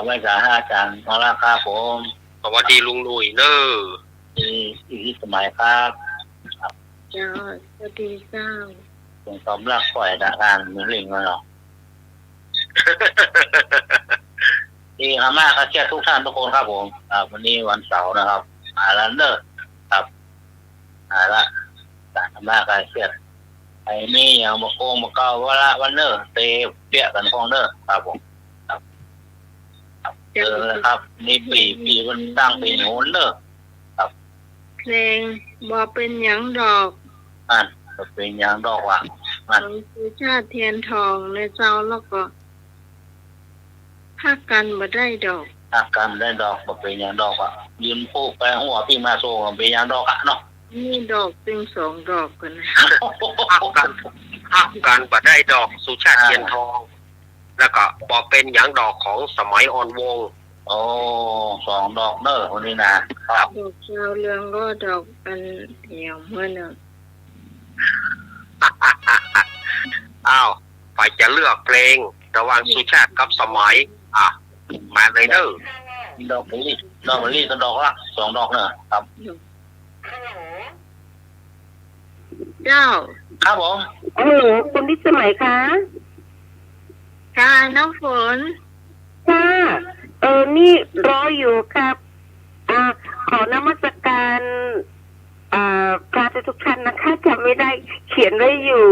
ไม่สาอาจารย์มาแล้วครับผมสวัสดีลุงหนุ่ยเนออีกสมัยครับเจ้าสวัสดีเจ้าผมสำลักปล่อยดาการมือลิงมาหรอกดีอาม่าครับเชียร์ทุกท่านทุกคนครับผมวันนี้วันเสาร์นะครับแล้วเนอร์ครับละการอาม่าครับเชียร์ไอ้นี่อย่างมาโกงมาเกาวันเนอร์เตะเปียกันฟองเนอร์ครับผมครับนี่ปีมันตั้งปีโหนเนอร์ครับเพลงบ่เป็นหยังดอกเป็นหยังดอกว่ะของสุชาติเทียนทองในเจ้าแล้วก็พักกันบ่ได้ดอกพักกันได้ดอกบ่เป็นหยังดอกอ่ะยืนพูกไปหัวพี่มาโซ่เป็นหยังดอกอ่ะเนาะนี่ดอกจึง2 ดอกกันนะพักกันบ่ได้ดอกสุชาติเทียนทองแล้วก็บ่เป็นหยังดอกของสมัยอ่อนวงโอ้2 ดอกเนอคนนี้นะครับดอกชาวเรืองก็ดอกกันเหี่ยวเมื่อน่ะอ้าวไปจะเลือกเพลงระหว่างสุชาติกับสมัยมาเลยเด้อดอกมะลิก็ดอกละ2 ดอกเนอะครับเจ้าครับผมคุณพิสมัยคะค่ะน้องฝนค่ะนี่รออยู่ครับขอนมัสการพระทุกท่านนะคะจำไม่ได้เขียนไว้อยู่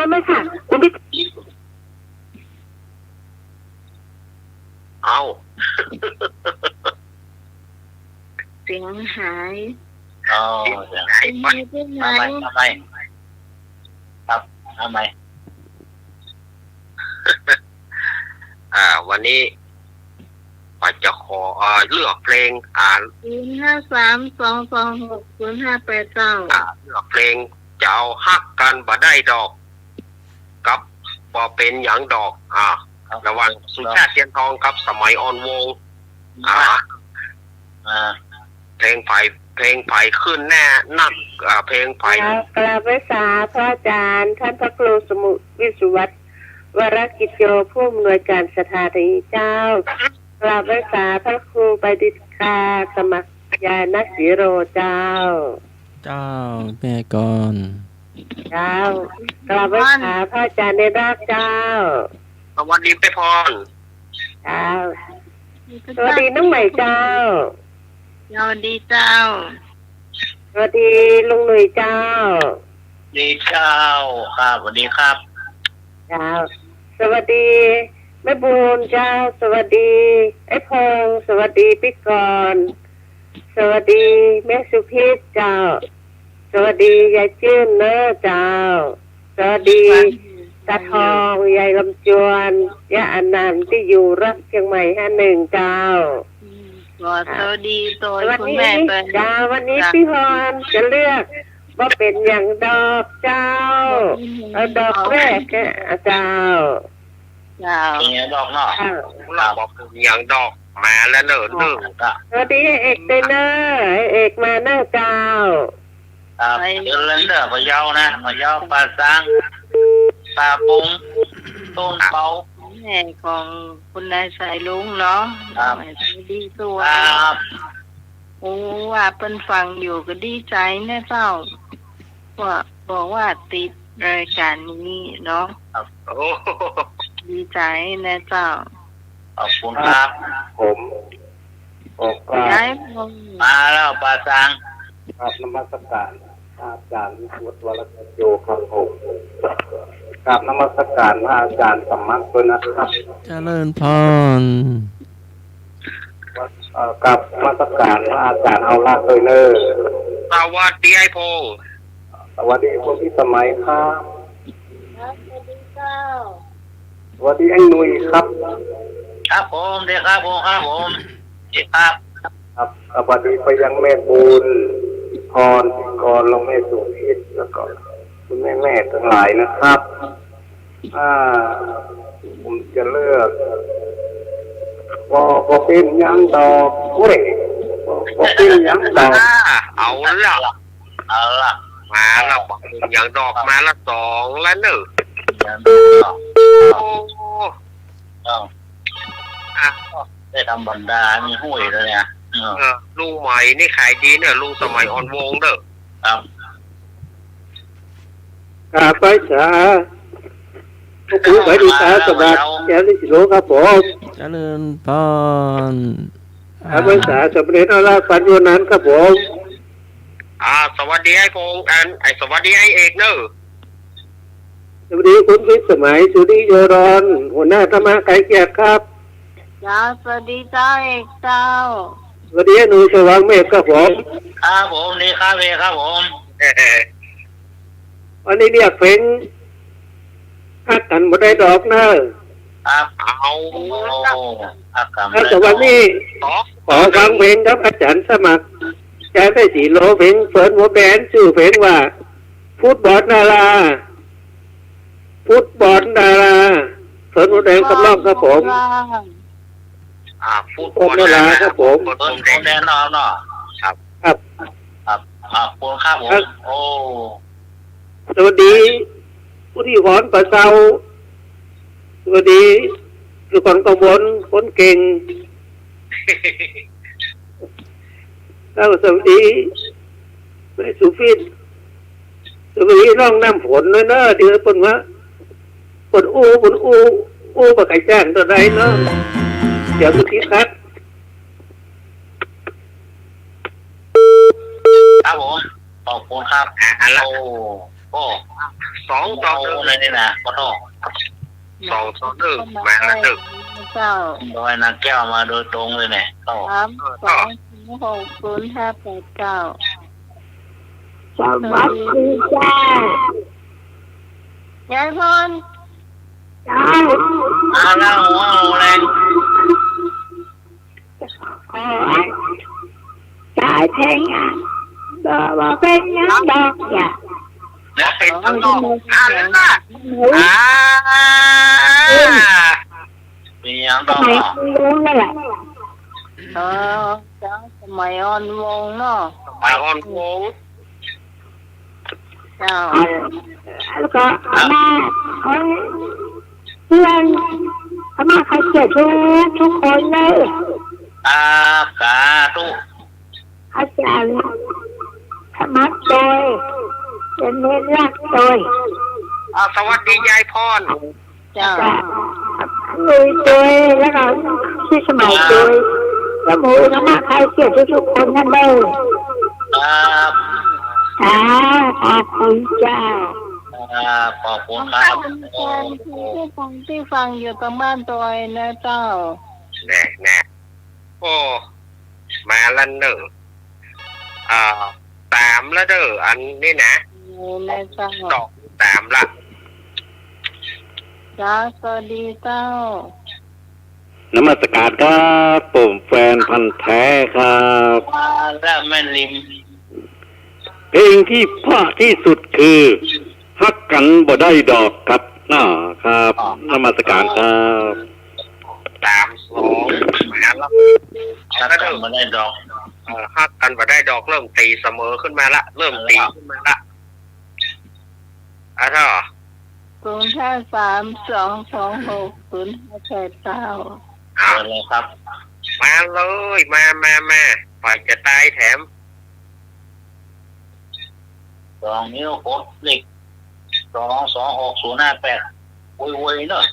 ไม่ค่ะคุณพิเอาเสียงหายเสียงหายไปทำไมครับทำไมวันนี้ป้าจะขอเลือกเพลง053226058เจ้าเลือกเพลงจะเอาฮักกันบ่ได้ดอกกับบ่เป็นหยังดอกระหว่างสุชาติเทียนทองกับสมัยอ่อนวงเพลงไผ่ขึ้นแน่นักเพลงไผ่กราบไหว้สาพระอาจารย์ท่านพระครูสมุวิสุวัฒน์วรกิจโยผู้อำนวยการสถานีเจ้ากราบไหว้สาพระครูไปดิคาสมัครยานักศิโรเจ้าแม่ก่อนเจ้ากราบไหว้สาพระอาจารย์ในรากเจ้าสวัสดีไปพรเจ้าสวัสดีน้องใหม่เจ้าสวัสดีเจ้าสวัสดีลุงหนุ่ยเจ้าดีเจ้าครับสวัสดีครับเจ้าสวัสดีแม่บุญเจ้าสวัสดีไอ้พงสวัสดีพี่กรสวัสดีแม่สุพิษเจ้าสวัสดียายจื้นเน้อเจ้าสวัสดีตาทองยายลำจวนย่าอนันต์ที่อยู่รักเชียงใหม่51เจ้าสวัสดีตัวคุณแม่เป็นจ้าวันนี้พี่พรจะเลือกว่าเป็นอย่างดอกเจ้าดอกแรกเจ้าเป็นดอกเนาะเราบอกเป็นอย่างดอกมาแล้วเนอะสวัสดีเอกเนอเอกมาเนอเจ้าเดินเล่นเด้อพะเยานะพะเยาปลาซังปลาปุงต้นเปาแม่ของคุณนายสายลุงเนาะสวัสดีตัวโอ้ว่าเป็นฟังอยู่ก็ดีใจนะเจ้าว่าบอกว่าติดรายการนี้เนาะดีใจนะเจ้าขอบคุณครับผมย้ายมาแล้วปลาซังครับนมัสการอาจารย์วุฒิวรโยครับผมกราบนมัสการพระอาจารย์สมมัครด้วยนะครับเจริญพรกราบนมัสการพระอาจารย์เอาละเลยเนอสวัสดีไอ้พงสวัสดีคุณพี่สมัยครับสวัสดีเจ้าสวัสดีไอ้นุ้ยครับครับผมเด็กครับผมครับผมครับสวัสดีไปยังแม่บุญพรกรลงแม่สุพิษแล้วก็คุณแม่ทั้งหลายนะครับผมจะเลือกว่าเป็นยังดอกเว้ยว่าเป็นยังดอกเอาละมาแล้วบอกอย่างดอกมาละ2แล้วเนอะ ก็ได้ทำบรรดามีห้วยเลยเนี่ย ลุงใหม่นี่ขายดีเนี่ยลุงสมัยอ่อนวงเด้อ ครับ กราบไปสาพระครูไปดีตาสวัสดิ์แก้วลิสิโลครับผม เจริญพร กราบไปสาสมเด็จอราฟันโยนันครับผม สวัสดีไอ้พงษ์สวัสดีไอ้เอกเนอะ สวัสดีคุณวิทย์สมัยสุริโยรอนหัวหน้าธรรมะไก่เกียรติครับ จ้าสวัสดีเจ้าเอกเจ้า สวัสดีหนูสว่างเมฆครับผม ครับผมนี่ครับเวครับผม วันนี้เรียกเพลงฮักกันบ่ได้ดอกเนอะ ครับ เอา โอ้อากาศ แล้วแต่วันนี้ขอฟังเพลงครับอาจารย์สมัครอาจารย์ได้สีโลเพลงเฟิร์นหัวแบนชื่อเพลงว่าฟุตบอลดาราฟุตบอลดาราเฟิร์นหัวแดงกำลังครับผม ฟุต ผมดาราครับผม ต้นผมแดนนอนเนาะ ครับ ครับคุณครับผมโอ้ สวัสดีผู้ที่หอนประเซาสวัสดีคือคนกบลคนเก่งแล้วสวัสดีแม่สุฟินสวัสดีน้องน้ำฝนเลยเนอะเดี๋ยวปนวะปนอู้ปะไก่จ้างตัวใดเนอะเดี๋ยวสุดที่ครับ ครับผมขอบคุณครับโอ้2-1เลยนี่นะขอโทษ 2-1มาแล้วเด้อ เจ้า โดยนางแก้วมาโดยตรงเลยเนี่ยโอ้ 3-2-6-0-5-8-9สวัสดีจ้าย ายพร จ้า แล้วหัวแรง จ่ายเพลงอ่ะบอกเป็นยังดอกอย่า แล้วเป็น เอาที่มือ แล้วนะมีอย่างดอก ไม่รู้นั่นแหละ จ้าสมัยอ่อนวงเนาะ ไปอ่อนวง เจ้า แล้วก็มาเพื่อนมาใครเกิดทุกคนเลย อากาตุ อาจารย์ธรรมะโดยเป็นเน้นรักโดย สวัสดียายพร เจ้า ลุยโดยแล้วก็ที่สมัยโดยแล้วหมูน้ำมาใครเกิดทุกคนนั่นเลย ครับ ขอบคุณเจ้า ขอบคุณครับ ที่ฟังอยู่ตรงบ้านตัวเองนะเจ้า แน่โอ้มาแล้วเนอะตามแล้วเด้ออันนี้นะ นะเจ้า ดอกตามละ จ้าสวัสดีเจ้าน มัสการครับผมแฟนพันธ์แท้ครับ แล้วแม่ลิม เพลงที่เพราะที่สุดคือฮักกันบ่ได้ดอกครับครับนมัสการครับ 3-2มาแล้ว แล้วก็มาได้ดอก ฮักกันมาได้ดอกเริ่มตีเสมอขึ้นมาละเริ่มตีขึ้นมาละท่า 0-5-3-2-2-6-0-5-8-9เลยครับ มาเลยมาฝ่ายจะตายแถม 2 นิ้วโคตรเล็ก2-2-6-0-5-8วุยเนอะ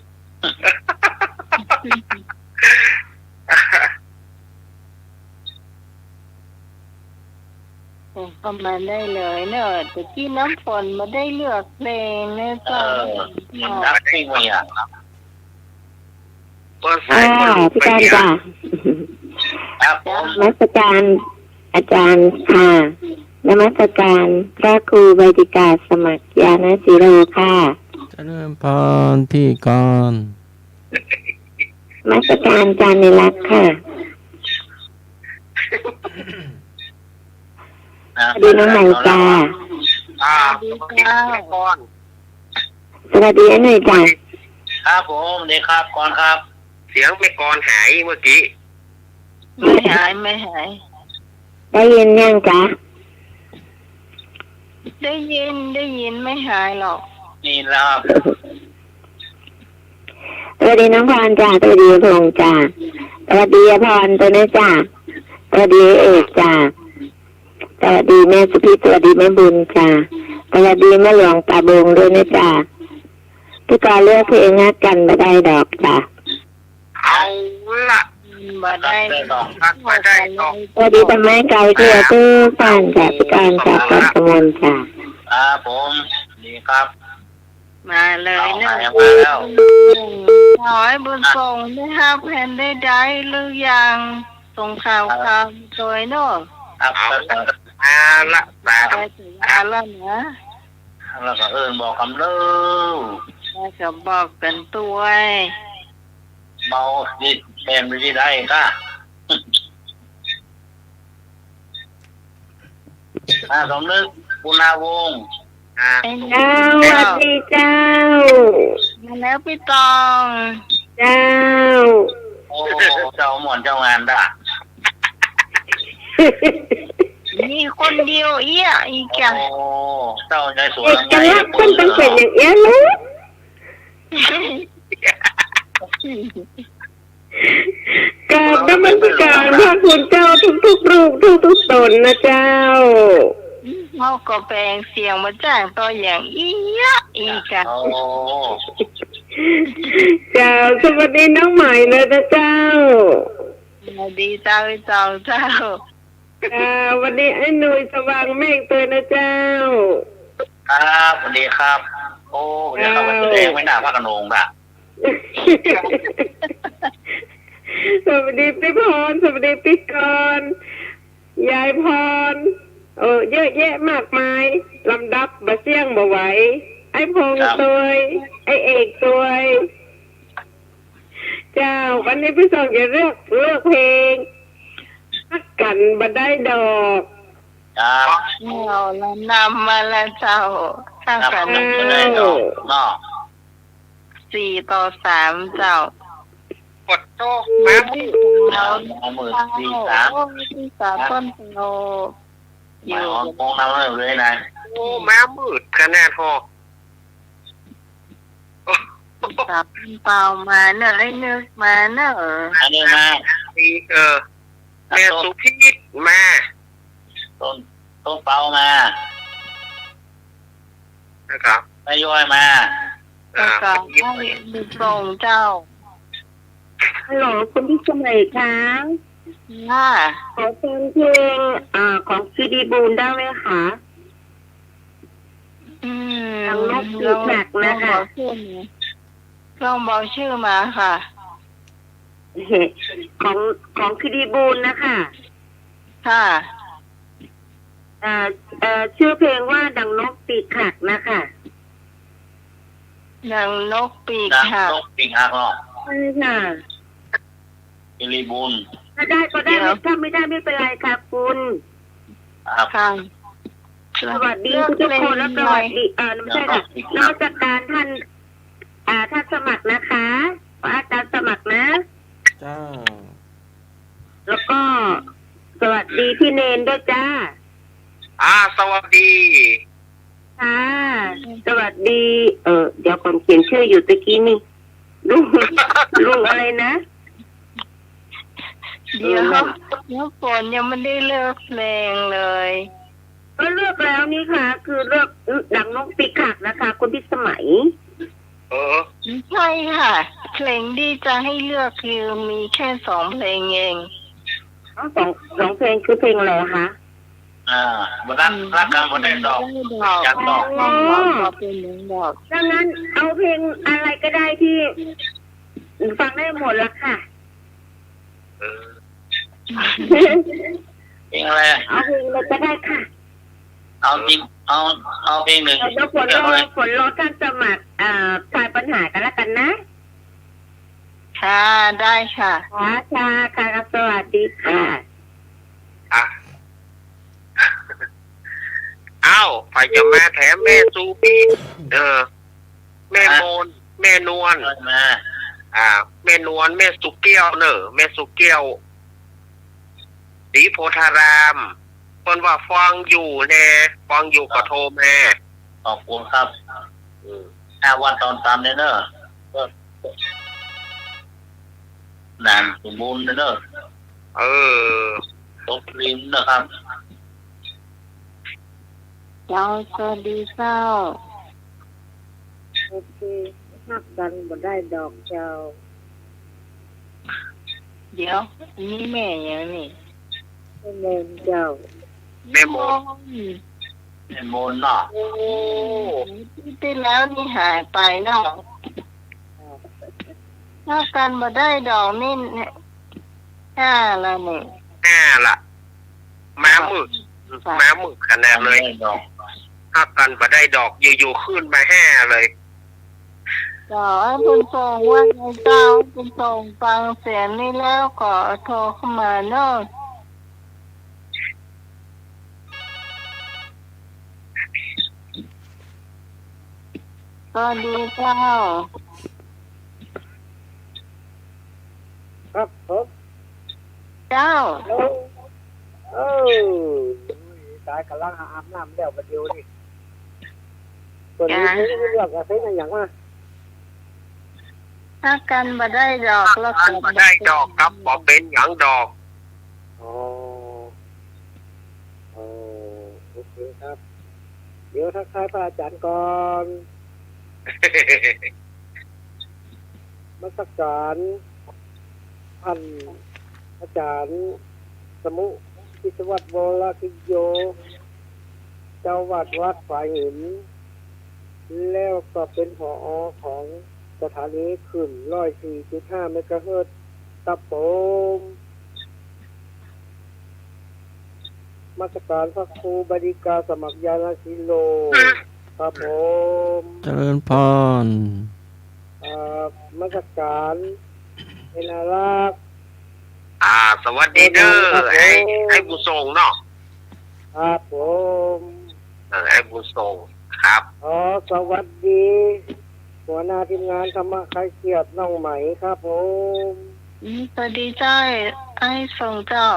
ก็มาได้เลยเนอะแต่ที่น้ำฝนมาได้เลือกเพลงนะเจ้า ยังดักที่ไม่อยาก เปิดสายคนลุก พี่ ไป การ เนี่ย จ้า ครับผม นมัสการอาจารย์ค่ะนมัสการพระครูใบดิกาสมัครยานศิโรค่ะ เจริญพรพี่กรณ์ นมัสการอาจารย์ในรักค่ะสวัสดีน้องใหม่จ้า สวัสดีก่อน สวัสดีหน่อยจ้า ครับผมเด็กครับก่อนครับ เสียงไม่ก่อนหายเมื่อกี้ ไม่หาย ได้ยินยังจ้า ได้ยินไม่หายหรอก นี่แล้วครับ ต วัสดีน้องพรจ้าสวัสดีพงษ์จ้าสวัสดีพรตัวนี้จ้าสวัสดีเอกจ้าสวัสดีแม่สุพิตสวัสดีแม่บุญจ้าสวัสดีแม่หลวงตาบงด้วยนะจ้าพี่กรเลือกเพลงงัดกันมาได้ดอกจ้า เอาละ บ่ได้ ดอก พักมาได้ดอก สวัสดีทำไมไกลเพื่อตู้ฟันจ้าพี่กรจากกักมลจ้า ผมดีครับ มาเลยนะ มาแล้ว ขอให้บุญส่งได้ห้าแผ่นได้ได้หรือยังส่งข่าวโดยโน่ ครับ เอาละแต่ ไปถึงอันแล้วนะ แล้วก็บอกคำเล่า แล้วก็บอกกันตัว เมาดิแทนไปที่ได้ค่ะสมนึกปุณาวงศ์ ไอ้ เจ้าสวัสดีเจ้า มาแล้วพี่ตอง เจ้า โอ้เจ้าหมอนเจ้างานด่ะ มีคนเดียวอีกอีกอ่ะ โอ้เจ้าในสวน เอกลักษณ์คนต้องเป็นอย่างเอี้ยนะการนมัสการพระคุณเจ้าทุกๆรูปทุกๆตนนะเจ้า เขาก็แปลงเสียงมาจ้างตัวอย่างอีกอีกอ่ะ โอ้ เจ้าสวัสดีน้องใหม่เลยนะเจ้า สวัสดีเจ้าเจ้า วันนี้ไอ้หนุ่ยสว่างเมฆตัวนะเจ้า ครับสวัสดีครับ โอ้เดี๋ยวเขาไปแสดงไม่น่าพักกระนงด่ะ สวัสดีพี่พรสวัสดีพี่กรยายพรเยอะแยะมากมายลำดับบะเสี่ยงบ่ไหวไอ้พงษ์ตัวยไอ้เอกตัวยเจ้าวันนี้พี่สองจะเลือกเพลงพักกันบันไดดอก ครับ เราแล้วนำมาแล้วเจ้าข้าง ครับ กัน ไม่ได้ดอกนอก 4-3เจ้าก ดโตแม่ เรา มือ ที่สามต้นโตอ หมา ยู่ ยของน้ำเลยนะ โอ้แม่มืดคะแนนพอ ตับเปล่ามาเนอะไอ้นึกมาเนอะ อันนี้มา แม่สุพิษแม่ ต้นเปามา นะครับ แม่ย้อยมา แล้วก็ให้บุญส่งเจ้า ฮัลโหลคุณพี่สมัยคะ ค่ะ ขอเพลงของซีดีบูนได้ไหมคะ ทางนกปีกหนักนะคะ ลองบอกชื่อมาค่ะ ของซีดีบูนนะคะ ค่ะ ชื่อเพลงว่าดังนกปีกหักนะคะ นางนกปีก นะ หัก ต้นปิงหักเนาะ ใช่ค่ะ อิริบุญ ถ้าได้ก็ได้ถ้าไม่ได้ไม่เป็นไรค่ะคุณ ครับ ค่ะ สวัสดีทุกคนแล้วสวัสดีไม่ใช่ค่ะนมัสการท่านท่านสมัครนะคะพระอาจารย์สมัครนะ เจ้า แล้วก็สวัสดีพี่เนนด้วยจ้า สวัสดี ค่ะสวัสดีเดี๋ยวก่อนเขียนชื่ออยู่ตะกี้นี่ลุงอะไรนะ เดี๋ยวฝนยังไม่ได้เลิกเพลงเลย ก็เลือกแล้วนี่ค่ะ คือเลือกดังนกปีกหักนะคะคุณพี่สมัย ใช่ค่ะ เพลงที่จะให้เลือกคือมีแค่2 เพลงเอง สองเพลงคือเพลงอะไรคะ บนนั้นรักกันบนได้ดอกจากดอก บอกเป็นหนึ่งดอก ดังนั้นเอาเพลงอะไรก็ได้ที่ฟังได้หมดละค่ะ เพลงอะไร เอาเพลงอะไรก็ได้ค่ะ เอาจริงเอาเพลงหนึ่ง เดี๋ยวฝนรอท่านสมัครทายปัญหากันแล้วกันนะ ค่ะได้ค่ะ ค่ะสวัสดีค่ะ ไปจะแม่แถมแม่ซูปีแม่โมนแม่นวล มา แม่นวลแม่สุเกี้ยวแม่สุเกี้ยวสีโพธารามคนว่าฟังอยู่แน่ฟังอยู่ก็โทรแม่ ขอบคุณครับวันตอนตามเนอะ นานสมบูรณ์เนอะ เออ ตกริมนะครับ เจ้าสวัสดีเจ้า โอเคหักกันบ่ได้ดอกเจ้า เดี๋ยวนี่แม่ยังนี่ ไม่เล่นเจ้า แม่หมด ในโมนเนาะ โอ้ ที่แล้วนี่หายไปเนาะถ้ากันมาได้ดอกนี่ห้าละนี่ ห้าละม้าหมึกม้าหมึกขนาดเลย ดอก ถ้ากันมาได้ดอกอยู่ๆขึ้นมาห้าเลย เจ้าคุณส่งว่าไงเจ้าคุณส่งฟังเสียงนี่แล้วก็โทรเข้ามาเนาะสวัสดีเจ้า ครับผม เจ้า เออตายกำลังอาบน้ำแล้วมาเดียวนี่ตัวนี้ไม่เลือกอะไรอย่างว่า ถ้ากันมาได้ดอกแล้ว อันมาได้ดอกครับบอกเป็นอย่างดอก อ๋อโอเคครับ เดี๋ยวทักทายพระอาจารย์ก่อนมาสักการท่านอาจารย์สมุพิศวัตรโวลกิโย เจ้าวัดฝ่ายหินแล้วก็เป็นผอ.ของสถานีขึ้น104.5 เมกะเฮิรตซ์ครับผมมาตรการพระครูบดิกาสมัครยานาสิโลครับผม เจริญพร มาตรการเอนารักษ์ สวัสดีเด้อให้บุญส่งเนาะ ครับผม ให้บุญส่งครับ สวัสดี หัวหน้าทีมงานธรรมะคลายเครียดน้องไหมครับผม สวัสดีเจ้าไอ้ส่งเจ้า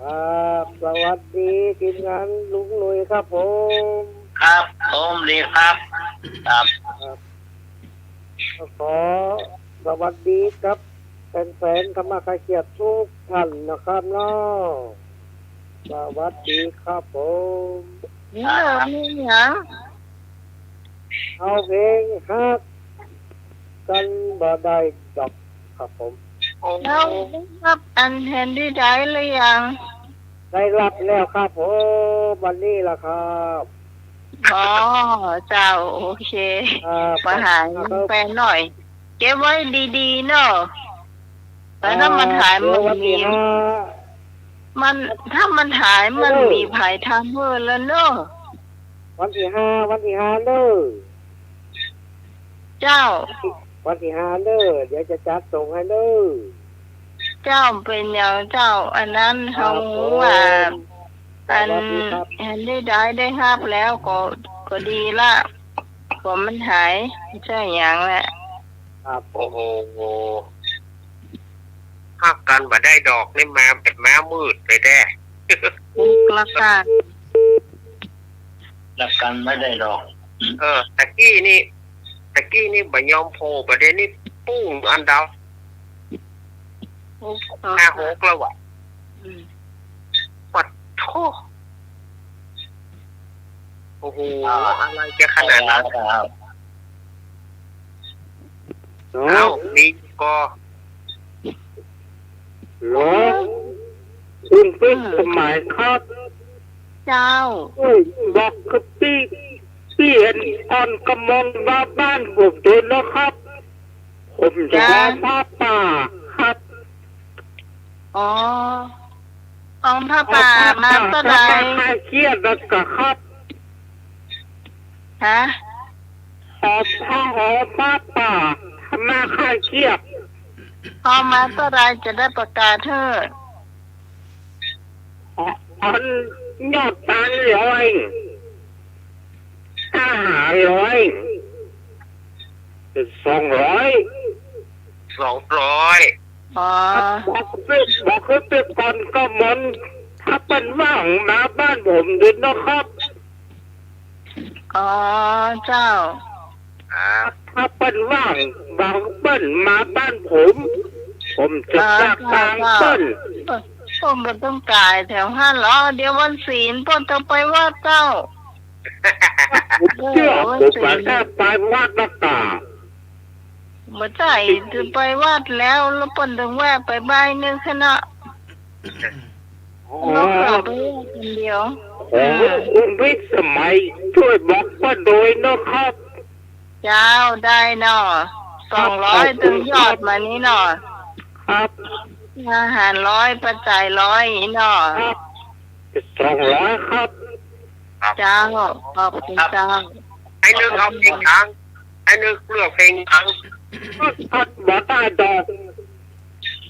ครับสวัสดีทีมงานลุงหนุ่ยครับผม ครับผมดีครับครับ ขอสวัสดีครับแฟนๆธรรมะคลายเครียดทุกท่านนะครับเนาะสวัสดีครับผม นี่เรามีหยัง เอาเพลงฮักกันบ่ได้ดอกครับผม โอ้ เราได้รับอันแทนที่ได้หรือยัง ได้รับแล้วครับผมวันนี้ล่ะครับ อ๋อเจ้าโอเคมาหาแฟนหน่อย เก็บไว้ดีๆเนาะแต่ถ้ามันหายมันมีมันถ้ามันหายมันมีภายทางเมื่อแล้วเนาะ วันที่ห้าเด้อ เจ้า วันที่ห้าเด้อเดี๋ยวจะจัดส่งให้เด้อ เจ้าเป็นอย่างเจ้า อันนั้นเขาว่าอันได้ครับแล้วก็ดีละก็มันหายไม่ใช่อย่างแหละ ครับผ โอ้ ม โหหักกันมาได้ดอกนี่มาแบบม้ามืดไปแด้ ปุกละกัน รับกันไม่ได้ดอก ตะกี้นี่บ่ยอมโผล่ประเด็นนี่ปุ้งอันดาว ปุก 5-6แล้วว่ะปัดโทโอ้โหอะไรจะขนาดนั้น ครับ เอ้านี่ก็ หรอคุณเป็นสมัยครับ เจ้า บอกคือพี่เห็นอ่อนกำมลมาบ้านผมด้วยนะครับผมจะมาผ้าป่าครับ อ๋อองผ้าป่ามาเท่าไหร่ มาเครียดแล้วก็ครับ ฮะ หอผ้าป่ามาคลายเครียด พอมาเท่าไหร่จะได้ประกาศเถอะ อันยอดตา100 500 200 200 อ๋อ บอกคือเป็นก่อนก็มันถ้าเป็นว่างมาบ้านผมด้วยนะครับ อ๋อเจ้า ถ้าเป็นว่างบางเปิ้นมาบ้านผม อ ผมจะสร้างทางเปิ้น ผมก็ต้องกายแถวห้าล้อเดี๋ยววันศีลพ่อจะไปว่าเจ้า ผมเชื่อผมมาแค่ไปวัดนักตา เมื่อใจจะไปวัดแล้วแล้วปนถึงแวะไปบ้านนึงคณะ อ๋อ เรากลับไปคนเดียว โอ้คุณวิทย์สมัยช่วยบอกว่าโดยนะครับ เจ้าได้หนอ200ถึงยอดมานี้หนอ ครับ อาหาร100ปัจจัย100อีหนอ ครับ200ครับ เจ้าขอบคุณเจ้า ไอ้นึกเอาเพลงดังไอ้นึกเลือกเพลงดัง พัดบ่ได้ดอก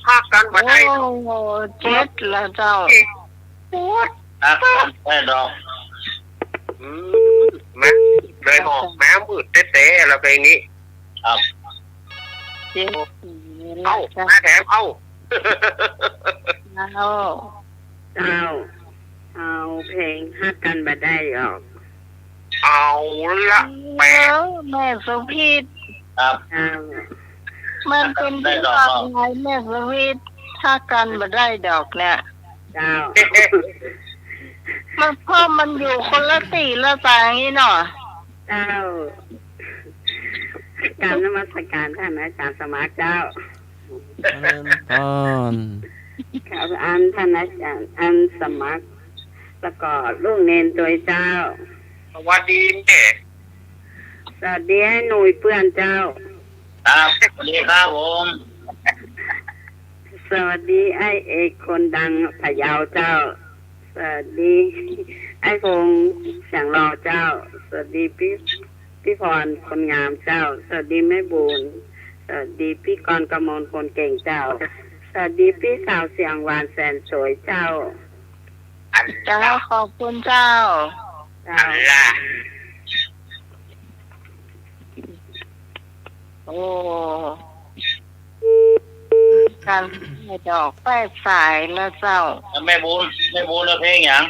ภาคกันบ่ โอ้ ได้ เจ็ดแล้วเจ้า ครับได้ดอก อืมแม่เลยหอกแม่มืดเต๊ะๆแล้วเพลงนี้ ครับ เจ็ด เอ้า เจ้า แม่แถมเอ้า เอาเพลงฮักกันมาได้หรอก เอาละแม่ แล้วแม่สุพิษ ครับ เอา มันเป็นที่ว่าไงแม่สุพิษถ้ากันมาได้ดอกเนี่ย เจ้า มันเพราะมันอยู่คนละตีละตางนี่เนาะ เจ้า การนมัสการท่านอาจารย์สมัครเจ้า เจริญพร ครับอันท่านอาจารย์อันสมัคร แล้วก็ลูกเนนตัวเจ้า สวัสดีแม่ สวัสดีให้หนุ่ยเพื่อนเจ้า ครับสวัสดีครับผม สวัสดีไอเอกคนดังพะเยาเจ้า สวัสดีไอพงษ์เสียงรอเจ้า สวัสดีพี่พรคนงามเจ้า สวัสดีแม่บุญสวัสดีพี่กรกมลคนเก่งเจ้า สวัสดีพี่สาวเสียงหวานแสนสวยเจ้า อัน เจ้าขอบคุณเจ้า เจ้า ละ โอ้การให้ดอกแป้สายแล้วเจ้า แม่บุญแล้วเพลงหยัง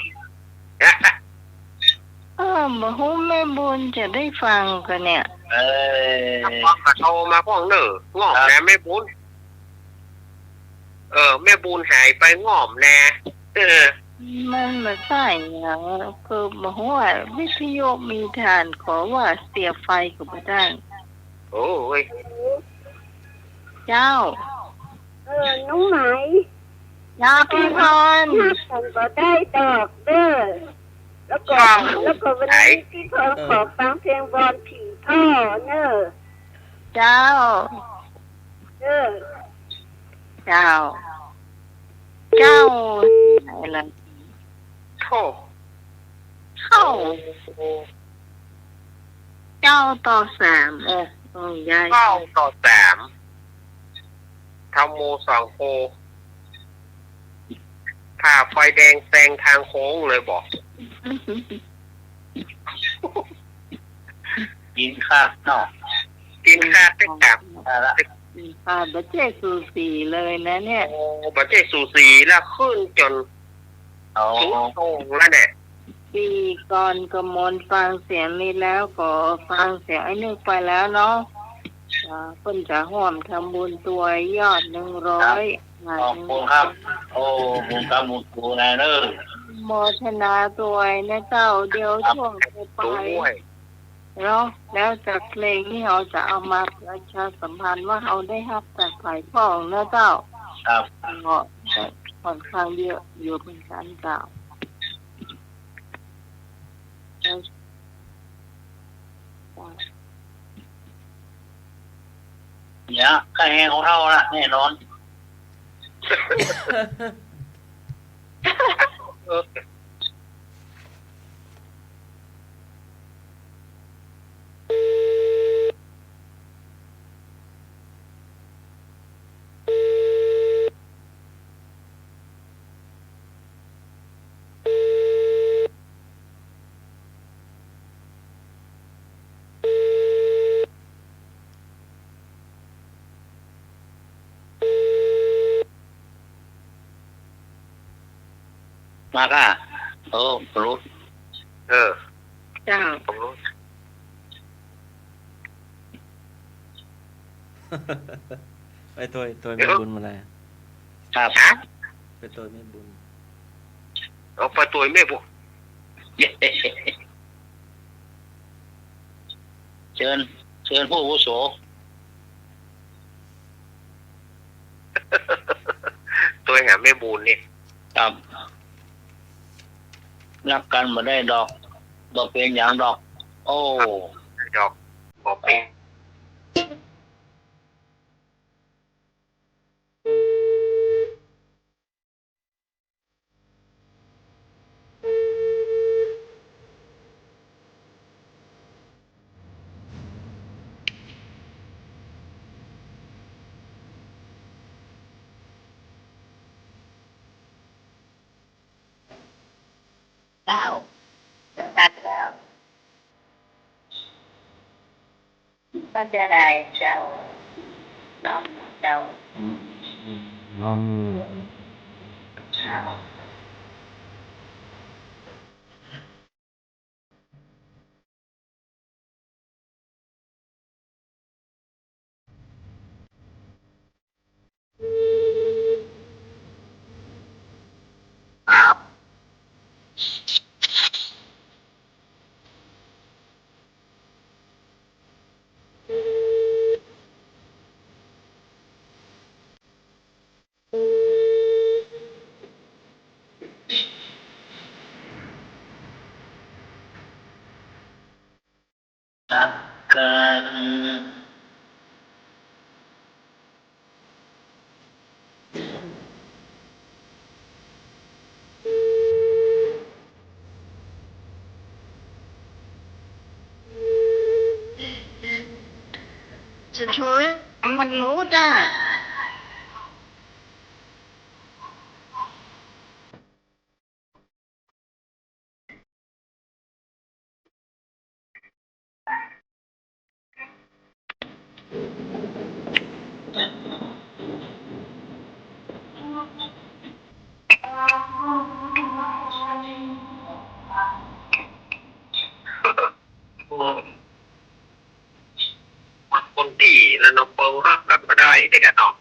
มาหุ้มแม่บุญจะได้ฟังกันเนี่ย เอ้ย พ่อกระโทรมาพ่องเนอง่อมแน่แม่บุญแม่บุญหายไปง่อมแน่มันมาใส่อย่างคือมาหัววิทยุมีฐานขอว่าเสียบไฟก็ไม่ได้ โอ้ย เจ้า น้องไหม ยาพี่พร ฉันก็ได้ดอกเด้อแล้วก็วันนี้พี่พรขอฟังเพลงบอลผีพ่อเนอะ เจ้า เด้อ เจ้า เจ้าอะไร โธ่ เข้า เจ้าต่อ3ยาย 9-3ทำโม2โคผ่าไฟแดงแซงทางโค้งเลยบอก กินข้าวเนาะ กินข้าวได้แบบ ได้ละ บัจเจสูสีเลยนะเนี่ย โอ้บัจเจสูสีแล้วขึ้นจน โอ้ สูงโต่งแล้วเนี่ย ปีก่อนกมลฟังเสียงนี้แล้วก็ฟังเสียงไอ้นึกไปแล้วเนาะเพิ่นจะห่วมทำบุญตัวยอด100 ขอบคุณครับ โอ้บุญกรรมบุญกูนายเนอ โมทนาตัวนะเจ้าเดี๋ยวช่วงไป ด้วย เนาะแล้วจากเพลงที่เราจะเอามาประชาสัมพันธ์ว่าเราได้รับจากฝ่ายพ่องนะเจ้า ครับ ก็ค่อนข้างเยอะอยู่เหมือนกันเจ้า เนี่ยข้าแห้งของเท่าละแน่นอน มาก่ะโอ้รู้ เจ้า ผมรู้ ไอ้ตัวไม่บุญมาเลย ครับ ฮะ ไปตัวไม่บุญ เอาไปตัวไม่บุ เชิญผู้อาวุโส ตัวหาไม่บุญนี่ ครับรักกันมาได้ดอกเป็นอย่างดอก โอ้ ดอกบอกเป็น ตัดแล้วก็จะได้เจ้าดอกเจ้า น้อง รักกัน จะช่วยมันรู้ได้ คนที่แล้วน้องเปิ้ลรักกันมาได้เด็กกันเนาะ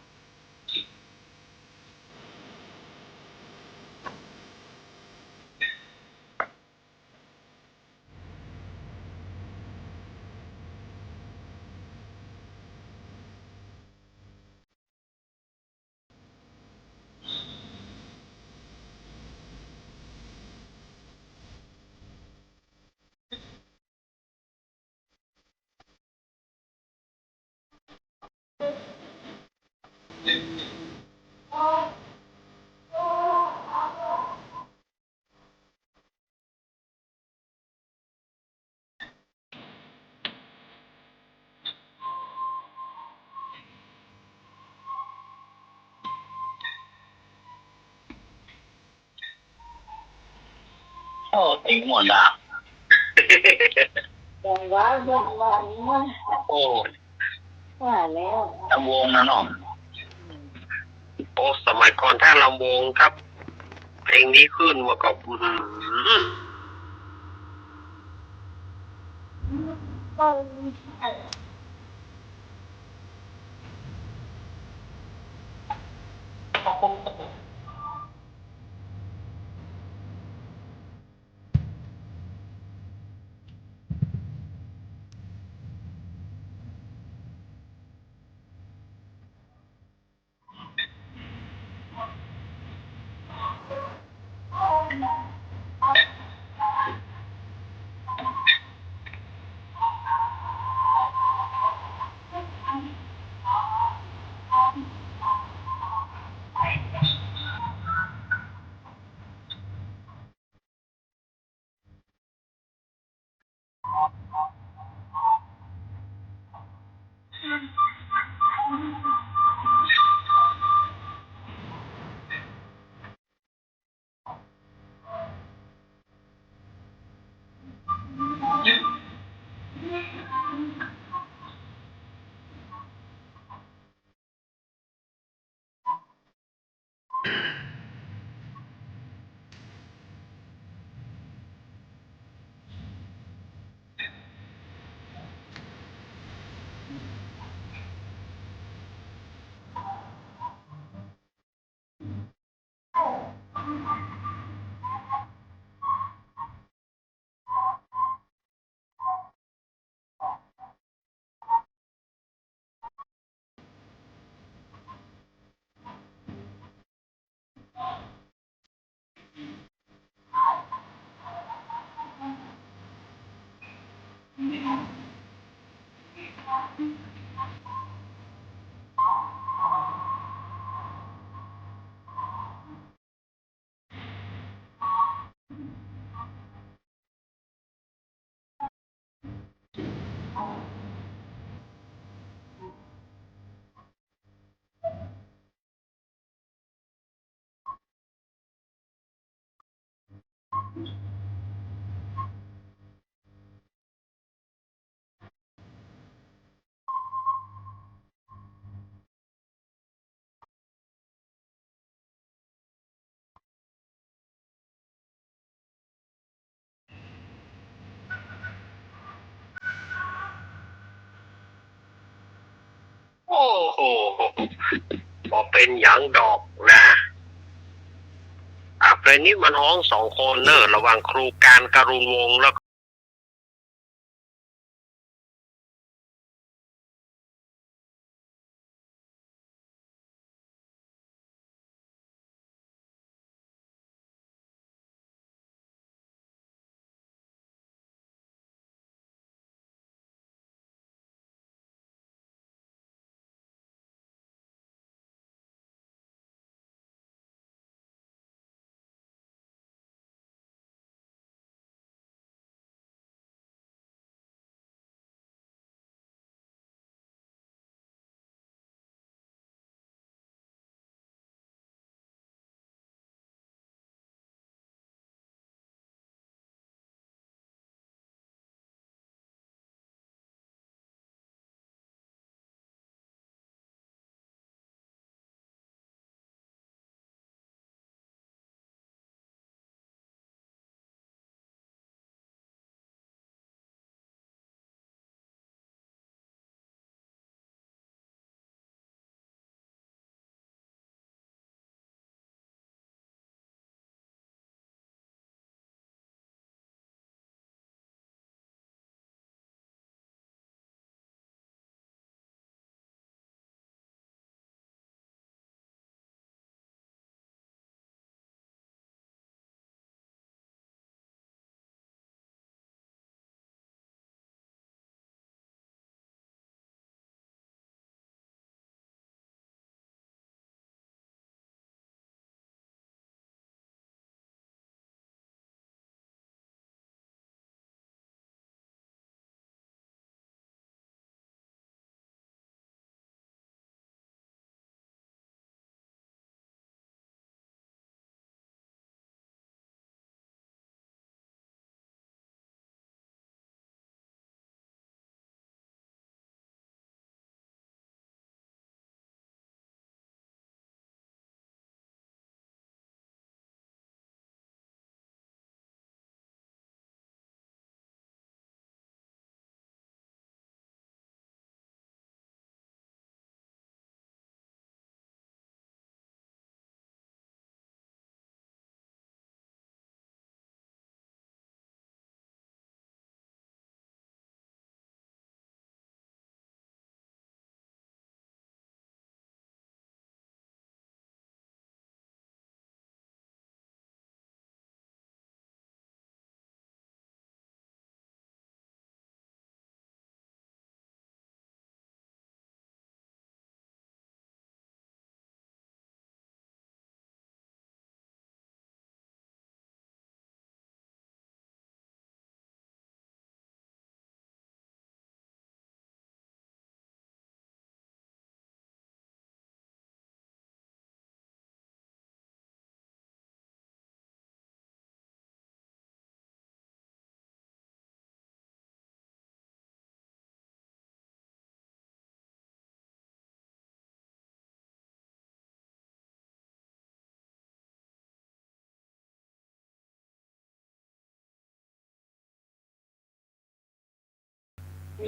โอ้ติงหมดอ่ะ บอกว่าว่า โอ้ ว่าแล้ว ตะวงนะน้อง โอ้สมัยก่อนถ้าลำวงครับเพลงนี้ขึ้นมาก็ บอกเป็นอย่างดอกนะเพลงนี้มันฮ้องสองคนเนอะระหว่างครูการกรุณวงศ์แล้ว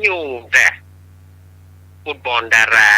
ยุ่งแต่ฟุตบอลดารา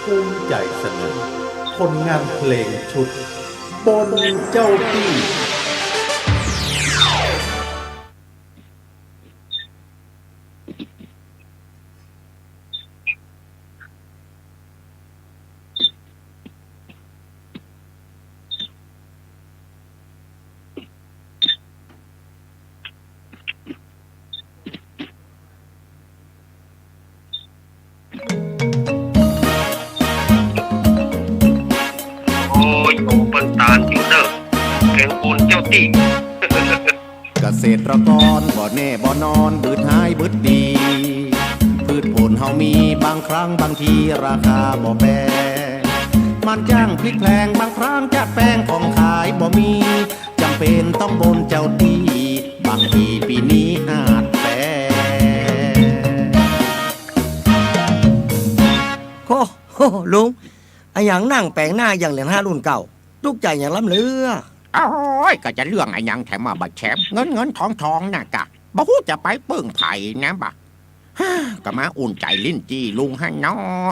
ภูมิใจเสนอผลงานเพลงชุดบนเจ้าที่โอ้ยโอ้เปิ้นตานอยู่เด้อเพลงบุญเจ้าตี เกษตรกรบ่แน่บ่นอนบืดหายบืดดี พืชผลเฮามีบางครั้งบางทีราคาบ่แปรมันจ้างพลิกแพลงบางครั้งจัดแปลงของขายบ่มีจำเป็นต้องบนเจ้าที่บางทีปีนี้อาจแปร โหลุงไอ้หยังนั่งแปลงหน้าอย่างเหรียญ5รุ่นเก่าลูกใจอย่างล้ำเลือ โอ้ยก็จะเรื่องไอ้หยังแถมมาบัดแชมเงินทองน่ะกะบ่ฮู้จะไปเปิ้งไผ่นะบะ ฮ่าก็มาอุ่นใจลิ้นจี้ลุงให้เนาะ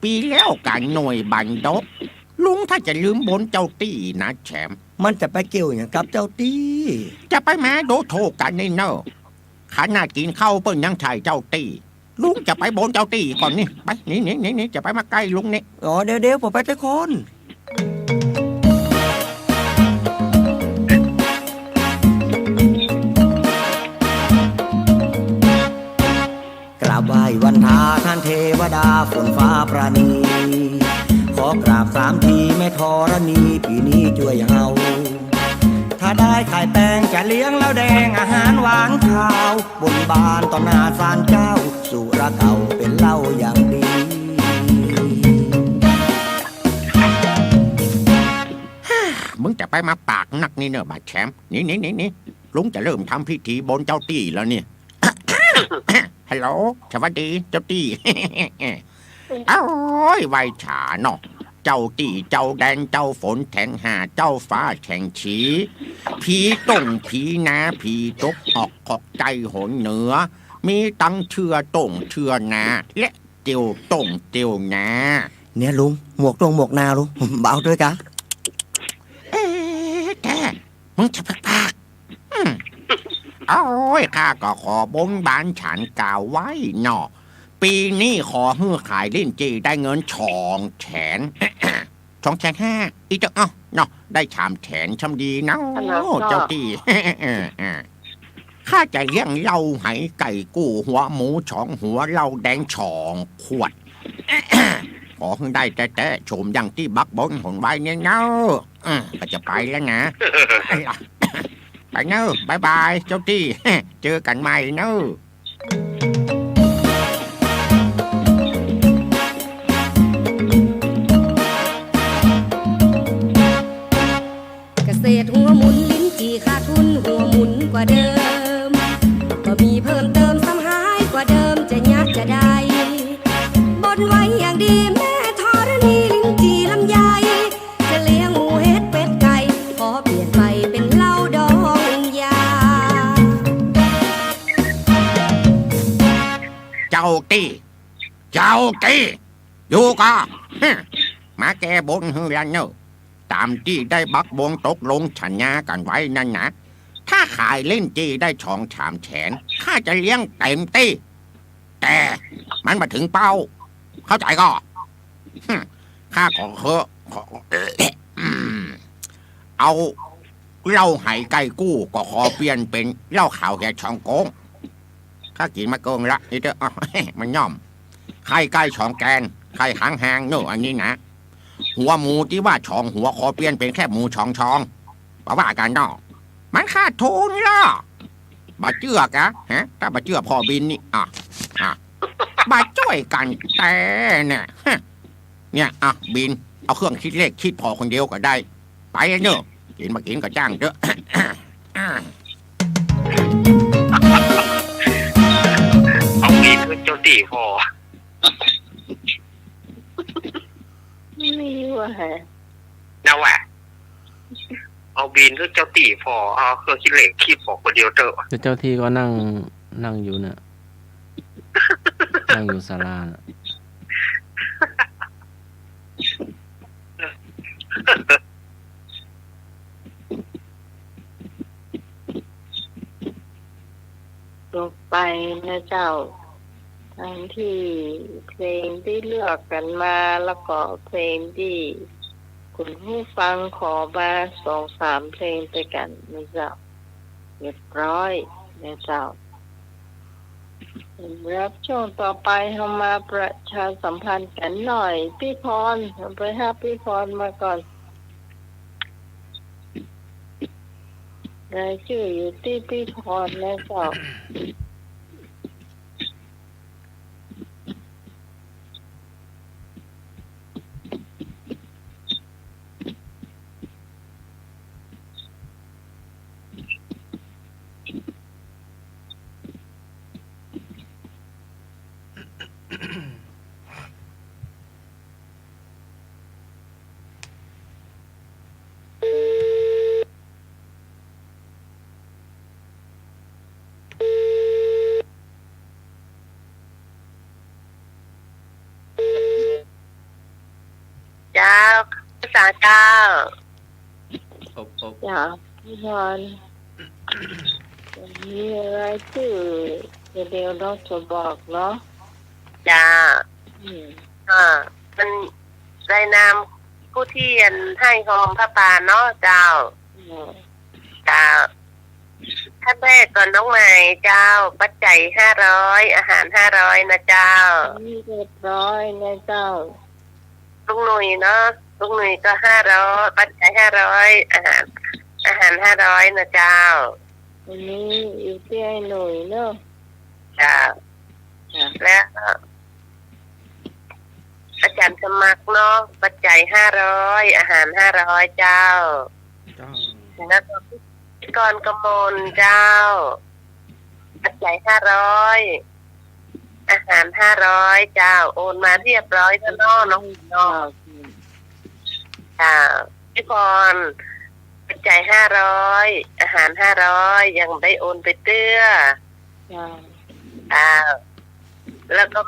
ปีแล้วกันหน่วยบันดกลุงถ้าจะลืมบนเจ้าตี้นะแชม มันจะไปเกี่ยวอย่างกับเจ้าตี้ จะไปแม้โดโทกันในเนอะขนาดกินข้าวเปิ้นยังชายเจ้าตี้ลุงจะไปบนเจ้าตี้ก่อนนี่ไปนี่จะไปมาใกล้ลุงนี่ อ๋อเดี๋ยวผมไปทุกคนกราบไหว้วันทาท่านเทวดาฝนฟ้าประณีขอกราบ3 ทีแม่ธรณีปีนี้ช่วยเฮาถ้าได้ไข่แป้งจะเลี้ยงแล้วแดงอาหารหวานข้าวบนบานต่อหน้าศาลเจ้าสุระเก่าเป็นเหล้าอย่างดี มึงจะไปมาปากนักนี่เนอะบาดแชมนี่ลุงจะเริ่มทำพิธีบนเจ้าตี้แล้วเนี่ย ฮัลโหลสวัสดีเจ้าตี้ โอ้ยไวฉาเนาะเจ้าตี้เจ้าแดนเจ้าฝนแทงหาเจ้าฟ้าแข่งฉีผีต้งผีนาผีตกออกขอกใจหนเหนือ มีตังเชื่อต้งเชื่อนาและเตียวต้งเตียวนา เนี่ยลุงหมวกตรงหมวกนาลุง เบาด้วยกะ แกมึงจะปากโอ้ยข้าก็ขอบนบานฉันกล่าวไว้เนาะปีนี้ขอให้ขายลิ้นจีได้เงิน2 แสน 2 แสน 5อีกเนาะได้ชามแสนชำดีเนาะเจ้าตี ข้าจะเลี้ยงเหล้าไหไก่กู้หัวหมู2 หัวเหล้าแดง2 ขวด ขอให้ได้แต่ชมอย่างที่บักบนหนไว้เนี่ยเนาะก็จะไปแล้วนะ ไปเนอะบายบายเจ้าที่ เจอกันใหม่เนอะ เกษตรหัวหมุนลิ้นจี่ขาดทุนหัวหมุนกว่าเดิมก็มีเพิ่มเติมซ้ำหายกว่าเดิมจะยัดจะได้บนไว้อย่างดีแม่ธรณีลิ้นจี่ลำไยจะเลี้ยงหมูเห็ดเป็ดไก่ขอเปลี่ยนไปเป็นเหล้าดองยา เจ้าตี้อยู่ก็ มาแก้บนฮือแล้วเนอะตามที่ได้บักบงตกลงสัญญากันไว้นั่นนะถ้าขายเล่นจีได้2-3 แสนข้าจะเลี้ยงเต็มที่แต่มันมาถึงเป้า เข้าใจก็ ข้าขอเอาเหล้าไหไก่กู้ก็ขอเปลี่ยนเป็นเหล้าขาวแห่ช่องโกงข้ากินมาเกินละนี่เด้อ มันย่อมไข่ไก่ช่องแกนไข่หางเนอะอันนี้นะหัวหมูที่ว่าช่องหัวขอเปลี่ยนเป็นแค่หมูช่องเพราะว่ากันเนาะมันขาดทุนล่ะบาเจือกะฮะถ้าบาเจือพอบินนี่บาจ้อยกันแต่เนี่ยบินเอาเครื่องคิดเลขคิดพอคนเดียวก็ได้ไปเนอะกินมากินก็จ้างเด้อ เอามีดคือเจ้าตีพอ ไม่มีว่ะฮะ นะว่ะเอาบีนคือเจ้าตีพอเอาเครื่องคิดเลขคิดพอคนเดียวเด้อ เจ้าที่ก็นั่งอยู่เนี่ย นั่งอยู่ศาลาน่ะ ไปนะเจ้าทั้งที่เพลงที่เลือกกันมาแล้วก็เพลงที่คุณผู้ฟังขอมา2-3เพลงไปกันนะเจ้าเรียบร้อยนะเจ้ารับช่วงต่อไปเรามาประชาสัมพันธ์กันหน่อยพี่พรไปหาพี่พรมาก่อนรายชื่ออยู่ที่พี่พรนะเจ้าเจ้าภาษาเจ้า จ้าพี่พรมีอะไรชื่อเดี๋ยวเราจะบอกเนาะ จ้า อืม มันรายนามผู้ที่ให้หอมพระปาเนาะเจ้าเจ้าท่านแรกก่อนน้องใหม่เจ้าปัจจัย500อาหาร500นะเจ้า นี่เรียบร้อยนะเจ้า ลุงหนุ่ยเนาะลุงหนุ่ยก็500ปัจจัย500อาหาร500นะเจ้า วันนี้อยู่ที่ไอ้หนุ่ยเนาะ เจ้าแล้วอาจารย์สมัครเนาะปัจจัย500อาหาร500เจ้าแล้วก็พิกรกมลเจ้าปัจจัย500อาหาร500เจ้าโอนมาเรียบร้อยแล้วเนาะน้องเนาะเจ้าพี่พรปัจจัย500อาหาร500ยังได้โอนไปเตื้อแล้วก็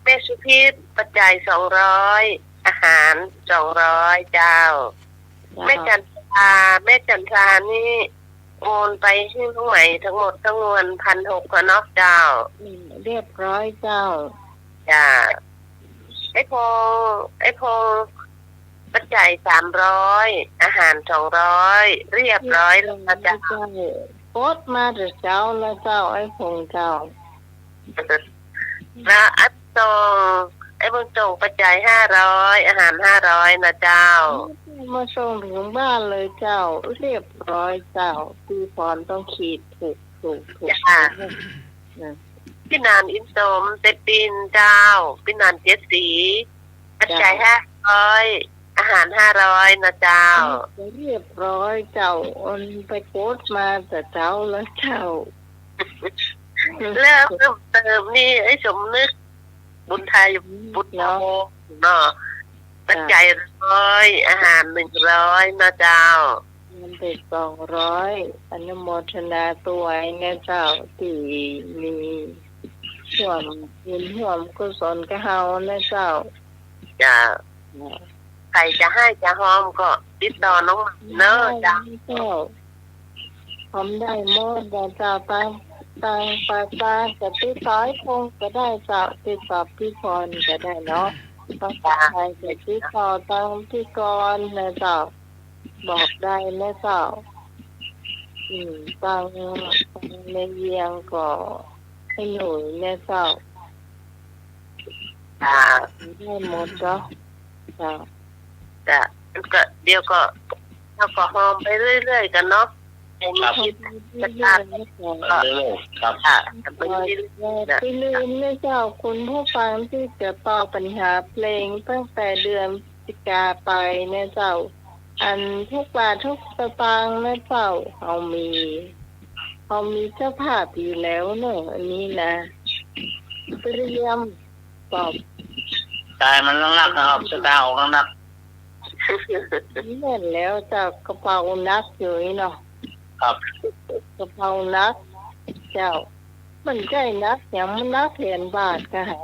แม่สุพิษปัจจัย200อาหาร200เจ้าแม่จันทรานี่โอนไปให้ทั้งใหม่ทั้งหมดทั้งมวล1,600ค่ะเนาะเจ้าเรียบร้อยเจ้าจ้าไอ้พงปัจจัย300อาหาร200เรียบร้อยแล้วนะเจ้าโพสมาแต่เจ้าแล้วเจ้าไอ้พงเจ้าแล้วอัดตรงไอ้พงตรงปัจจัย500อาหาร500นะเจ้ามาส่งถึงบ้านเลยเจ้าเรียบร้อยเจ้าพี่พรต้องขีดถูกจ้าพี่นานอินสมเตปินเจ้าพี่นานเจ็ดสีปัจจัย500อาหาร500นะเจ้าเรียบร้อยเจ้าโอนไปโพสมาแต่เจ้าแล้วเจ้าแล้วเพิ่มเติมนี่ไอ้สมนึกบุญไทยบุญโมเนาะปัจจัย100อาหาร100นะเจ้ามันเป็น200อนุโมทนาตัวไอ้เนี่ยเจ้าที่มีร่วมบุญร่วมกุศลกับเฮานะเจ้าจ้าใครจะให้จะหอมก็ติดต่อน้องเนอะจ้าหอมได้หมดเจ้าตั้งปากตากับพี่สายคงก็ได้เจ้าติดต่อพี่พรก็ได้เนาะต้องการใครจะติดต่อตั้งพี่กรนะเจ้าบอกได้นะเจ้าตั้งในเยียงก็ให้หนุ่ยนะเจ้าได้หมดเนาะจ้ะก็เดี๋ยวก็เราก็หอมไปเรื่อยๆกันเนาะครับครับพี่ลืมนะเจ้าคุณผู้ฟังที่จะตอบปัญหาเพลงตั้งแต่เดือนพฤศจิกาไปนะเจ้าอันทุกบาททุกสตางค์นะเจ้าเขามีเจ้าภาพอยู่แล้วเนอะอันนี้นะเตรียมตอบใจมันนักนะครับสตางค์ออกนักนี่เห็นแล้วจากกระเป๋านักอยู่เนาะครับกระเป๋านักเจ้ามันใช่นักอย่างมันนักเหรียญบาทกะฮะ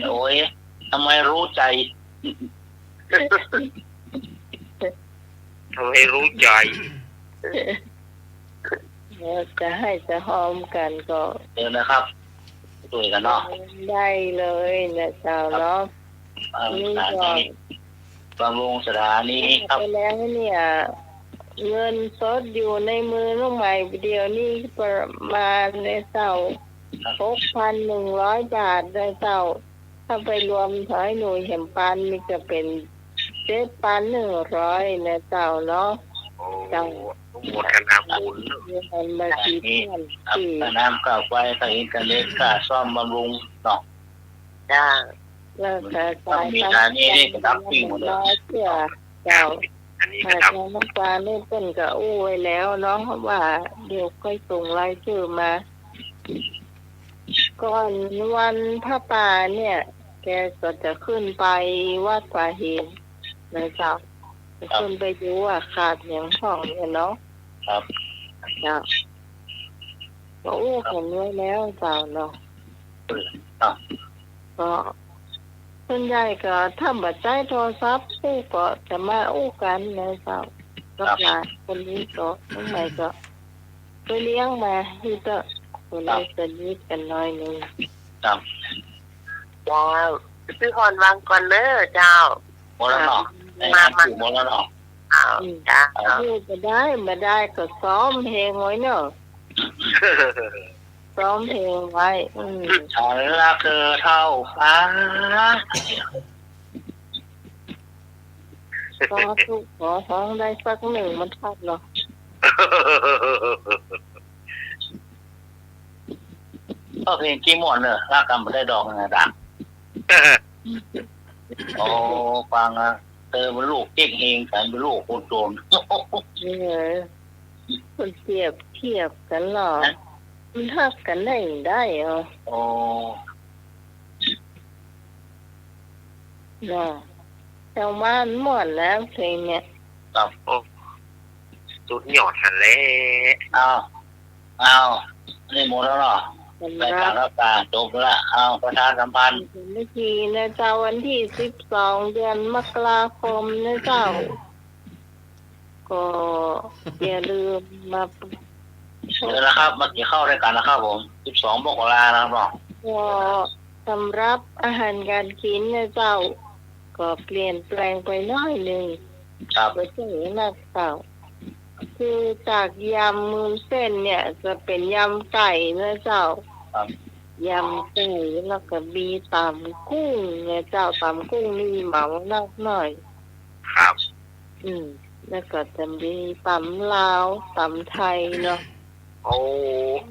โอ้ยทำไมรู้ใจทำให้รู้ใจ จะให้จะหอมกันก็ เดินนะครับช่วยกันเนาะ ได้เลยนะเจ้าเนาะนี่ สถา ก็ นีบำรุงสถานีครับ ไปแล้วเนี่ยเงินสดอยู่ในมือลูกใหม่เดียวนี่ประมาณในเจ้า6,100 บาทในเจ้าถ้าไปรวมถอยหน่วยแห่งปันนี่จะเป็น7,100นะเจ้าเนาะเจ้า หมดกันน้ำบุญ มันมาที่เพื่อน ครับ ที่ ค่าน้ำค่าไฟค่าอินเทอร์เน็ตค่าซ่อมบำรุงเนาะ จ้า แล้วก็ ต้องมีฐานีนี่ก็รับปิ้งหมดเลย เพื่อเจ้า อันนี้ก็ ถ้า ดับ เจ้าน้ำปลาเนี่ยเปิ้นก็อู้ไว้แล้วเนาะว่าเดี๋ยวค่อยส่งรายชื่อมา ก่อนวันพระป่าเนี่ย แกก็จะขึ้นไปวัดป่าหินนะเจ้าจะขึ้นไปดูว่าขาดอย่างห้องเนี่ยเนาะ ครับ เจ้าก็อู้กันไว้แล้วเจ้าเนาะ ครับ ก็ส่วนใหญ่ก็ถ้าบัดใจโทรศัพท์อู้ก็จะมาอู้กันนะเจ้ากับหลานคนนี้ก็น้องใหม่ก็ไปเลี้ยงมาที่ก็คนนี้สนิทกันหน่อยหนึง ครับ ว้าวซื้อหอนวางก่อนเด้อเจ้า หมดแล้วเนาะมาหมดแล้วเนาะ เอาจ้า พูดจะได้มาได้ก็ซ้อมเพลงไว้เนาะซ้อมเพลงไว้ฉันรักเธอเท่าฟ้า ก็ทุกขอท้องได้สักหนึ่งมันทัดเนาะ ก็เพลงกี้ม่วนเนอะรักกันไม่ได้ดอกนะดังโอ้ฟังอ่ะเธอเป็นลูกเจ๊กเองฉันเป็นลูกคนโจร นี่เลยคนเทียบกันหรอมันทักกันได้เหรอ โอ้ เนาะชาวบ้านหมดแล้วเพลงเนี่ย ครับ สุดยอดหันแล้ว เอานี่หมดแล้วเนาะ มัน ราย รั การ บ รับการจบแล้วเอาประชาสัมพันธ์ เมื่อกี้นะเจ้าวันที่12 เดือนมกราคมนะเจ้า ก็อย่าลืมมา เดี๋ยวนะครับเมื่อกี้เข้ารายการนะครับผม12 มกรานะครับเนาะ ก็สำหรับอาหารการกินนะเจ้า ก็เปลี่ยนแปลงไปน้อยหนึ่ง ครับ ไปถึงนักเจ้า คือจากยำมือเส้นเนี่ย จะเป็นยำไก่นะเจ้า ครับ ยำไก่แล้วก็มีตำกุ้งเนี่ยเจ้าตำกุ้งนี่เหมานักหน่อย ครับ แล้วก็จะมีตำลาวตำไทยเนาะ โอ้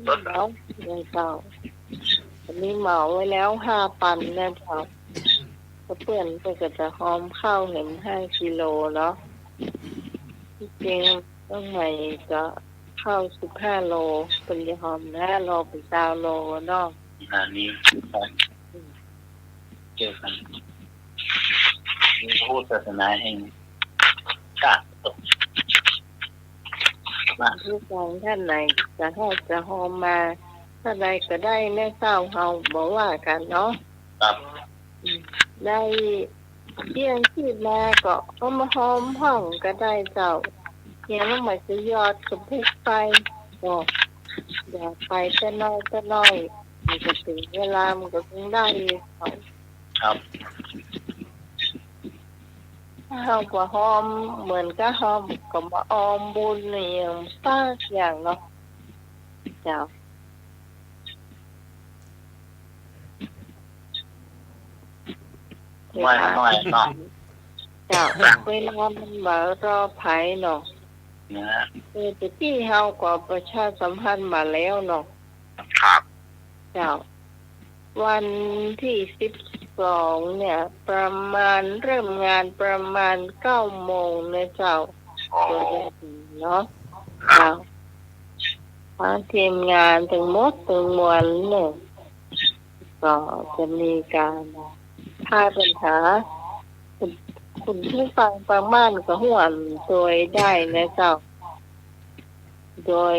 ต้น แล้วเนี่ยเจ้าอันนี้เหมาไว้แล้ว5 ปันนะเจ้าเพื่อนก็จะหอมข้าวเห็น5 กิโลเนาะจริงๆต้องใหม่ก็ข้าว15 โลเป็นยาหอม5 โลเป็น20 โลเนาะ อันนี้เจอกันนี่พูดศาสนาแห่งชาติตก ผู้ฟังท่านไหนจะให้จะหอมมาถ้าใดก็ได้แม่เศร้าเฮาบอกว่ากันเนาะ ครับ ได้เที่ยงที่มาก็เอามาหอมห้องก็ได้เจ้าเนี่ยมันมาจะยอดกับพุกไปก็อย่าไปแต่น้อยมันจะถึงเวลามันก็คงได้เขา ครับ เฮาก็หอมเหมือนก็หอมก็มาออมบุญนี่อย่างป้าอย่างเนาะเจ้าไม่น้อยเนาะ เจ้าเวลามันมารอไผเนาะ นะฮะ แต่ที่เฮาก็ประชาสัมพันธ์มาแล้วเนาะ ครับ เจ้าวันที่12เนี่ยประมาณเริ่มงานประมาณ9 โมงนะเจ้า โอ้ ตัวแรกเนาะ ครั เจ้า บ ทางทีมงานถึงหมดถึงมวลเนี่ยก็จะมีการพาปัญหาคุณผู้ฟังบางบ้านก็ห่วงโดยได้นะเจ้า โดย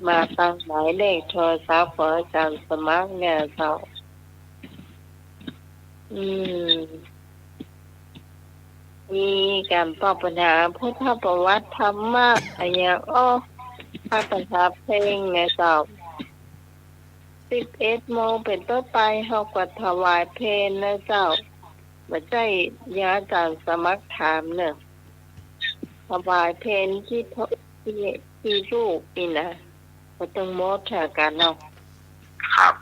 มาตั้งหมายเลขโทรศัพท์ของอาจารย์สมัครเนี่ยเจ้ามีการตอบปัญหาพุทธประวัติธรรมะอะไรอย่าง พระประทับเพลงในเจ้า11 โมงเป็นต้นไปเฮาก็ถวายเพลงนะเจ้าบ่ใจยาอาจารย์สมัครถามเนอะถวายเพลงที่ลูกนี่นะบ่ต้องโมดแทกันเนาะ ครับ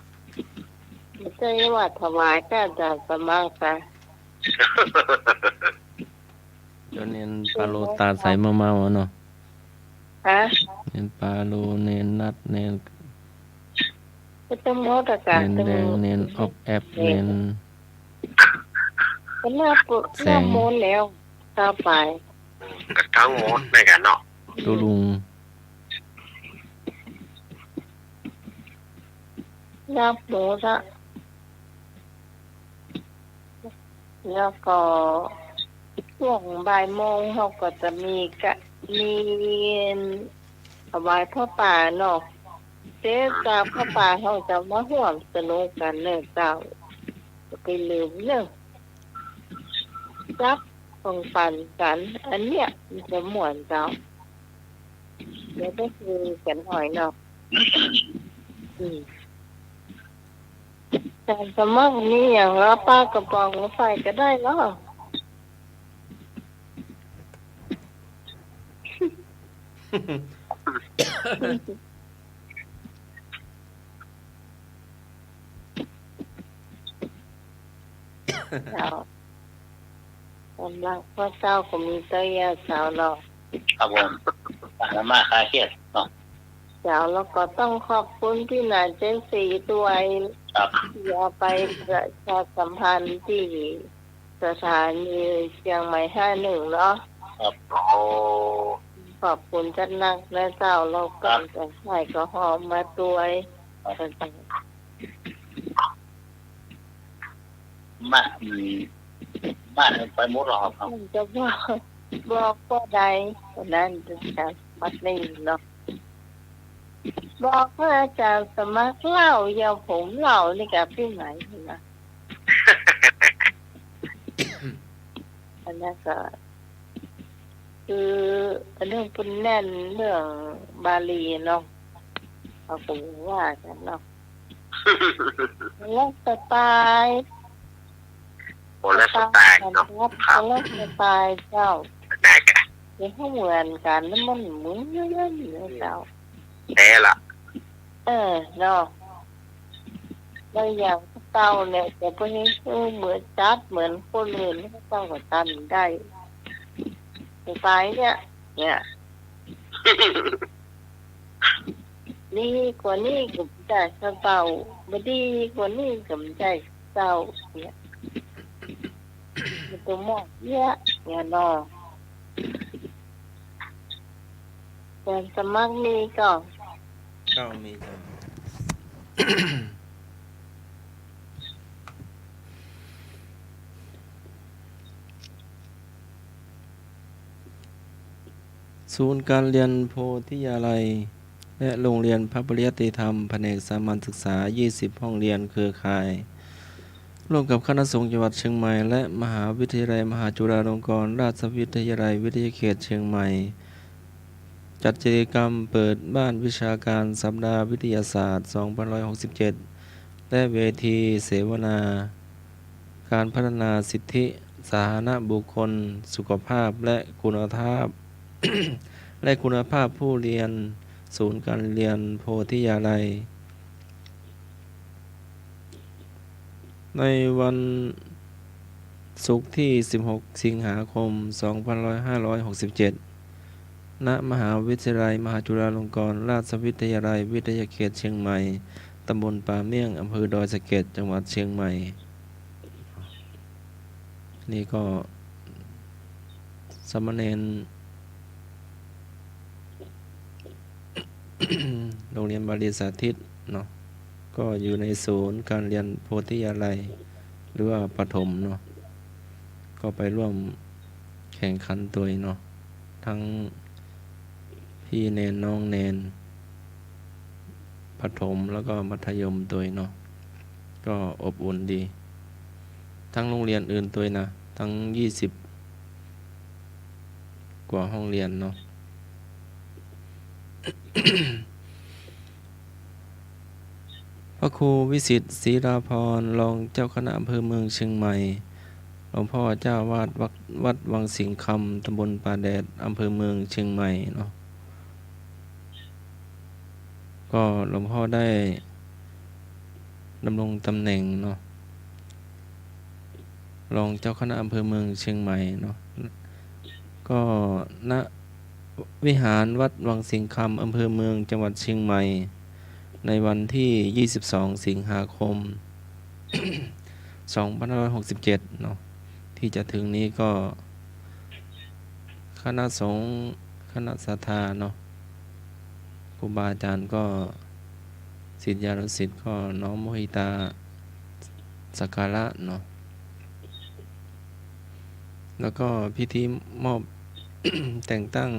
บ่ใจว่าถวายก็อาจารย์สมัครซะ จนเน้นปลาโลตาใสเมาๆเนาะ ฮะ เน้นปลาโลเน้นนัดเน้น บ่ต้องโมดกัน เน้นแดงเน้นออบแอบเน้น ก็น่าปุน่าโมนแล้วต่อไป ก็ทั้งหมดในกันเนาะ ตุลุง นับหมูละแล้วก็ช่วงบ่ายโมงเขาก็จะมีถวายพ่อป่าเนาะเจ๊จ้าพ่อป่าเขาจะมาห่วมสนุกกันเนอะเจ้าจะไปลืมเนอะจับของปั่นกัน อันเนี้ยมันจะม่วนเจ้าเดี๋ยวต้องคุยกันหน่อยเนาะแต่สมัครนี้อย่างละป้ากระป๋องรถไฟก็ได้เนาะเจ้าสำหรับพระเจ้าก็มีเตยาสาวเนาะ ครับผมสามารถคลายเครียดเนาะ เจ้าแล้วก็ต้องขอบคุณที่นายเจนสีด้วย ครับ ที่เอาไปประชาสัมพันธ์ที่สถานีเชียงใหม่51เนาะ ครับโอ้ ขอบคุณจัดนักและเจ้าเราก็จะให้ก็หอมมาด้วยมาไปมุดหรอครับ มันจะบอกก็ได้เพราะนั้นจะมัดนี่เนาะบอกว่าอาจารย์สมัครเล่ายาวผมเล่านี่กับที่ไหนนะอันนั้นก็คือเรื่องปุ่นแน่นเรื่องบาลีเนาะเอาผมว่ากันเนาะแล้วสไตล์ โอ้แล้วสไตล์เนาะครับ แล้วสไตล์เจ้า ได้แก ยังให้เหมือนกันแล้วมันเหมือนเยอะๆเลยเจ้า แน่ละ เนาะแล้วอย่างเต้าเนี่ยแต่พวกนี้คือเหมือนจัดเหมือนคนอื่นที่เต้าก็ตันได้สไตล์เนี่ยนี่กว่านี้กับใจเต้าไม่ดีกว่านี้กับใจเต้าเนี่ยมันตัวหมอกเยอะเนี่ยเนาะแต่สมัครนี้ก็มีจ้ะ ศูนย์การเรียนโพธิยาลัยและโรงเรียนพระปริยัติธรรมแผนกสามัญศึกษา20ห้องเรียนเครือข่ายร่วมกับคณะสงฆ์จังหวัดเชียงใหม่และมหาวิทยาลัยมหาจุฬาลงกรณราชวิทยาลัยวิทยาเขตเชียงใหม่จัดกิจกรรมเปิดบ้านวิชาการสัปดาห์วิทยาศาสตร์2567และเวทีเสวนาการพัฒนาสิทธิสาธารณบุคคลสุขภาพและคุณภาพ และคุณภาพผู้เรียนศูนย์การเรียนโพธิยาลัยในวันศุกร์ที่16สิงหาคม2567ณมหาวิทยาลัยมหาจุฬาลงกรณราชวิทยาลัยวิทยาเขตเชียงใหม่ตำบลป่าเมี่ยงอำเภอดอยสะเก็ดจังหวัดเชียงใหม่นี่ก็สามเณร โรงเรียนบาลีสาธิตเนาะก็อยู่ในศูนย์การเรียนโพธิยาลัยหรือว่าประถมเนาะก็ไปร่วมแข่งขันตัวเนาะทั้งพี่เนนน้องเนนประถมแล้วก็มัธยมตัวเนาะก็อบอุ่นดีทั้งโรงเรียนอื่นตัวนะทั้ง20กว่าห้องเรียนเนาะ พระครูวิสิทธิ์ศรีราพรรองเจ้าคณะอำเภอเมืองเชียงใหม่หลวงพ่อเจ้าวาดวัดวังสิงคำตำบลป่าแดดอำเภอเมืองเชียงใหม่เนาะก็หลวงพ่อได้ดำรงตำแหน่งเนาะรองเจ้าคณะอำเภอเมืองเชียงใหม่เนาะก็ณวิหารวัดวังสิงคำอำเภอเมืองจังหวัดเชียงใหม่ในวันที่22สิงหาคม2567เนาะที่จะถึงนี้ก็คณะสงฆ์คณะศรัทธาเนาะครูบาอาจารย์ก็ศิษยานุศิษย์ก็น้อมโมหิตาสักการะเนาะแล้วก็พิธีมอบ แต่งตั้ง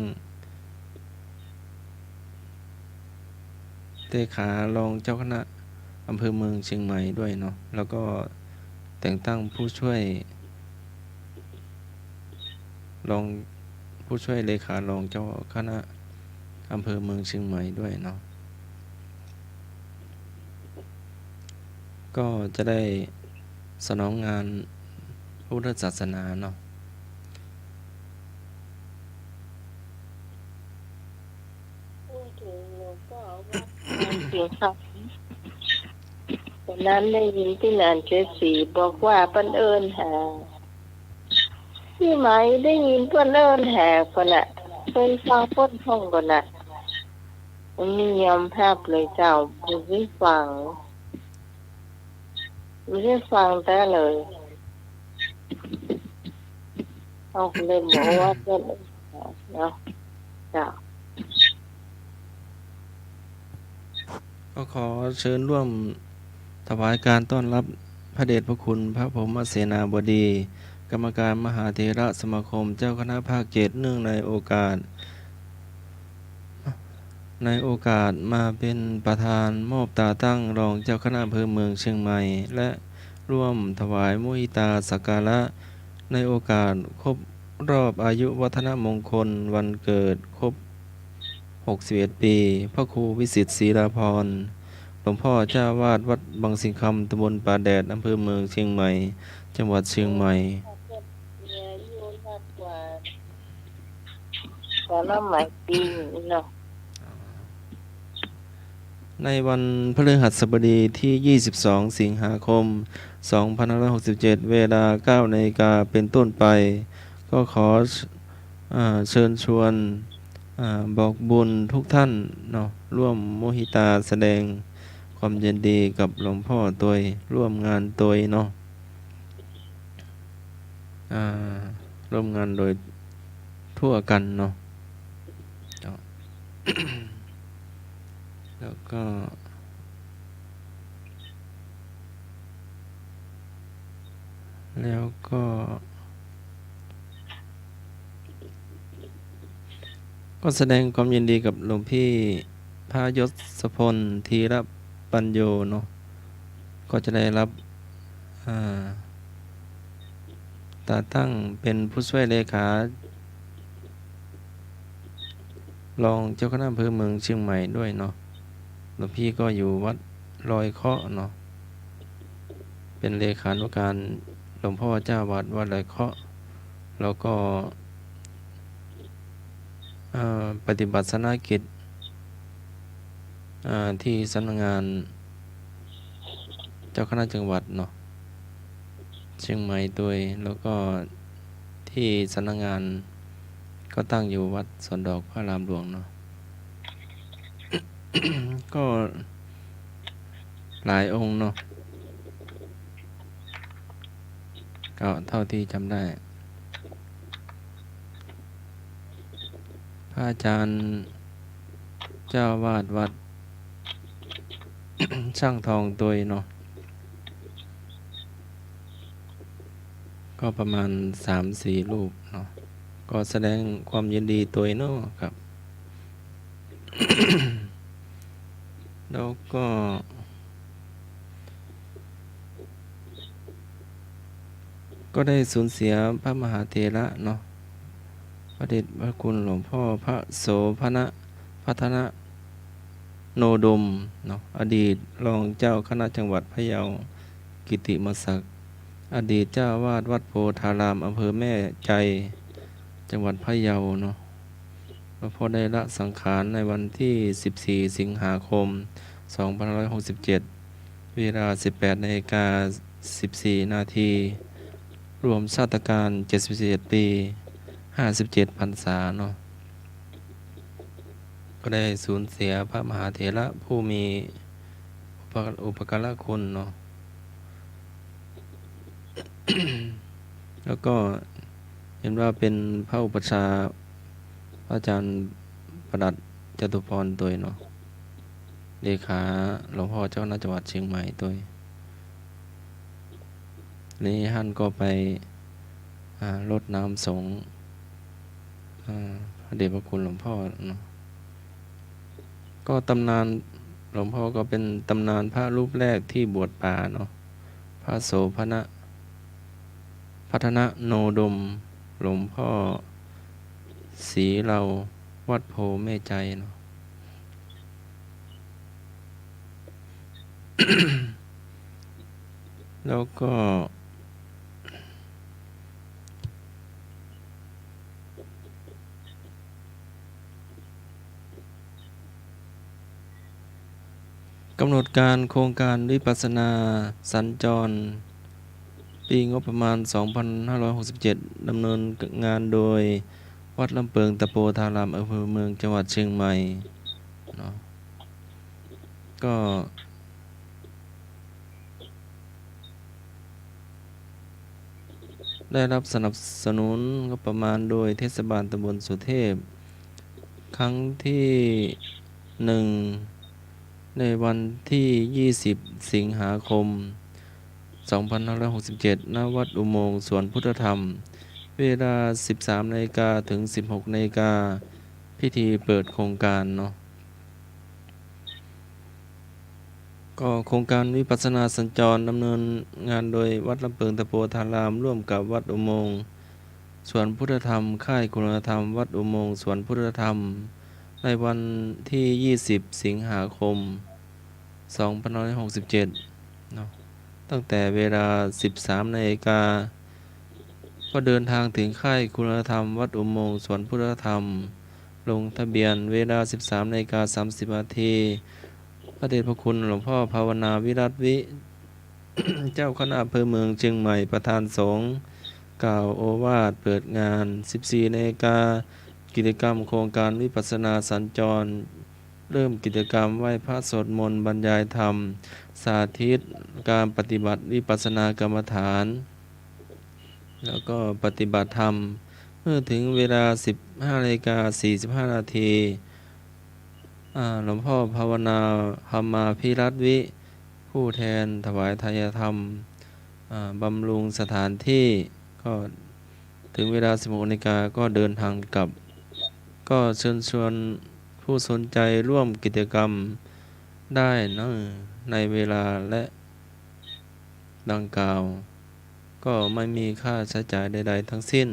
เลขารองเจ้าคณะอำเภอเมืองเชียงใหม่ด้วยเนาะแล้วก็แต่งตั้งผู้ช่วยเลขารองเจ้าคณะอำเภอเมืองเชียงใหม่ด้วยเนาะก็จะได้สนองงานพุทธศาสนาเนาะเสียงค่ะวันนั้นได้ยินที่นานเจสีบอกว่าเปิ้นเอิญหาพี่ไหมได้ยินเปิ้นเอิญหาคนน่ะเป็นฟังเปิ้นท่องคนน่ะมันมียอมภาพเลยเจ้าไม่ได้ฟังแต่เลยเอาเลยบอกว่าเปิ้นเอิญหาเนาะเจ้าก็ขอเชิญร่วมถวายการต้อนรับพระเดชพระคุณพระพรหมเสนาบดีกรรมการมหาเถรสมาคมเจ้าคณะภาค7เนื่องในโอกาสมาเป็นประธานมอบตาตั้งรองเจ้าคณะอำเภอเมืองเชียงใหม่และร่วมถวายมุหิตาสักการะในโอกาสครบรอบอายุวัฒนมงคลวันเกิดครบ61 ปีพระครูวิสิทธิ์ศรีราพรหลวงพ่อเจ้าวาดวัดบางสิงคำตำบลป่าแดดอำเภอเมืองเชียงใหม่จังหวัดเชียงใหม่ในวันพฤหัสบดีที่22สิงหาคม2567เวลา 9 นาฬิกาเป็นต้นไปก็ขอเชิญชวนบอกบุญทุกท่านเนาะร่วมโมหิตาแสดงความยินดีกับหลวงพ่อตัวร่วมงานตัวเนาะร่วมงานโดยทั่วกันเนาะ แล้วก็แสดงความยินดีกับหลวงพี่พระยศพลธีรปัญโยเนาะก็จะได้รับตาตั้งเป็นผู้ช่วยเลขารองเจ้าคณะอำเภอเมืองเชียงใหม่ด้วยเนาะหลวงพี่ก็อยู่วัดลอยเคาะเนาะเป็นเลขานุการหลวงพ่อเจ้าวัดลอยเคาะแล้วก็ปฏิบัติศาสนกิจที่สำนักงานเจ้าคณะจังหวัดเนาะเชียงใหม่ด้วยแล้วก็ที่สำนักงานก็ตั้งอยู่วัดสวนดอกพระรามหลวงเนาะ ก็หลายองค์เนาะก็เท่าที่จำได้พระอาจารย์เจ้าวาดวัด ช่างทองตัวเนาะก็ประมาณ 3-4 รูปเนาะก็แสดงความยินดีตัวเนาะครับ แล้วก็ได้สูญเสียพระมหาเถระเนาะพระเดชพระคุณหลวงพ่อพระโสภณะภ พัฒนะโนดมเนาะอดีตรองเจ้าคณะจังหวัดพะเยากิติมศักดิ์อดีตเจ้าวาดวัดโพธารามอำเภอแม่ใจจังหวัดพะเยาเนาะแล้วพอได้ละสังขารในวันที่14สิงหาคม2567เวลา 18:14 นาทีรวมชาตการ77 ปี57 พรรษาเนาะก็ได้สูญเสียพระมหาเถระผู้มีอุปการะคุณเนาะ แล้วก็เห็นว่าเป็นพระอุปัชฌาย์อาจารย์ประดัษจตุพรตัวเนาะเลขาหลวงพ่อเจ้าคณะจังหวัดเชียงใหม่ตัวนี้ท่านก็ไปรดน้ำสงฆ์พระเดชพระคุณหลวงพ่อเนาะก็ตำนานหลวงพ่อก็เป็นตำนานพระรูปแรกที่บวชป่าเนาะพระโสภณะพัฒนะโนดมหลวงพ่อศรีเราวัดโพแม่ใจเนาะ แล้วก็กำหนดการโครงการวิปัสสนาสัญจรปีงบประมาณ 2567 ดำเนินงานโดยวัดลำเปิงตะโปธารามอำเภอเมืองจังหวัดเชียงใหม่เนาะก็ได้รับสนับสนุนงบประมาณโดยเทศบาลตำบลสุเทพครั้งที่ 1 ในวันที่ 20 สิงหาคม 2567 ณ วัดอุโมงค์สวนพุทธธรรม เวลา 13 นาฬิกาถึง 16 นาฬิกา พิธีเปิดโครงการเนาะ ก็โครงการวิปัสสนาสัญจรดำเนินงานโดยวัดลำเปิงตะโปธารามร่วมกับวัดอุโมงค์สวนพุทธธรรมค่ายคุณธรรมวัดอุโมงค์สวนพุทธธรรมในวันที่ 20 สิงหาคม 2567 เนาะตั้งแต่เวลา 13 นาฬิกาก็เดินทางถึงค่ายคุณธรรมวัดอุโมงค์สวนพุทธธรรมลงทะเบียนเวลา 13:30 นาทีพระเดชพระคุณหลวงพ่อภาวนาวิรัตวิ เจ้าคณะอำเภอเมืองเชียงใหม่ประธานสงฆ์กล่าวโอวาทเปิดงาน 14 นาฬิกากิจกรรมโครงการวิปัสสนาสัญจรเริ่มกิจกรรมไหว้พระสวดมนต์บรรยายธรรมสาธิตการปฏิบัติวิปัสสนากรรมฐานแล้วก็ปฏิบัติธรรมเมื่อถึงเวลา 15:45 นาทีหลวงพ่อภาวนาธรรมาภิรัตน์วิผู้แทนถวายทายธรรมบำรุงสถานที่ก็ถึงเวลา 16 นาฬิกาก็เดินทางกลับก็เชิญชวนผู้สนใจร่วมกิจกรรมได้นะในเวลาและดังกล่าวก็ไม่มีค่าใช้จ่ายใดๆทั้งสิ้น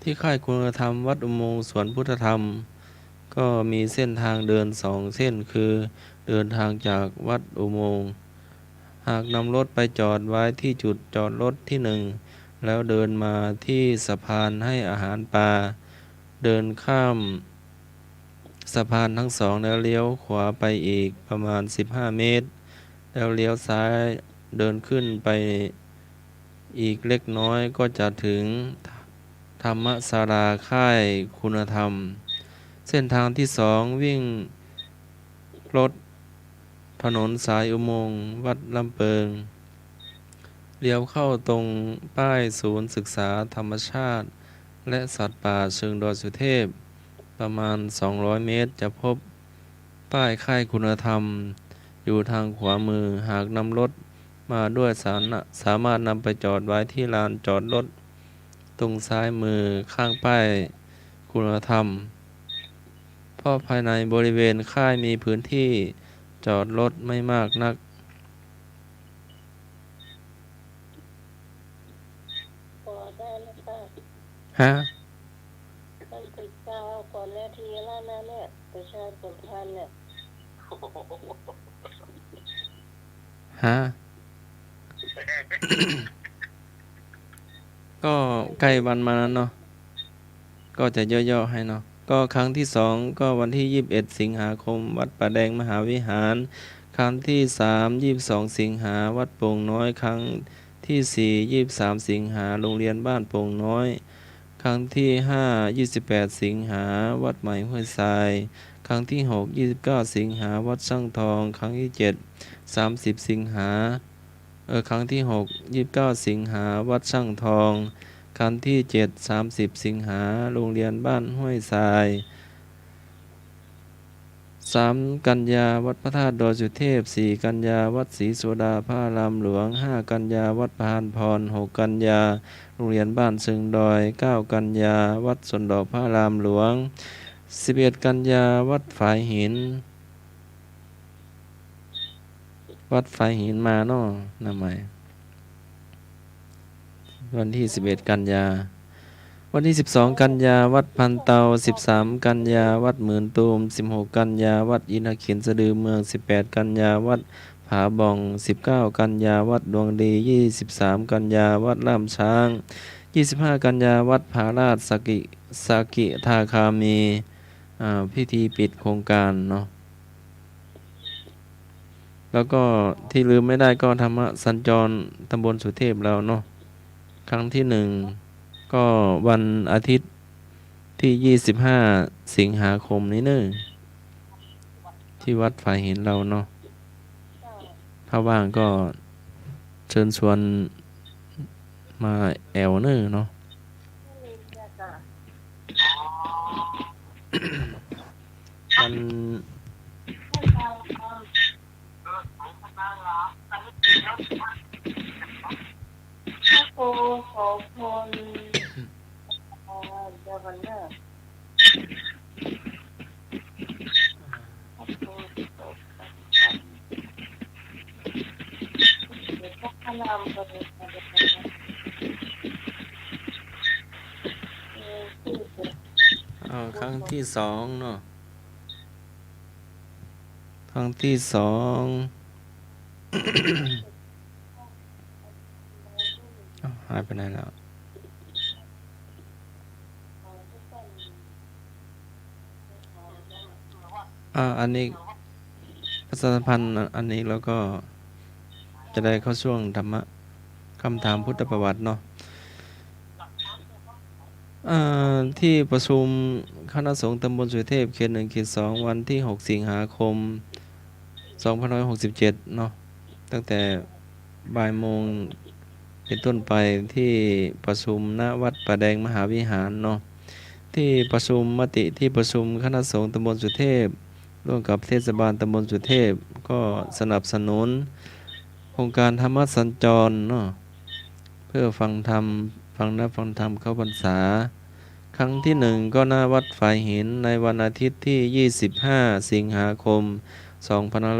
ที่ค่ายคุณธรรมวัดอุโมงค์สวนพุทธธรรมก็มีเส้นทางเดิน2 เส้นคือเดินทางจากวัดอุโมงค์หากนำรถไปจอดไว้ที่จุดจอดรถที่ 1แล้วเดินมาที่สะพานให้อาหารปลาเดินข้ามสะพานทั้ง2แล้วเลี้ยวขวาไปอีกประมาณ15 เมตรแล้วเลี้ยวซ้ายเดินขึ้นไปอีกเล็กน้อยก็จะถึงธรรมศาลาค่ายคุณธรรมเส้นทางที่2วิ่งรถถนนสายอุโมงค์วัดลำเปิงเลี้ยวเข้าตรงป้ายศูนย์ศึกษาธรรมชาติและสัตว์ป่าเชิงดอยสุเทพประมาณ200 เมตรจะพบป้ายค่ายคุณธรรมอยู่ทางขวามือหากนำรถมาด้วยสามารถนำไปจอดไว้ที่ลานจอดรถตรงซ้ายมือข้างป้ายคุณธรรมเพราะภายในบริเวณค่ายมีพื้นที่จอดรถไม่มากนักฮะ ฮะ ก็ใกล้วันมาแล้วเนาะก็จะย่อๆให้เนาะก็ครั้งที่2ก็วันที่21สิงหาคมวัดป่าแดงมหาวิหารครั้งที่3 22สิงหาวัดโป่งน้อยครั้งที่4 23สิงหาโรงเรียนบ้านโป่งน้อยครั้งที่5 28สิงหาวัดใหม่ห้วยทรายครั้งที่6 29สิงหาวัดช่างทองครั้งที่7 30สิงหาครั้งที่6 29สิงหาวัดช่างทองครั้งที่7 30สิงหาโรงเรียนบ้านห้วยทราย3กันยาวัดพระธาตุดอยสุเทพ4กันยาวัดศรีโสดาพระอารามหลวง5กันยาวัดพานพร6กันยาโรงเรียนบ้านเชิงดอย9กันยาวัดสวนดอกพระอารามหลวง11กันยาวัดฝายหินมาเนาะนำใหม่วันที่11กันยาวันที่12กันยาวัดพันเตา13กันยาวัดหมื่นตูม16กันยาวัดอินทขินสะดือเมือง18กันยาวัดผาบ่อง19กันยาวัดดวงดี23กันยาวัดล่ามช้าง25กันยาวัดผาราชสกิทาคามีพิธีปิดโครงการเนาะแล้วก็ที่ลืมไม่ได้ก็ธรรมสัญจรตำบลสุเทพเราเนาะครั้งที่1ก็วันอาทิตย์ที่25สิงหาคมนี้เนอะที่วัดฝ่ายหินเราเนาะถ้าว่างก็เชิญชวนมาแอวเนอะเนาะวันโอ้ขอคนเดี๋ยววันเนอะครั้งที่2เนาะครั้งที่2 หายไปไหนแล้วอันนี้ประชาสัมพันธ์อันนี้แล้วก็จะได้เข้าช่วงธรรมะคำถามพุทธประวัติเนาะที่ประชุมคณะสงฆ์ตำบลสุเทพเขต1เขต2วันที่6สิงหาคม2567เนาะตั้งแต่บ่ายโมงเป็นต้นไปที่ประชุมณวัดป่าแดงมหาวิหารเนาะที่ประชุมมติที่ประชุมคณะสงฆ์ตำบลสุเทพร่วมกับเทศบาลตำบลสุเทพก็สนับสนุนโครงการธรรมสัญจรเนาะเพื่อฟังธรรมเข้าพรรษาครั้งที่1ก็ณวัดฝ่ายหินในวันอาทิตย์ที่25สิงหาคม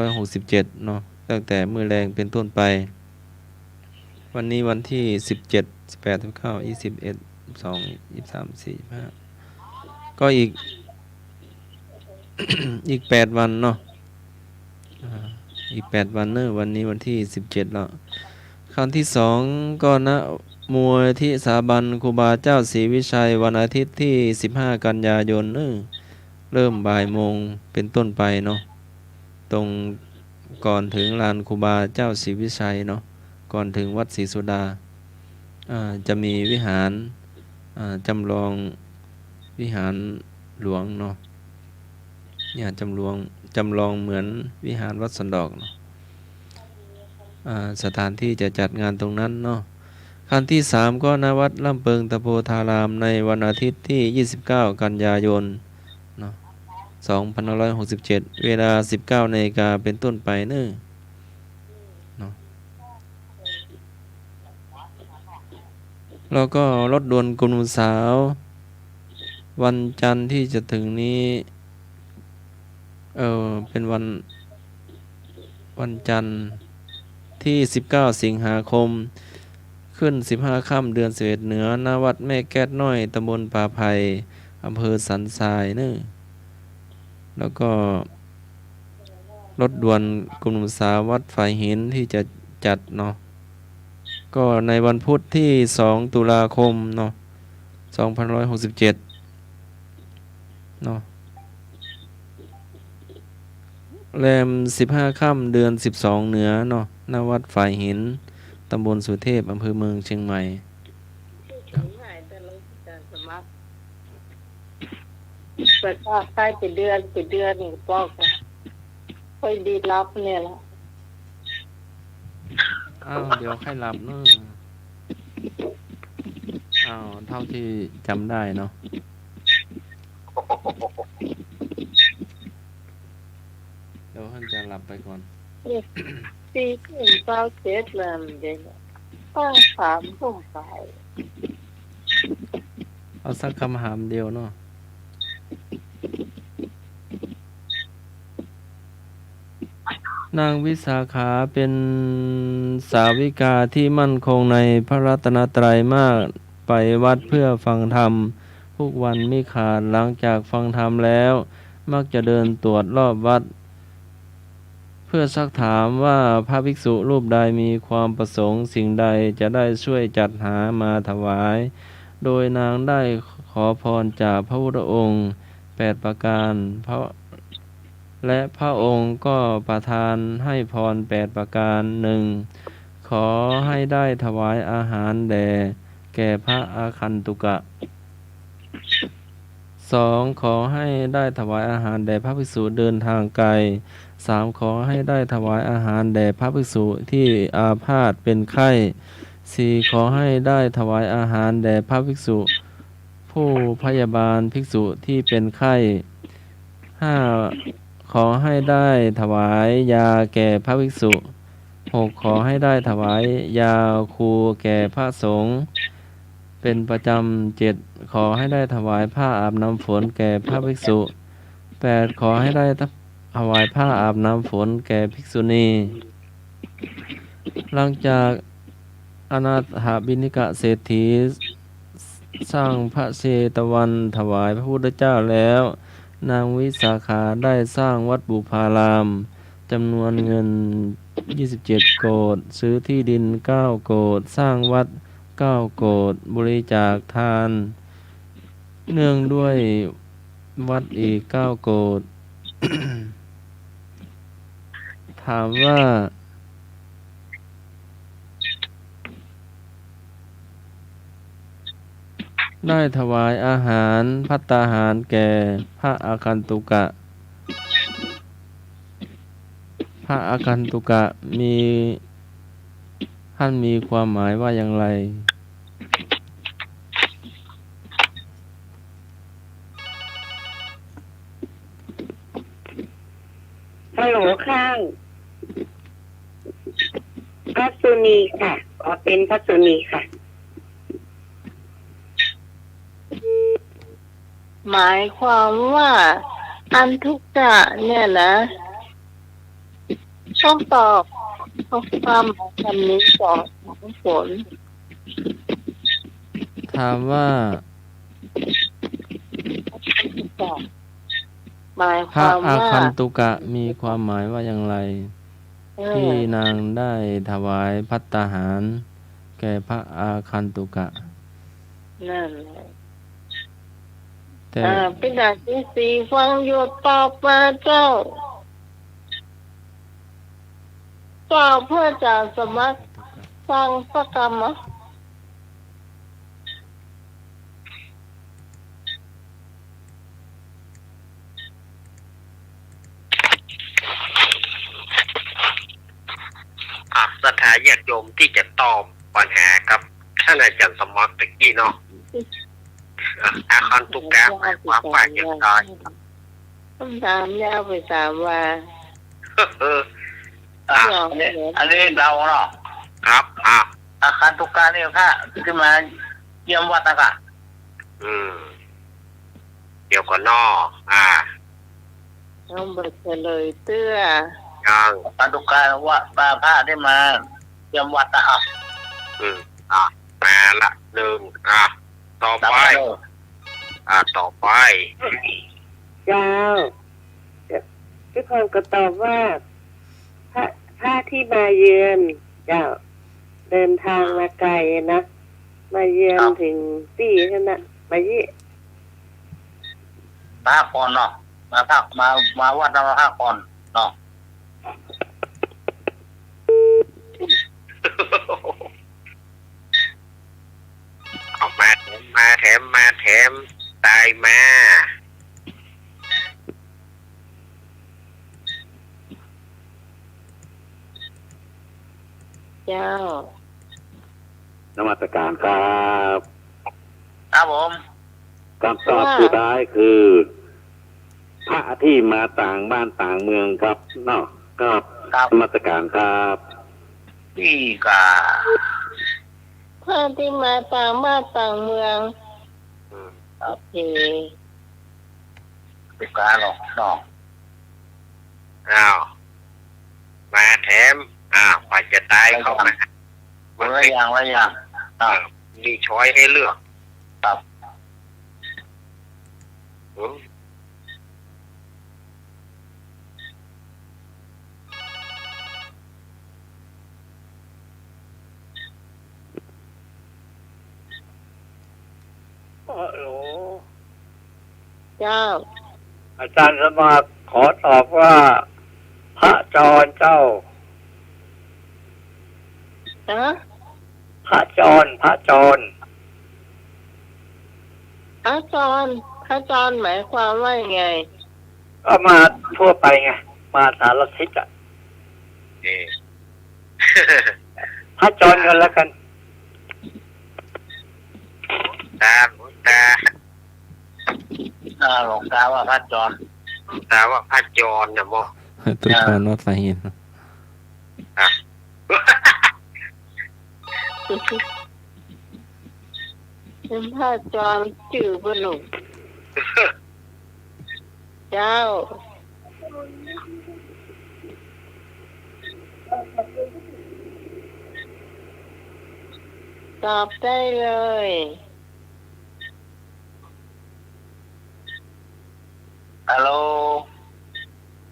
2567เนาะตั้งแต่มื้อแลงเป็นต้นไปวันนี้วันที่17 18 19 21 22 23 45ก็อีก อีก8วันเนาะอีก8วันเนอะวันนี้วันที่17แล้วครั้งที่2ก็ณมูลที่สถาบันครูบาเจ้าศรีวิชัยวันอาทิตย์ที่15กันยายนเริ่มบ่ายโมงเป็นต้นไปเนาะตรงก่อนถึงลานครูบาเจ้าศรีวิชัยเนาะก่อนถึงวัดศรีโสดาจะมีวิหารจำลองวิหารหลวงเนาะเนี่ยจำลองเหมือนวิหารวัดสันดอกเนาะสถานที่จะจัดงานตรงนั้นเนาะครั้งที่3ก็ณวัดลำเปิงตะโพธารามในวันอาทิตย์ที่29กันยายนเนาะ2567เวลา 19 นาฬิกาเป็นต้นไปเนาะแล้วก็รถด่วนกุมสาววันจันทร์ที่จะถึงนี้เป็นวันจันทร์ที่19สิงหาคมขึ้น15ค่ำเดือน11เหนือณวัดแม่แก้ดน้อยตำบลป่าไผ่อำเภอสันทรายเนอะแล้วก็ รถด่วนกรมหนุ่มสาววัดฝ่ายหินที่จะจัดเนาะก็ในวันพุธที่2ตุลาคมเนาะ2567เนาะแรม15ค่ำเดือน12เหนือเนาะณวัดฝ่ายหินตำบลสุเทพอำเภอเมืองเชียงใหม่เปิดภาคใต้เป็นเดือนนี่บอกค่อยดีรับเนี่ยละเดี๋ยวให้รับเนาะเท่าที่จำได้เนาะเดี๋ยวท่านจะหลับไปก่อนปีขึ้น27แล้วเดี๋ยวป้า3ทุ่มไปเอาสักคำถามเดียวเนาะนางวิสาขาเป็นสาวิกาที่มั่นคงในพระรัตนตรัยมากไปวัดเพื่อฟังธรรมทุกวันไม่ขาดหลังจากฟังธรรมแล้วมักจะเดินตรวจรอบวัดเพื่อซักถามว่าพระภิกษุรูปใดมีความประสงค์สิ่งใดจะได้ช่วยจัดหามาถวายโดยนางได้ขอพรจากพระพุทธองค์8ประการและพระองค์ก็ประทานให้พร8ประการ 1. ขอให้ได้ถวายอาหารแก่พระอาคันตุกะ 2. ขอให้ได้ถวายอาหารแด่พระภิกษุเดินทางไกล 3. ขอให้ได้ถวายอาหารแด่พระภิกษุที่อาพาธเป็นไข้ 4. ขอให้ได้ถวายอาหารแด่พระภิกษุผู้พยาบาลภิกษุที่เป็นไข้ 5. ขอให้ได้ถวายยาแก่พระภิกษุ 6. ขอให้ได้ถวายยาคูแก่พระสงฆ์เป็นประจำ 7. ขอให้ได้ถวายผ้าอาบน้ำฝนแก่พระภิกษุ 8. ขอให้ได้ถวายผ้าอาบน้ำฝนแก่ภิกษุณีหลังจากอนาถบิณฑิกเศรษฐีสร้างพระเชตวันถวายพระพุทธเจ้าแล้วนางวิสาขาได้สร้างวัดบุพารามจำนวนเงิน27โกฏซื้อที่ดิน9โกฏสร้างวัด9โกฏบริจาคทานเนื่องด้วยวัดอีก9โกฏ ถามว่าได้ถวายอาหารภัตตาหารแก่พระอาคันตุกะท่านมีความหมายว่าอย่างไรฮัลโหลข้างพัสสุนีค่ะเป็นพัสสุนีค่ะหมายความว่าอันทุกกะเนี่ยนะต้องตอบความคำนี้ก่อนฝนถามว่าพระอาคันตุกะมีความหมายว่าอย่างไรที่นางได้ถวายภัตตาหารแก่พระอาคันตุกะนั่นแหละเป็นดาที่สี่ฟังอยู่ตอบมาเจ้าเพื่อจะสมัครสร้างพระกรรมศรัทธาญาติโยมที่จะตอบปัญหาครับท่านอาจารย์สมัครตะกี้เนาะอาคันตุกะหมายความว่าอย่างไรต้องถามยาวไปถามว่าอันนี้เราเนาะครับอาคันตุกะนี่ค่ะที่มาเยี่ยมวัดนะคะเดี๋ยวก่อนนอต้องเบิกเลยเตื้ออาคันตุกะว่าปลาผ้าได้มาเยี่ยมวัดนะครับมาละ1ต่อไปเจ้า พี่พรก็ตอบว่าถ้าที่มาเยือนเจ้าเดินทางมาไกลนะมาเยือนถึงที่นั่นนะมาเยี่มาพักผ่อนเนาะมาพักมาวัดมาพักผ่อนเนาะออกมาแถมตายมาเจ้านมัสการครับ ครับผมคำตอบสุดท้ายคือ พระที่มาต่างบ้านต่างเมืองครับเนาะครับนมัสการครับพี่กาพระที่มาต่างบ้านต่างเมืองโอเคพี่กาหรอกเนาะอ้าวมาแถมกว่าจะตายเข้ามาอะไรอย่างมีช้อยให้เลือกครับฮัลโหลเจ้าอาจารย์สมัครขอตอบว่าพระจรเจ้าพระจรพระจรหมายความว่าไงก็มาทั่วไปไงมาสารทิศพระจรกันแล้วกันตาหลวงตาว่าพระจรตาว่าพระจรนะโมตัวจรว่าสาเหตุเป็นพระจรจื่อบ่หนุ่มเจ้าตอบได้เลยฮัลโหล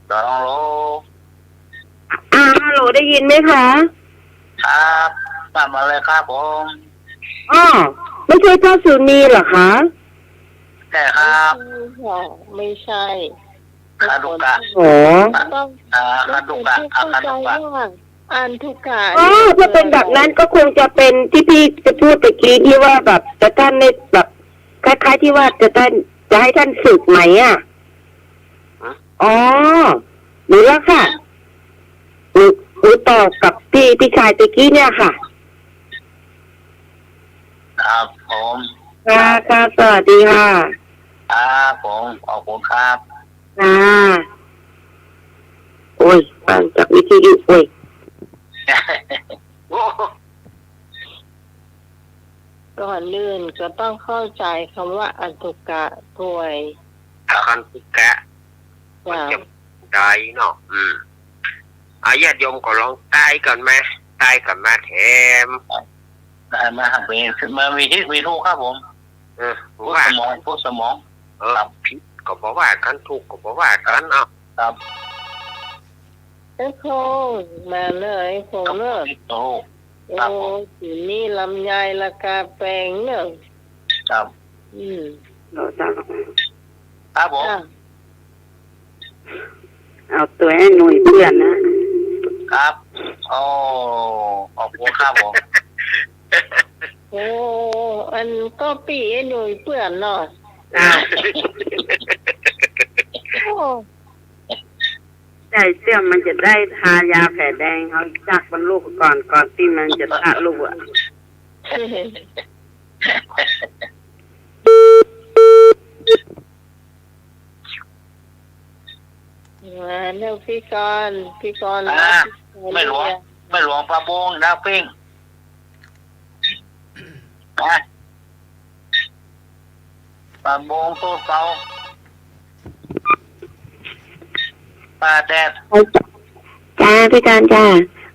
ฮัลโหลฮัลโหลได้ยินไหมคะครับมาเลยครับผมไม่ใช่พระสุนีเหรอคะใช่ครับไม่ใช่คาดุกะคาดุกะอ่านทุกกะถ้าเป็นแบบนั้นก็คงจะเป็นที่พี่จะพูดตะกี้ที่ว่าแบบจะท่านในแบบคล้ายๆที่ว่าจะให้ท่านสึกไหมหรือว่าค่ะหรือต่อกับพี่ชายตะกี้เนี่ยค่ะครับผมค่ะสวัสดีค่ะครับผมขอบคุณครับโอ้ยฟังจากวิทยุโอ้ยก่อนลื่นก็ต้องเข้าใจคำว่าอันตุกะด้วยอันตุกะมันจะได้เนาะญาติโยมก็ลองตายก่อนไหมตายก่อนมาแถมได้มามีที่มีทุกครับผมพูดสมองผิดก็บอกว่ากันถูกก็บอกว่ากันครับโค้งมาเลยโค้งเนอะทีนี้ลำไยราคาแพงเนอะครับครับผมเอาตัวให้หน่วยเพื่อนนะครับขอบคุณครับผมอันก็ปีไอ้หน่วยเพื่อนเนาะใจเสื่อมมันจะได้ทายาแผลแดงเขาจากบรรลุก่อนที่มันจะทะลุเร็วพี่กรไม่หลวงปลาโป่งดาวปิ้งปลาโป่งตัวเก่าปลาแดดจ้าพี่การจ้า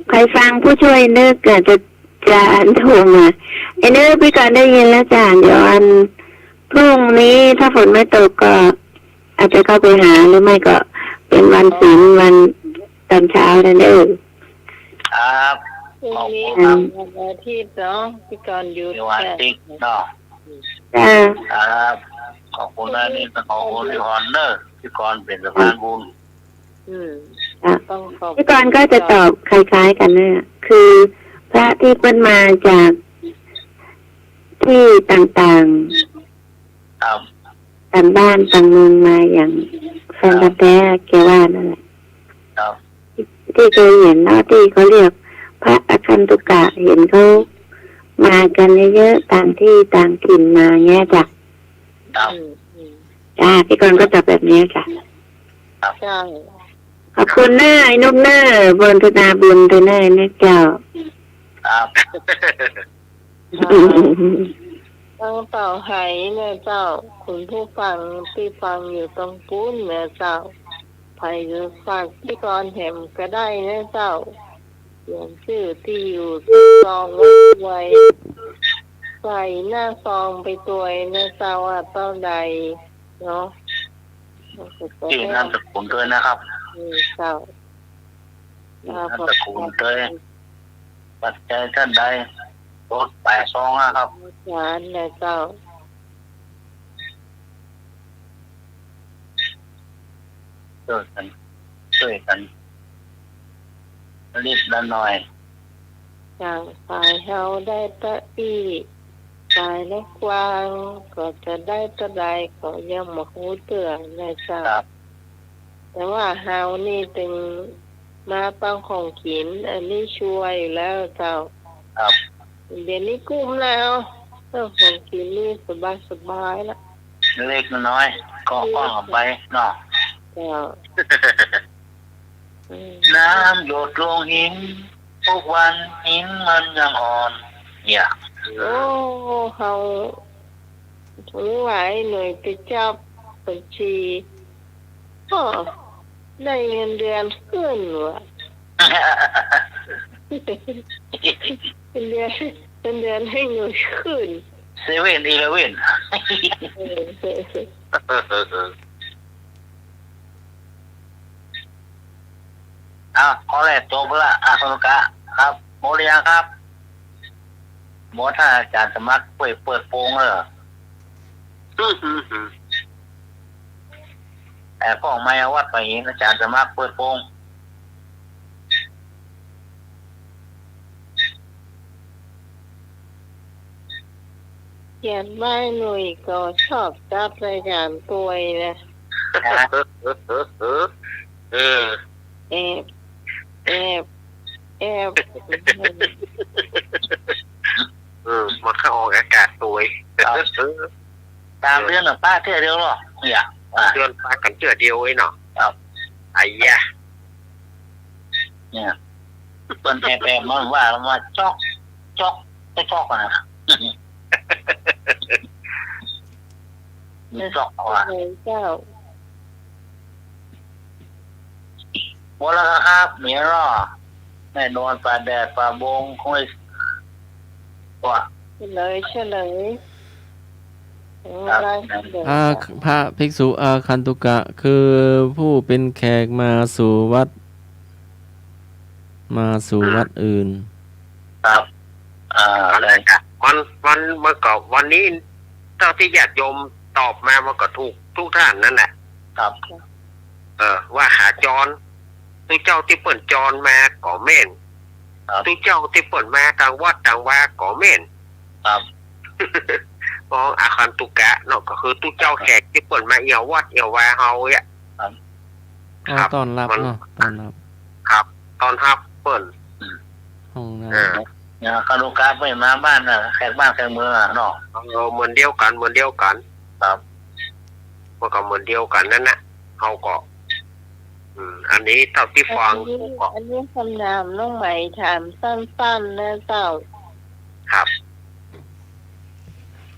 ใครฟังผู้ช่วยนึกจะโทรมาไอ้นึกพี่การได้ยินแล้วจ้าเดี๋ยวพรุ่งนี้ถ้าฝนไม่ตกก็อาจจะเข้าไปหาหรือไม่ก็ไป เป็นวันศีลวันตอนเช้านั่นเด้อ ครับ พรุ่งนี้วันอาทิตย์เนาะพี่กรณ์หยุด มีวันติ๊กเนาะ จ้า ครับขอบคุณนะนี่ขอบคุณพี่ฮอนเนอร์พี่กรณ์เป็นสะพานบุญ ต้องขอบ พี่กรณ์ก็จะตอบคล้ายๆกันนะคือพระที่เป็นมาจากที่ต่าง ครับ ๆต่างบ้านต่างเมืองมาอย่างแฟนตาแท้แกว่านั่นแหละ ครับ ที่เคยเห็นเนาะที่เขาเรียกพระอคันตุกะเห็นเขามากันเยอะๆต่างที่ต่างถิ่นมาเงี้ยจ้ะ ครับ จ้าพี่กรณ์ก็ตอบแบบนี้จ้ะ ใช่ ขอบคุณเน้อไอ้นุ่มเน้อบนธนาบุญเธอเน้อเนี่ยเจ้า ครับ ตั้งเต่าไหเนี่ยเจ้าคุณผู้ฟังที่ฟังอยู่ตรงปุ้นเนี่ยเจ้าใครจะฝากพี่กรณ์แหมก็ได้นะเจ้าเขียนชื่อที่อยู่ซองไว้ใส่หน้าซองไปตัวเนี่ยเจ้าว่าเท่าใดเนาะ ชื่อนามสกุลด้วยนะครับ เจ้าน ามสกุลด้วยปัจจัยท่านใดรถ82ครับ อาจารย์เนี่ยเจ้า ช่วยกันรีบละหน่อย อย่างฝ่ายเฮาได้ตะอี้ฝ่ายและกวางก็จะได้ตะใดก็ยังมาหูเตือนนะเจ้า ครับ แต่ว่าเฮานี่ถึงมาปังของขินอันนี้ช่วยอยู่แล้วเจ้า ครับ เดี๋ยวนี้กุ้มแล้วเรื่องของขินนี่สบายแล้ว เล็กน้อยก็ก้อนออกไปเนาะ เจ้า น้ำหยดลงหินทุกวันหินมันยังอ่อนเนี่ย โอ้เฮาถึงไหวหน่วยไปจับบัญชีก็ได้เงินเดือนขึ้นว่ะ เป็นเดือนให้หน่วยขึ้น 7-Eleven ข้อแรกจบละคุณลูกค้าครับโมเรียครับหมอถ้าอาจารย์สมัครเปิดโปงเลยแต่ก็ไม่เอาวัดไปเองอาจารย์สมัครเปิดโปง เขียนไว้หน่วยก็ชอบจับรายการตัวนะ เออ แอบมาเข้าออกอากาศตัว ตามเรื่องป้าเท่เดียวหรอเนี่ย เดือนปากันเจือเดียวไอ้เนาะไอ้ยะ เนี่ยเปิ้นแอบมันว่ามาจอกไม่จอกนะไม่จอกว่ะ เจ้า หมดแล้วครับเมียรอแน่นอนปลาแดดปลาบงคงว่า เฉลยพระภิกษุอาคันตุกะคือผู้เป็นแขกมาสู่วัดอื่น ครับอะไรกันมันก็วันนี้เท่าที่ญาติโยมตอบมามันก็ถูกทุกท่านนั่นแหละ ครับ ว่าหาจรทุกเจ้าที่เปิ่นจรมาก่อเม่นทุกเจ้าที่เปิ่นมาทางวัดทางว่าก่อเม่น ครับ มองอาคันตุกะเนาะก็คือทุกเจ้าแขกที่เปิ่นมาเอี่ยววัดเอี่ยววาเฮาเนี่ย ก็ต้อนรับเนาะต้อนรับ ครับตอนรับเปิ่น ห้องน้ เนี่ยคารุกาไปมาบ้านน่ะแขกบ้านแขกเมืองเนาะ เหมือนเดียวกันครับ มันก็เหมือนเดียวกันนั่นนะเฮาก็อันนี้เท่าที่ฟังก็ อันนี้คำนามน้องใหม่ถามสั้นๆนะเจ้า ครับ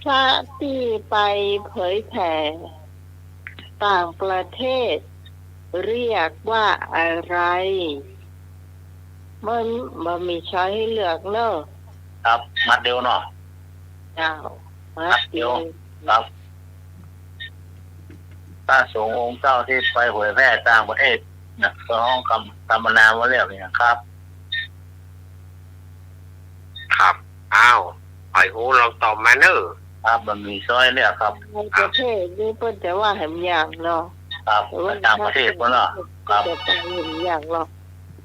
พระที่ไปเผยแผ่ต่างประเทศเรียกว่าอะไรมันมีช้อยให้เลือกเนอะ ครับมัดเดียวเนาะ เจ้ามัดเดียว ครับ พระสงฆ์องค์เจ้าที่ไปเผยแพร่ต่างประเทศนะก็ห้องคำตามนามว่าเรียกเนี่ยครับ ครับอ้าวไอ้หูลองตอบมาเนอะ ครับมันมีซอยเนี่ยครับ ในประเทศนี่เพิ่นแต่ว่าแหมอย่างเนาะ ครับต่างประเทศเพิ่นเนาะครับ แต่ไปเห็นอย่างเนาะ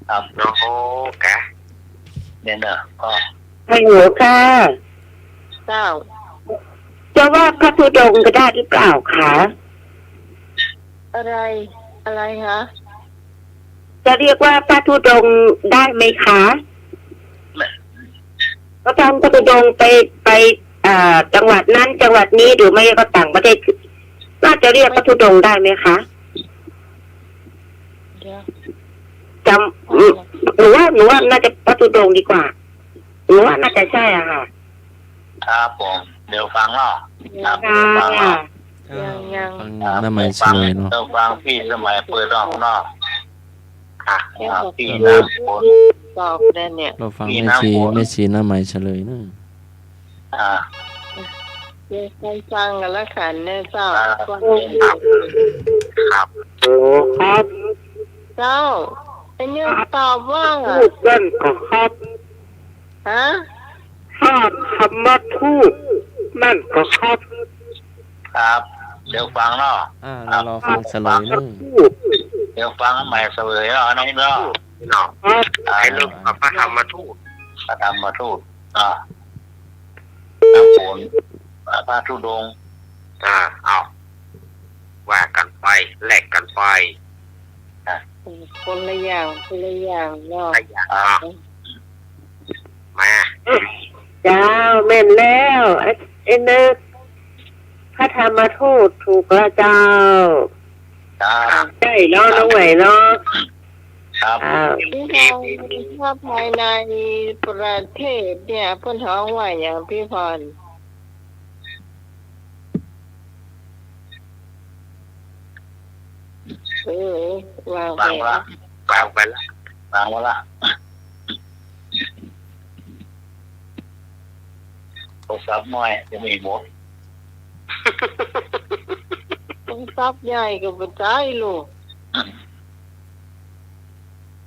ครับ โอ้โหแก เนี่ยเนอะก็ ให้หัวค่ะ เจ้า จะว่าพระธุดงค์ก็ได้หรือเปล่าคะ อะไรคะ จะเรียกว่าพระธุดงค์ได้ไหมคะก็ทำพระธุดงค์ไปจังหวัดนั้นจังหวัดนี้หรือไม่ก็ต่างประเทศน่าจะเรียกพระธุดงค์ได้ไหมคะ เดี๋ยว จำหนูว่าน่าจะพระธุดงค์ดีกว่าหนูว่าน่าจะใช่อ่ะค่ะ ครับผมเดี๋ยวฟังเนาะครับ ค่ะ ฟังเนาะ ยัง ฟังน้าใหม่เฉลยเนาะ เดี๋ยวฟังพี่สมัยเปิดรอบเนาะ ค่ะ พี่นะผม ตอบได้เนี่ย เราฟังแม่ชีหน้าใหม่เฉลยเนาะ เดี๋ยวไปฟังกันละกันเนี่ยเจ้าก่อน ครับ โอ้ครับ เจ้าเป็นยังตอบว่า พูดนั่นก็ครับ ฮะ ถ้าธรรมะทูตนั่นก็ครับ ครับเดี๋ยวฟังเนาะ เรารอฟังเฉลยเนาะ เดี๋ยวฟังใหม่เสวยเนาะอันนี้เนาะ เนาะไอ้เรื่องพระธรรมทูต พระธรรมทูตน้ำฝนพระธุดงค์ เอาว่ากันไปแลกกันไป คนละอย่างเนาะ อะไรอย่างมา เจ้าแม่นแล้วไอ้นึกพระธรรมทูตถูกแล้วเจ้า ครับ ใช่เนาะน้องใหม่เนาะ ครับ พี่พรถ้าภายในประเทศเนี่ยเพิ่นท้องว่าอย่างพี่พรวางไป ฟังละ วางไปแล้ว ฟังวะละโทรศัพท์น้อยจะมีหมด ต้องซับใหญ่กับปัจจัยลูก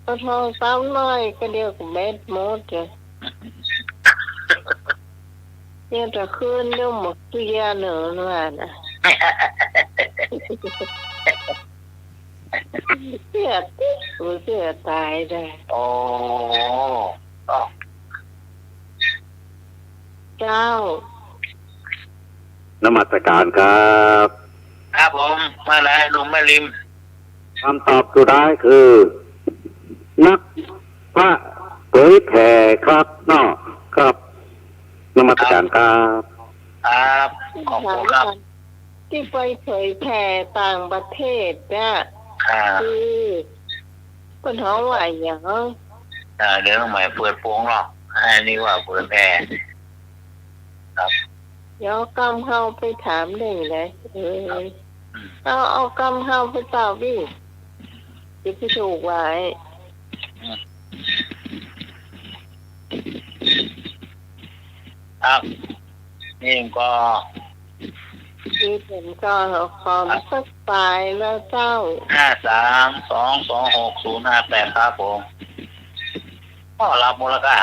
พอทองซ้ำน้อยก็เดียวกับเม็ดหมดจ้ะเนี่ยจะขึ้นเรื่องหมดทุกอย่างเหนือน่ะนะเสียตายได้ โอ้ เจ้าน มัสการครับ ครับผมมาเลยลุงแม่ริม คำตอบสุดท้ายคือ นักพระเผยแผ่ครับเนาะครับนมัสการครับ ครับขอบคุณครับ ที่ไปเผยแผ่ต่างประเทศเนี่ย คือปัญหาว่าอย่าง เดี๋ยวใหม่เปิดโปงหรอกอันนี้ว่าเปิดแพร่ครับ เดี๋ยวกำเฮาไปถามได้เลยเอากำเฮาไปตอบดิจะพิสูจน์ไว้ ครับนี่ก็ ที่ผมก็ความสักปลายแล้วเจ้า 5322608ครับผมก็รับมูลค่า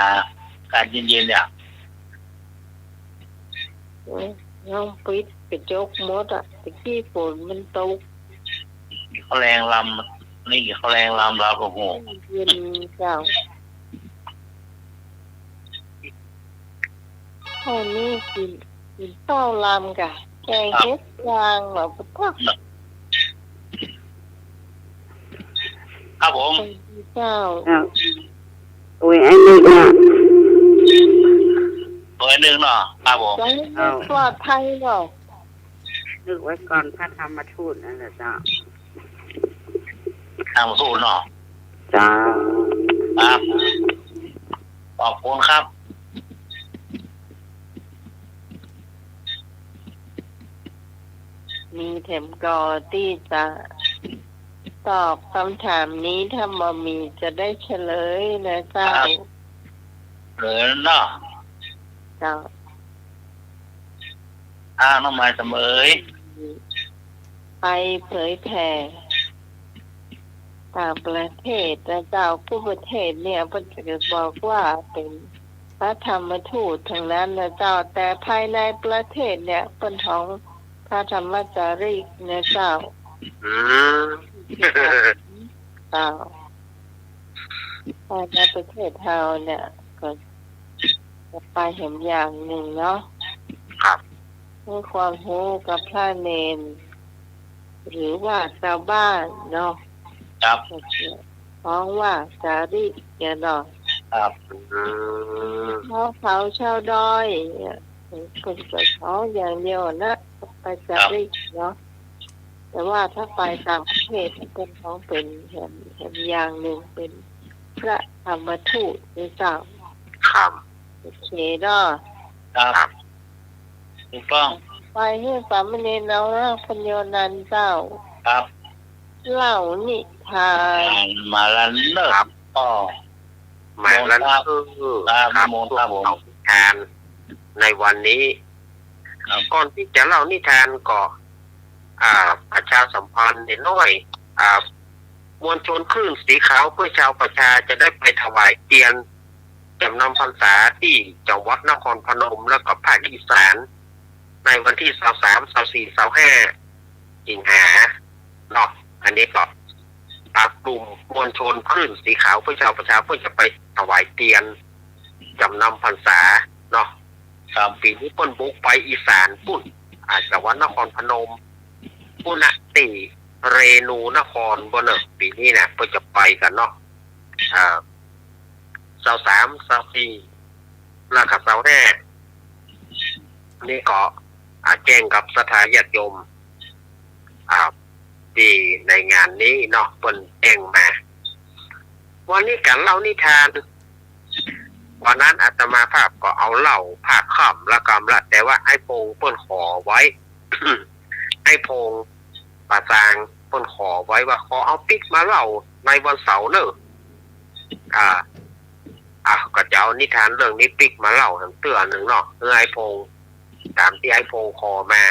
การเย็นๆเนี่ย น้องปิดกระจกมดอ่ะตะกี้ฝนมันตก เขาแรงลำนี่เขาแรงลำเราโอ้โห เย็นเจ้าข้าวนี้กินข้าวลำกะแกงเฮ็ดยางเหรอปะทัก ครับผม เจ้า โอ้ยไอ้นึกน่ะ ตัวหนึ่งเนาะครับผม ใจปลอดภัยเนาะ นึกไว้ก่อนพระธรรมทูตนั่นแหละเจ้า ทางสู้เนาะ จ้า ครับขอบคุณครับ มีเข็มกอที่จะตอบคำถามนี้ถ้ามามีจะได้เฉลยนะเจ้า เหลือเนาะ เจ้า น้องไม้เสมอ ไปเผยแผ่ต่างประเทศและเจ้าผู้ประเทศเนี่ยเพิ่นจะบอกว่าเป็นพระธรรมทูตทั้งนั้นนะเจ้าแต่ภายในประเทศเนี่ยเป็นของพระธรรมจารีกนะเจ้าเจ้าภายในประเทศเราเนี่ยก็จะไปเห็นอย่างหนึ่งเนาะครับให้ความรู้กับพระเนรหรือว่าชาวบ้านเนาะครับฟ้องว่าจารีกเนี่ยเนาะครับเขาชาวดอยคนจะเขาอย่างเดียวนะไปจารีกเนาะแต่ว่าถ้าไปต่างประเทศเป็นของเป็นเห็นอย่างหนึ่งเป็นพระธรรมทูตหรือเจ้าครับโอเคเนาะครับถูกต้องไปให้สามเณรเอาร่างพญานันเจ้าครับเล่านิทานมาลันเนอร์ก็มาลันเนอร์ครับโมครับผมนิทานในวันนี้ก่อนที่จะเล่านิทานก็ประชาสัมพันธ์นิดหน่อยมวลชนคลื่นสีขาวเพื่อชาวประชาจะได้ไปถวายเทียนจำนำพรรษาที่จังหวัดนครพนมแล้วก็ภาคอีสานในวันที่23 24 25สิงหาเนาะอันนี้ก็กลุ่มมวลชนคลื่นสีขาวเพื่อชาวประชาเพื่อจะไปถวายเทียนจำนำพรรษาเนาะปีนี้เปิ้นบุกไปอีสานปุ่นจังหวัดนครพนมปุณติเรนูนครบ่เนอะปีนี้นะเพื่อจะไปกันเนาะ23 24แล้วก็25นี่ก็แจ้งกับสถาญาติโยมที่ในงานนี้เนาะเปิ้นแจ้งมาวันนี้การเล่านิทานวันนั้นอาตมาภาพก็เอาเล่าภาคค่ำละกรรมละแต่ว่าไอ้พงเปิ้นขอไว้ ไอ้พงป่าซางเปิ้นขอไว้ว่าขอเอาปิกมาเล่าในวันเสาร์เนอะก็จะเอานิทานเรื่องนี้ปิกมาเล่าทั้งเตือนหนึ่งเนาะไอ้พงตามที่ไอ้พงขอมา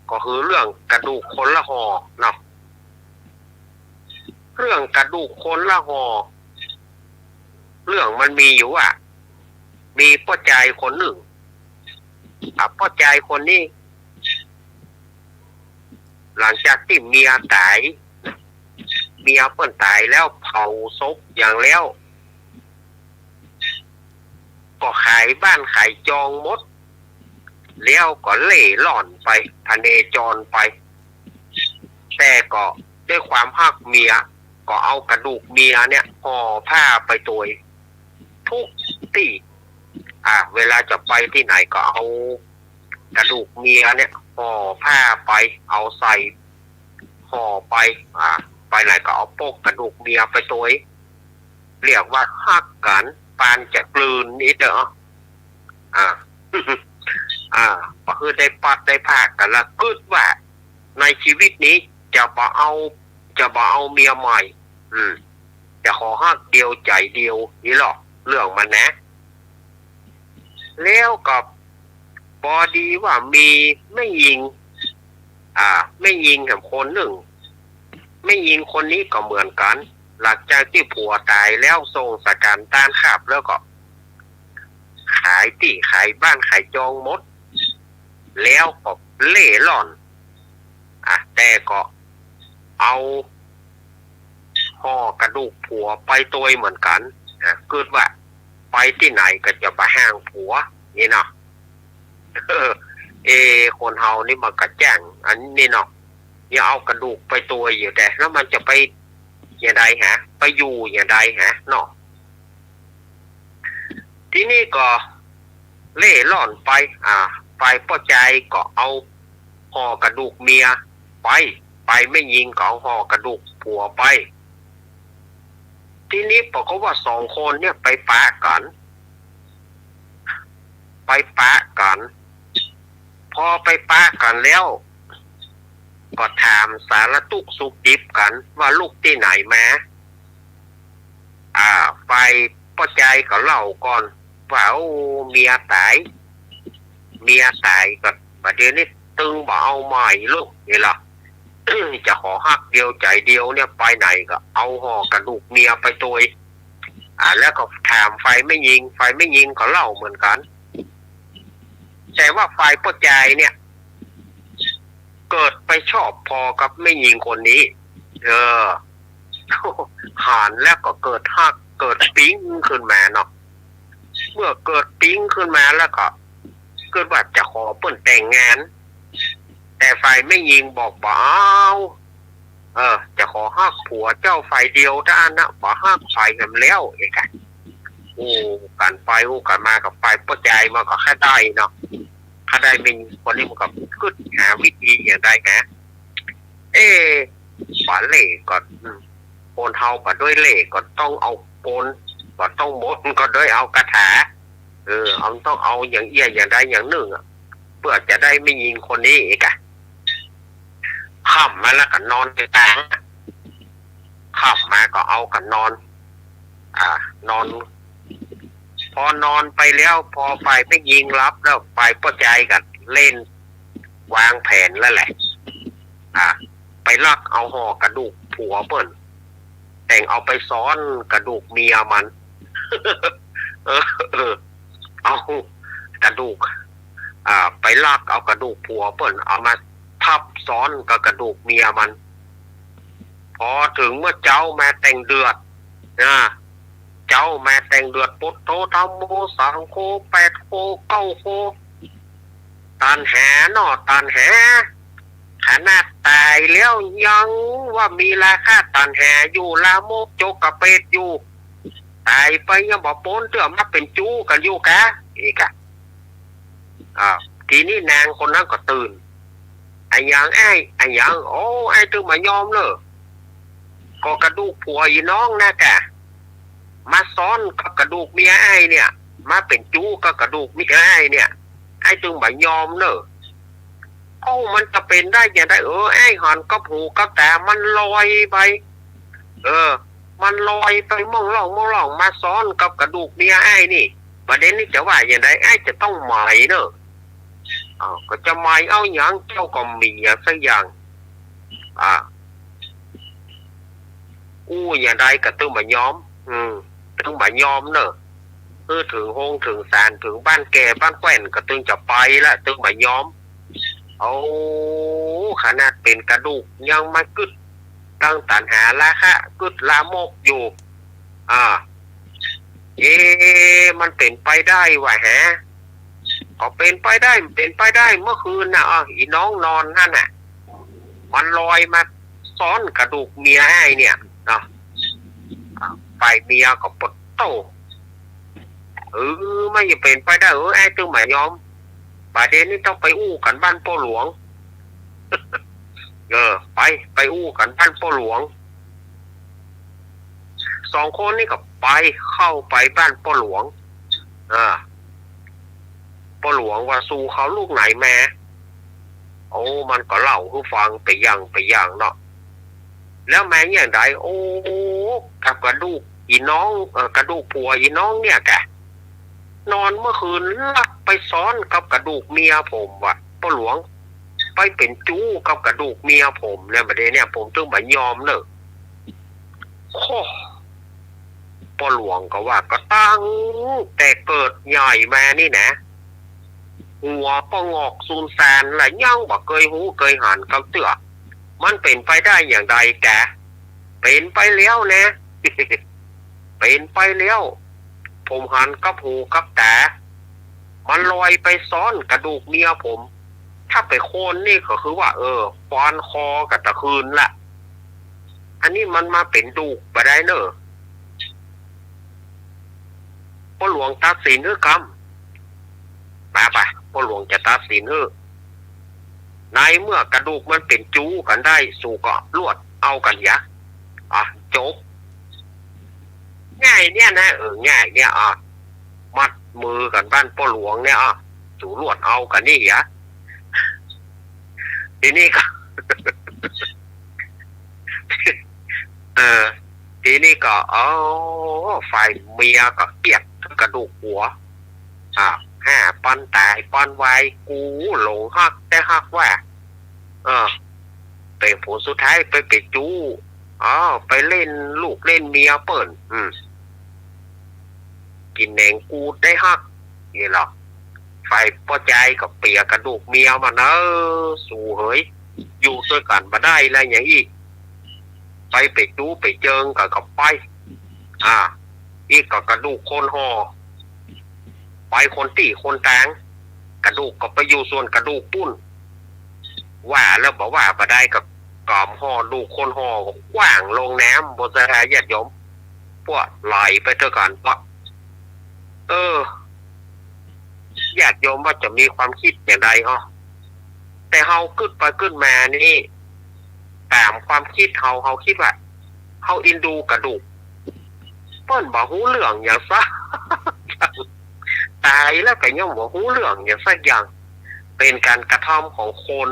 ก็คือเรื่องกระดูกคนละห่อเนาะเรื่องกระดูกคนละห่อเรื่องมันมีอยู่มีพ่อใจคนหนึ่งพ่อใจคนนี้หลังจากที่เมียตายเมียเปิ้นตายแล้วเผาศพอย่างแล้วก็ขายบ้านขายจองหมดแล้วก็เล่ร่อนไปพเนจรไปแต่ก็ด้วยความฮักเมียก็เอากระดูกเมียเนี่ยห่อผ้าไปตัวทุกที่เวลาจะไปที่ไหนก็เอากระดูกเมียเนี่ยห่อผ้าไปเอาใส่ห่อไปไปไหนก็เอาโปกกระดูกเมียไปตัวเรียกว่าฮักกันปานจะกลืนนี่เด้อก็คือได้ปัดได้พากกันละกึดว่าในชีวิตนี้จะบ่เอาเมียใหม่จะขอฮักเดียวใจเดียวนี่หรอกเรื่องมันนะแล้วกับพอดีว่ามีไม่ยิงกับคนหนึ่งไม่ยิงคนนี้ก็เหมือนกันหลังจากที่ผัวตายแล้วส่งสการต้านขับแล้วก็ขายบ้านขายจองหมดแล้วก็เล่ร่อนแต่ก็เอาห่อกระดูกผัวไปตัวเหมือนกันเกิดว่าไปที่ไหนก็จะไปห้างผัวนี่เนาะคนเฮานี่มันกระแจ้งอันนี้เนาะอย่าเอากระดูกไปตัวอยู่แต่แล้วมันจะไปอย่างใดไปอยู่อย่างใดเนาะที่นี่ก็เล่ร่อนไปพ่อใจก็เอาห่อกระดูกเมียไปไม่ยิงก็เอาห่อกระดูกผัวไปทีนี้บอกเขาว่า2 คนเนี่ยไปปะกันพอไปปะกันแล้วก็ถามสารทุกข์สุขดิบกันว่าลูกที่ไหนมาไปพ่อใจก็เล่าก่อนว่าเมียตายก็ประเดี๋ยวนี้ตึงบ่เอาใหม่ลูกนี่หรอ จะขอฮักเดียวใจเดียวเนี่ยไปไหนก็เอาห่อกระดูกเมียไปตัวแล้วก็ถามไฟไม่ยิงก็เล่าเหมือนกันแต่ว่าไฟป้าใจเนี่ยเกิดไปชอบพอกับไม่ยิงคนนี้หานแล้วก็เกิดฮักเกิดปิ๊งขึ้นมาเนาะเมื่อเกิดปิ๊งขึ้นมาแล้วก็เกิดว่าจะขอเปิ้นแต่งงานแต่ไฟไม่ยิงบอกเปล่าจะขอฮักผัวเจ้าไฟเดียวด้านนะบ่ฮักไฟกันแล้วไอ้กันกันไปกันมากับไฟป้าใจมาก็แค่ได้เนาะถ้าได้มีคนนี้มันก็ขึ้นหาวิธีอย่างไรนะป่าเล่ก่อนโอนเทาป่าด้วยเล่ก็ต้องเอาโอนก็ต้องมดก็ด้วยเอากระถาเอาต้องเอาอย่างเอี้ยอย่างใดอย่างหนึ่งเพื่อจะได้ไม่ยิงคนนี้อีกอะขับมาแล้วก็นอนในตางขับมาก็เอากันนอนนอนพอนอนไปแล้วพอไฟไม่ยิงรับแล้วไฟป้าใจกันเล่นวางแผนแล้วแหละไปลักเอาห่อกระดูกผัวเปิ้นแต่งเอาไปซ้อนกระดูกเมียมันเอากระดูกไปลักเอากระดูกผัวเปิ้นเอามาทับซ้อนกับกระดูกเมียมันพอถึงเมื่อเจ้าแม่แต่งเดือดเจ้าแม่แต่งเดือดปุตโตธรรมโมสังโฆ8โฆ9โฆตันแหนอตันแหขนาดตายแล้วยังว่ามีราคาตันแหอยู่ลาโมกโจกกระเป็ดอยู่ตายไปยังบอกโป้นเตื้อมาเป็นจู้กันอยู่กะอีกทีนี้นางคนนั้นก็ตื่นไอ้ยังโอ้ไอ้ตึงมายอมเลยก็กระดูกผัวอีน้องนะกะมาซ้อนกับกระดูกเมียไอ้เนี่ยมาเป็นจู้กับกระดูกเมียไอ้เนี่ยไอ้ตึงมายอมเนอะมันจะเป็นได้อย่างไรไอ้หันกับหูกับแต่มันลอยไปมันลอยไปมองล่องมาซ้อนกับกระดูกเมียไอ้นี่ประเด็นนี้จะว่าอย่างไรไอ้จะต้องหมายเนอะก็จะหมายเอาอย่างเจ้าก็มีสักอย่างอย่างไรก็ตึงมายอมตึงมายอมเนอะถึงโฮงถึงศาลถึงบ้านแก่บ้านแก่นก็ตึงจะไปละตึงมายอมขนาดเป็นกระดูกยังมากึดตั้งตันหาละค่ะกึดลามกอยู่มันเป็นไปได้วะฮะก็เป็นไปได้เมื่อคืนน่ะอีน้องนอนนั่นน่ะมันลอยมาซ้อนกระดูกเมียไอ้เนี่ยเนาะไปเมียก็ปดโตไม่จะเป็นไปได้ไอ้ตึงหมายยอมประเด็นนี้ต้องไปอู้กันบ้านพ่อหลวงไปอู้กันบ้านพ่อหลวง2 คนนี่ก็ไปเข้าไปบ้านพ่อหลวงพ่อหลวงว่าสู่เขาลูกไหนแม่มันก็เล่าให้ฟังไปอย่างเนาะแล้วแม่อย่างไรกับกระดูกอีน้องกระดูกผัวอีน้องเนี่ยแกนอนเมื่อคืนลักไปซ้อนกับกระดูกเมียผมว่ะพ่อหลวงไปเป็นจู้กับกระดูกเมียผมเนี่ยประเดี๋ยวเนี่ยผมต้องมายอมเนอะพ่อหลวงก็ว่าก็ตั้งแต่เกิดใหญ่มานี่นะหัวปงอกซูนแซนและย่างบอกเคยหูเคยหันกับเตือมันเป็นไปได้อย่างไรแกเป็นไปแล้วนะ เป็นไปแล้วผมหันกับหูกับแต่มันลอยไปซ้อนกระดูกเมียผมถ้าไปโค่นนี่ก็คือว่าฟอนคอกับตะคืนละอันนี้มันมาเป็นดูกไปได้เนอะพ่อหลวงตัดสินหรือกรรมมาไปพ่อหลวงจะตัดสินในเมื่อกระดูกมันเป็นจู้กันได้สู่ก็ลวดเอากันยะจบง่ายเนี่ยนะง่ายเนี่ยมัดมือกันบ้านพ่อหลวงเนี่ยสู่ลวดเอากันนี่ยะทีนี้ก็ ทีนี้ก็ฝ่ายเมียก็เกลียดกระดูกหัวปันตายปันวายกูหลงฮักแต่ฮักว่า เป็นผลสุดท้ายไปจู้ไปเล่นลูกเล่นเมียเปิ่นกินแหนงกูได้ฮักนี่หรอไฟพอใจกับเปียกระดูกเมียมาเนอะสู่เฮ้ยอยู่ด้วยกันมาได้อะไรอย่างอีกไปจู้ไปเจิงกับไปอีกกับกระดูกคนห่อไปคนตีคนแตงกระดูกก็ไปอยู่ส่วนกระดูกปุ้นว่าแล้วบอกว่ามาได้กับกอมห่อดูกคนห่อกว้างลงน้ำบนสะพานญาติโยมพวกไหลไปเท่ากันเพราะญาติโยมว่าจะมีความคิดอย่างไรแต่เฮาขึ้นไปขึ้นมานี่ตามความคิดเฮาคิดว่าเฮาอินดูกระดูกเปิ้นบอกหูเหลืองอย่างซะ ตายแล้วก็ยังบอกหูเหลืองอย่างสักอย่างเป็นการกระทำของคน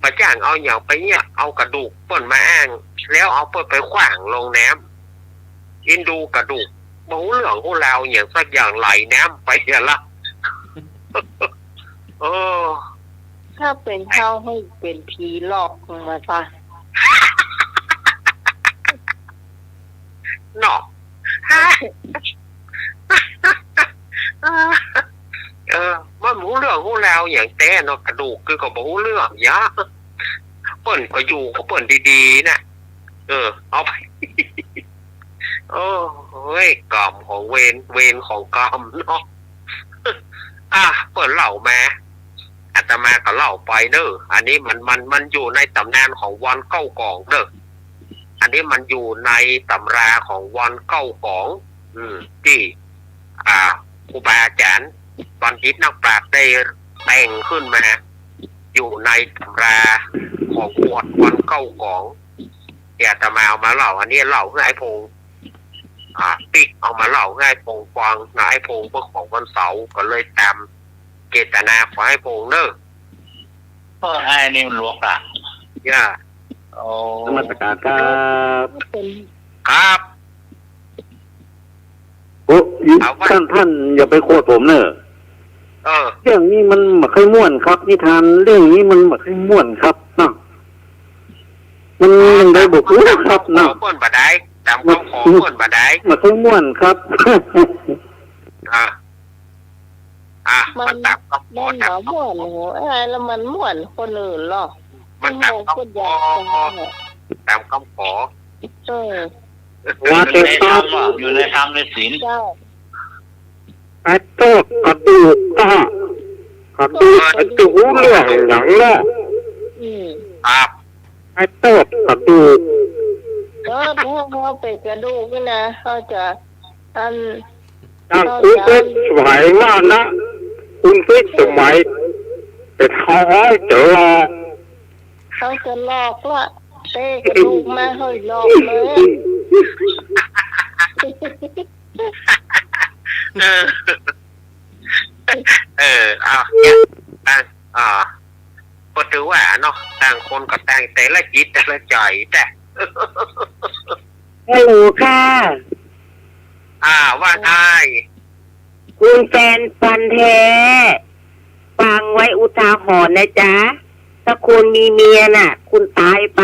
ประจ้างเอาอย่างไปเนี่ยเอากระดูกเปิ้นมาอ้างแล้วเอาเปิ้นไปขว้างลงน้ำอินดูกระดูกหูเหลืองหูลาวอย่างสักอย่างไหลน้ำไปอย่างละ ถ้าเป็นเข้าให้เป็นผีหลอกมาซะเนาะมันหูเรื่องหูแล้วอย่างแต่เนาะกระดูกคือก็บอกหูเรื่องยะเปิ่นก็อยู่ก็เปิ่นดีๆนะเอาไปเฮ้ยกรรมของเวรของกรรมเนาะเปิ่นเล่ามาอาตมาก็เล่าไปเด้ออันนี้มันอยู่ในตำนานของวันเก้ากองเด้ออันนี้มันอยู่ในตำราของวันเก้ากองที่ครูบาอาจารย์บัณฑิตนักปราชญ์ได้แต่งขึ้นมาอยู่ในตำราของบวชวันเก้ากองอาตมาเอามาเล่าอันนี้เล่าให้ไอ้พงปิ๊กเอามาเล่าให้ไอ้พงฟังนะไอ้พงเพื่อของวันเสาร์ก็เลยตามเจตนาของไอ้พงเนอะไอ้นี่มันหลวงอ่ะนมัสการครับท่านอย่าไปโคตรผมเนอะเรื่องนี้มันไม่ค่อยม่วนครับนิทานเรื่องนี้มันไม่ค่อยม่วนครับเนาะมันยังได้บอกรู้ครับเนาะม่วนบ่ได้ตามคำขอม่วนบ่ได้ไม่ค่อยม่วนครับมันตามคำขอตามม่วนอะไรแล้วมันม่วนคนอื่นหรอมันตามคำขอตามคำขอว่าแต่ตามอยู่ในธรรมในศีลไอ้โต๊ะกระดูกกระดูกไอ้ตัวหูเรื่องอย่างละไอ้โต๊ะกระดูกถ้าเขาเป็นกระดูกนี่นะเขาจะคุณเพชรสมัยว่านะคุณเพชรสมัยเป็นท้องเจอเขาจะหลอกละเตะกระดูกมาให้หลอกเลยก็ถือว่าเนาะต่างคนก็ต่างแต่ละจิตแต่ละใจแต่ฮัลโหลค่ะว่าไงคุณแฟนฟันแท้ฟังไว้อุทาหรณ์นะจ๊ะถ้าคุณมีเมียน่ะคุณตายไป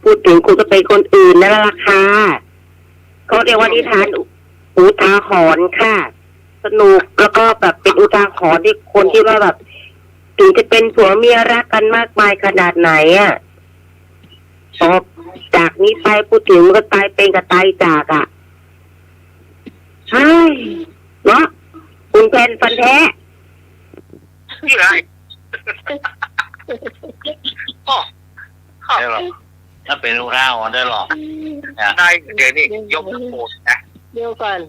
พูดถึงคุณก็เป็นคนอื่นนั่นแหละค่ะเขาเรียกว่านิทานอุทาหรณ์ค่ะสนุกแล้วก็แบบเป็นอุทาหรณ์ที่คนที่ว่าแบบถึงจะเป็นผัวเมียรักกันมากมายขนาดไหนพอจากนี้ไปพูดถึงก็ตายเป็นกับตายจากใช่เนาะคุณแฟนฟันแท้นี่ไรถ้าเป็นอุทาหรณ์ได้หรอได้เดี๋ยวนี้ยกโทษนะเดี๋ยวก่อน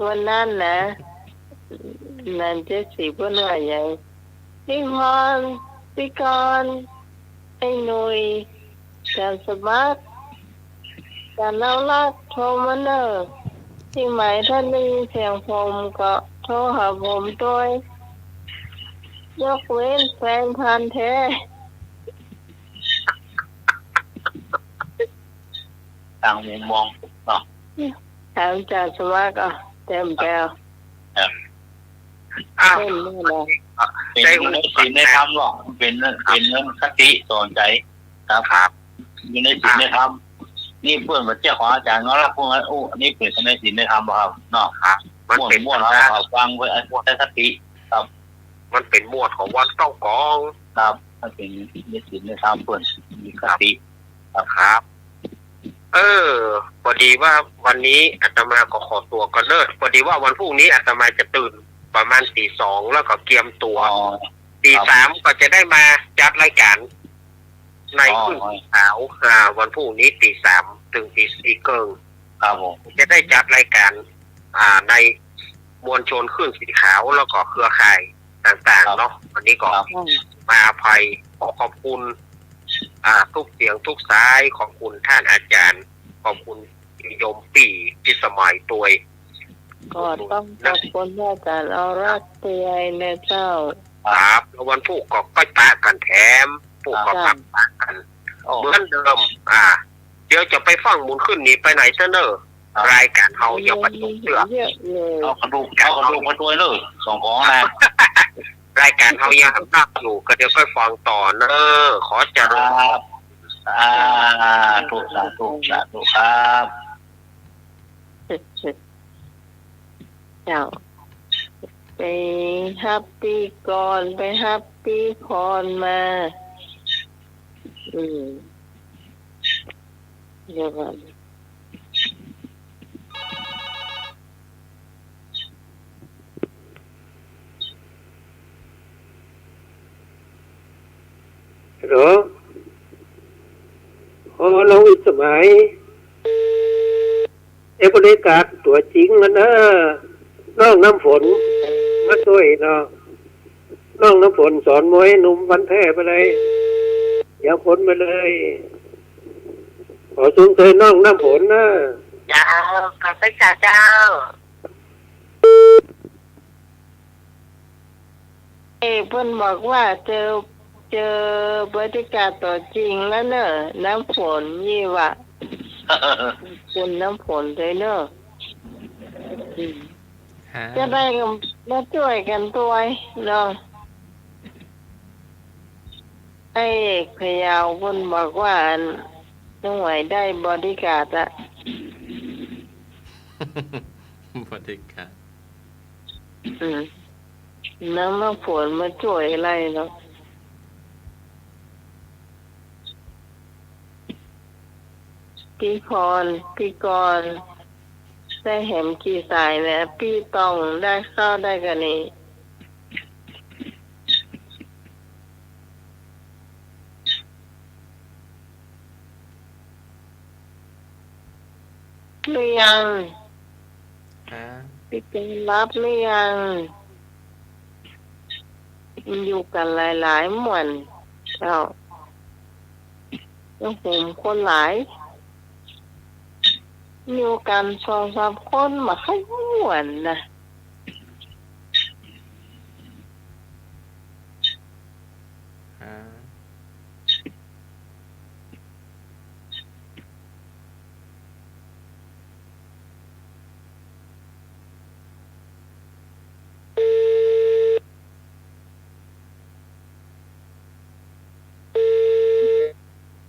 วันนั้นนะนั่นจะสีเพื่อนว่าอย่างพี่พรพี่กรไอ้หนุ่ยการสมัครการเล่าลักโทรมาเนอที่หมายท่านได้ยินเสียงผมก็โทรหาผมด้วยยกเว้นแฟนพันธุ์แท้ต่างมุมมองเนาะถามจากสมัครเต็มแก้วเล่นนี่นะ เป็นในศีลในธรรมหรอกเป็นเรื่องคติสอนใจครับอยู่ในศีลในธรรมนี่เพื่อนมาเจ้าของอาจารย์เขารับพวกนั้นนี่เป็นในศีลในธรรมครับเนาะครับมันเป็นม้วนเราฟังไว้ในคติครับมันเป็นหมวดของวันต้องกองครับมันเป็นในศีลในธรรมเพื่อนมีคติครับพอดีว่าวันนี้อาตมาก็ขอตัวก่อนเลิศพอดีว่าวันพรุ่งนี้อาตมาจะตื่นประมาณ2:00แล้วก็เตรียมตัว3:00ก็จะได้มาจัดรายการในขึ้นเช้าวันพรุ่งนี้3:00ถึง4:00เกิงครับผมจะได้จัดรายการในมวลชนขึ้นสีขาวแล้วก็เครือข่ายต่างๆเนาะวันนี้ก็มาอภัยขอบคุณทุกเสียงทุกสายขอบคุณท่านอาจารย์ขอบคุณโยมปีพิสมัยตัวก็ต้องขอบคุณอาจารย์เอารักเตือนนะเจ้าครับแล้ววันพรุ่งก็ปะกันแถมพรุ่งก็ปะกันเหมือนเดิมเดี๋ยวจะไปฟังมูลขึ้นนี้ไปไหนเสนอรายการเฮาอย่าประตูเสือเอากระดูกมาด้วยเลยสองของนะรายการเฮายังนักอยู่ก็เดี๋ยวค่อยฟังต่อเนอะขอเจริญถูกครับเจ้าไปฮับปี้ก่อนไปฮับปี้คอนมาเดี๋ยวก่อนฮัลโหลน้องวิสมัยบริการตัวจริงนะน้องน้ำฝนมาช่วยเนาะน้องน้ำฝนสอนมวยหนุ่มวันแท้ไปเลยอย่าฝนไปเลยขอสูงเธอน้องน้ำฝนนะเจ้าขอบคุณเจ้าเพิ่นบอกว่าเจอบริการตัวจริงแล้วเนอะน้ำฝนยี่วะคุณน้ำฝนเลยเนอะจะได้มาช่วยกันตัวเนาะไอ้พยาวเพิ่นบอกว่าต้องไหวได้บริการอะบริการน้ำฝนมาช่วยอะไรเนาะพี่กรได้เห็นกี่สายแล้วพี่ต้องได้เข้าได้กันนี่หรือยังพี่เป็นรับหรือยังอยู่กันหลายๆหม่วนเจ้าต้องผมคนหลายอยู่กัน2-3 คนมาให้ม่วนนะ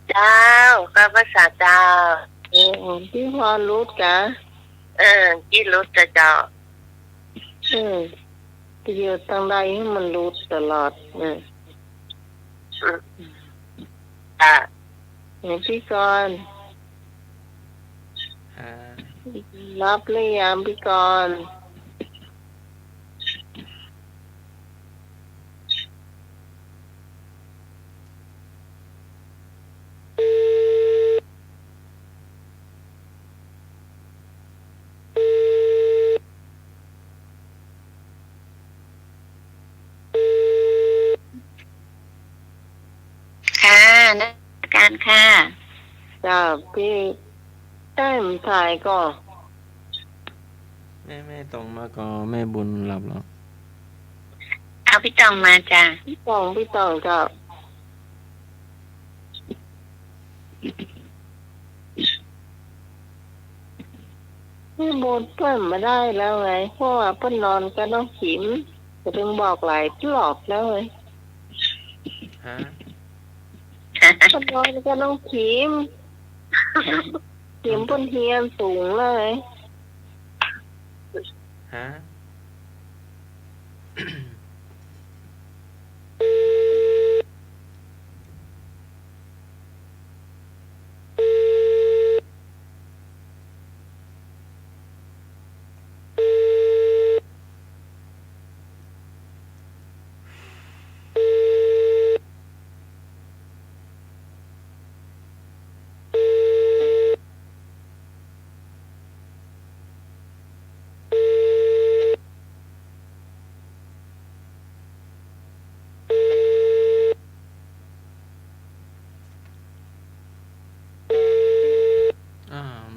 เจ้าก็ภาษาเจ้าพี่พรรู้กะพี่รู้จะเจ้าอยู่ทางใดให้มันรู้ตลอดพี่กรรับหรือยังพี่กรนักการค่ะจ้าพี่แต้มถ่ายก่อนแม่ตองมาก็แม่บุญหลับแล้วเอาพี่ตองมาจ้ะพี่ตองจ้าแม่บุญเพิ่มมาได้แล้วไงเพราะว่าเพิ่นนอนกับน้องขิมโห ก็ถึงบอกหลายรอบแล้วเลย ฮะ คนน้อยก็ต้องขีมบนเฮียนสูงเลย ฮะ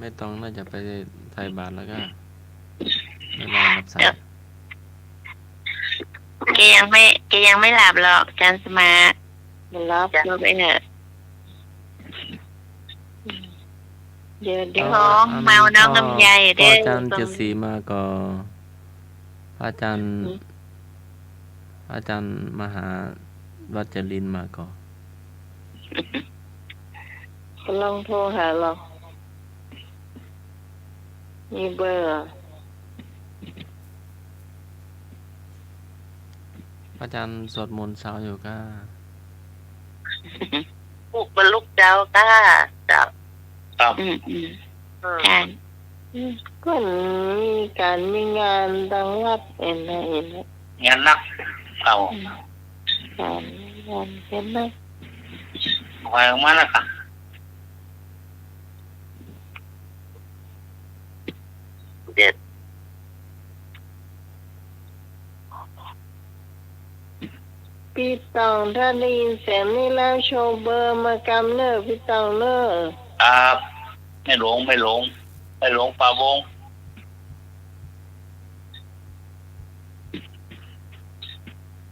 ไม่ต้องน่าจะไปไทยบาทแล้วก็ไม่รอรับสายแกยังไม่หลับหรอกจันสมาร์ท มันรับ เราไปเถอะ เดี๋ยว ท้องเมาน้องลำไยเด้อ อาจารย์จะสีมาก็อาจารย์มหาวัจรินมาก็ ลองโทรหาหรอกมีเบอร์ อาจารย์สวดมนต์เช้าอยู่ก็ ปลุกบรรลุเจ้าก้าเจ้า ครับ ค่ะ ก็มีการมีงานดังวัดเอ็นนะ งานนักเอา การงานเห็นไหม คอยออกมาแล้วค่ะ เด็ด พี่ตองถ้าได้ยินเสียงนี่แล้วโชว์เบอร์มากำเนอพี่ตองเนอ ครับไม่หลงปลาวง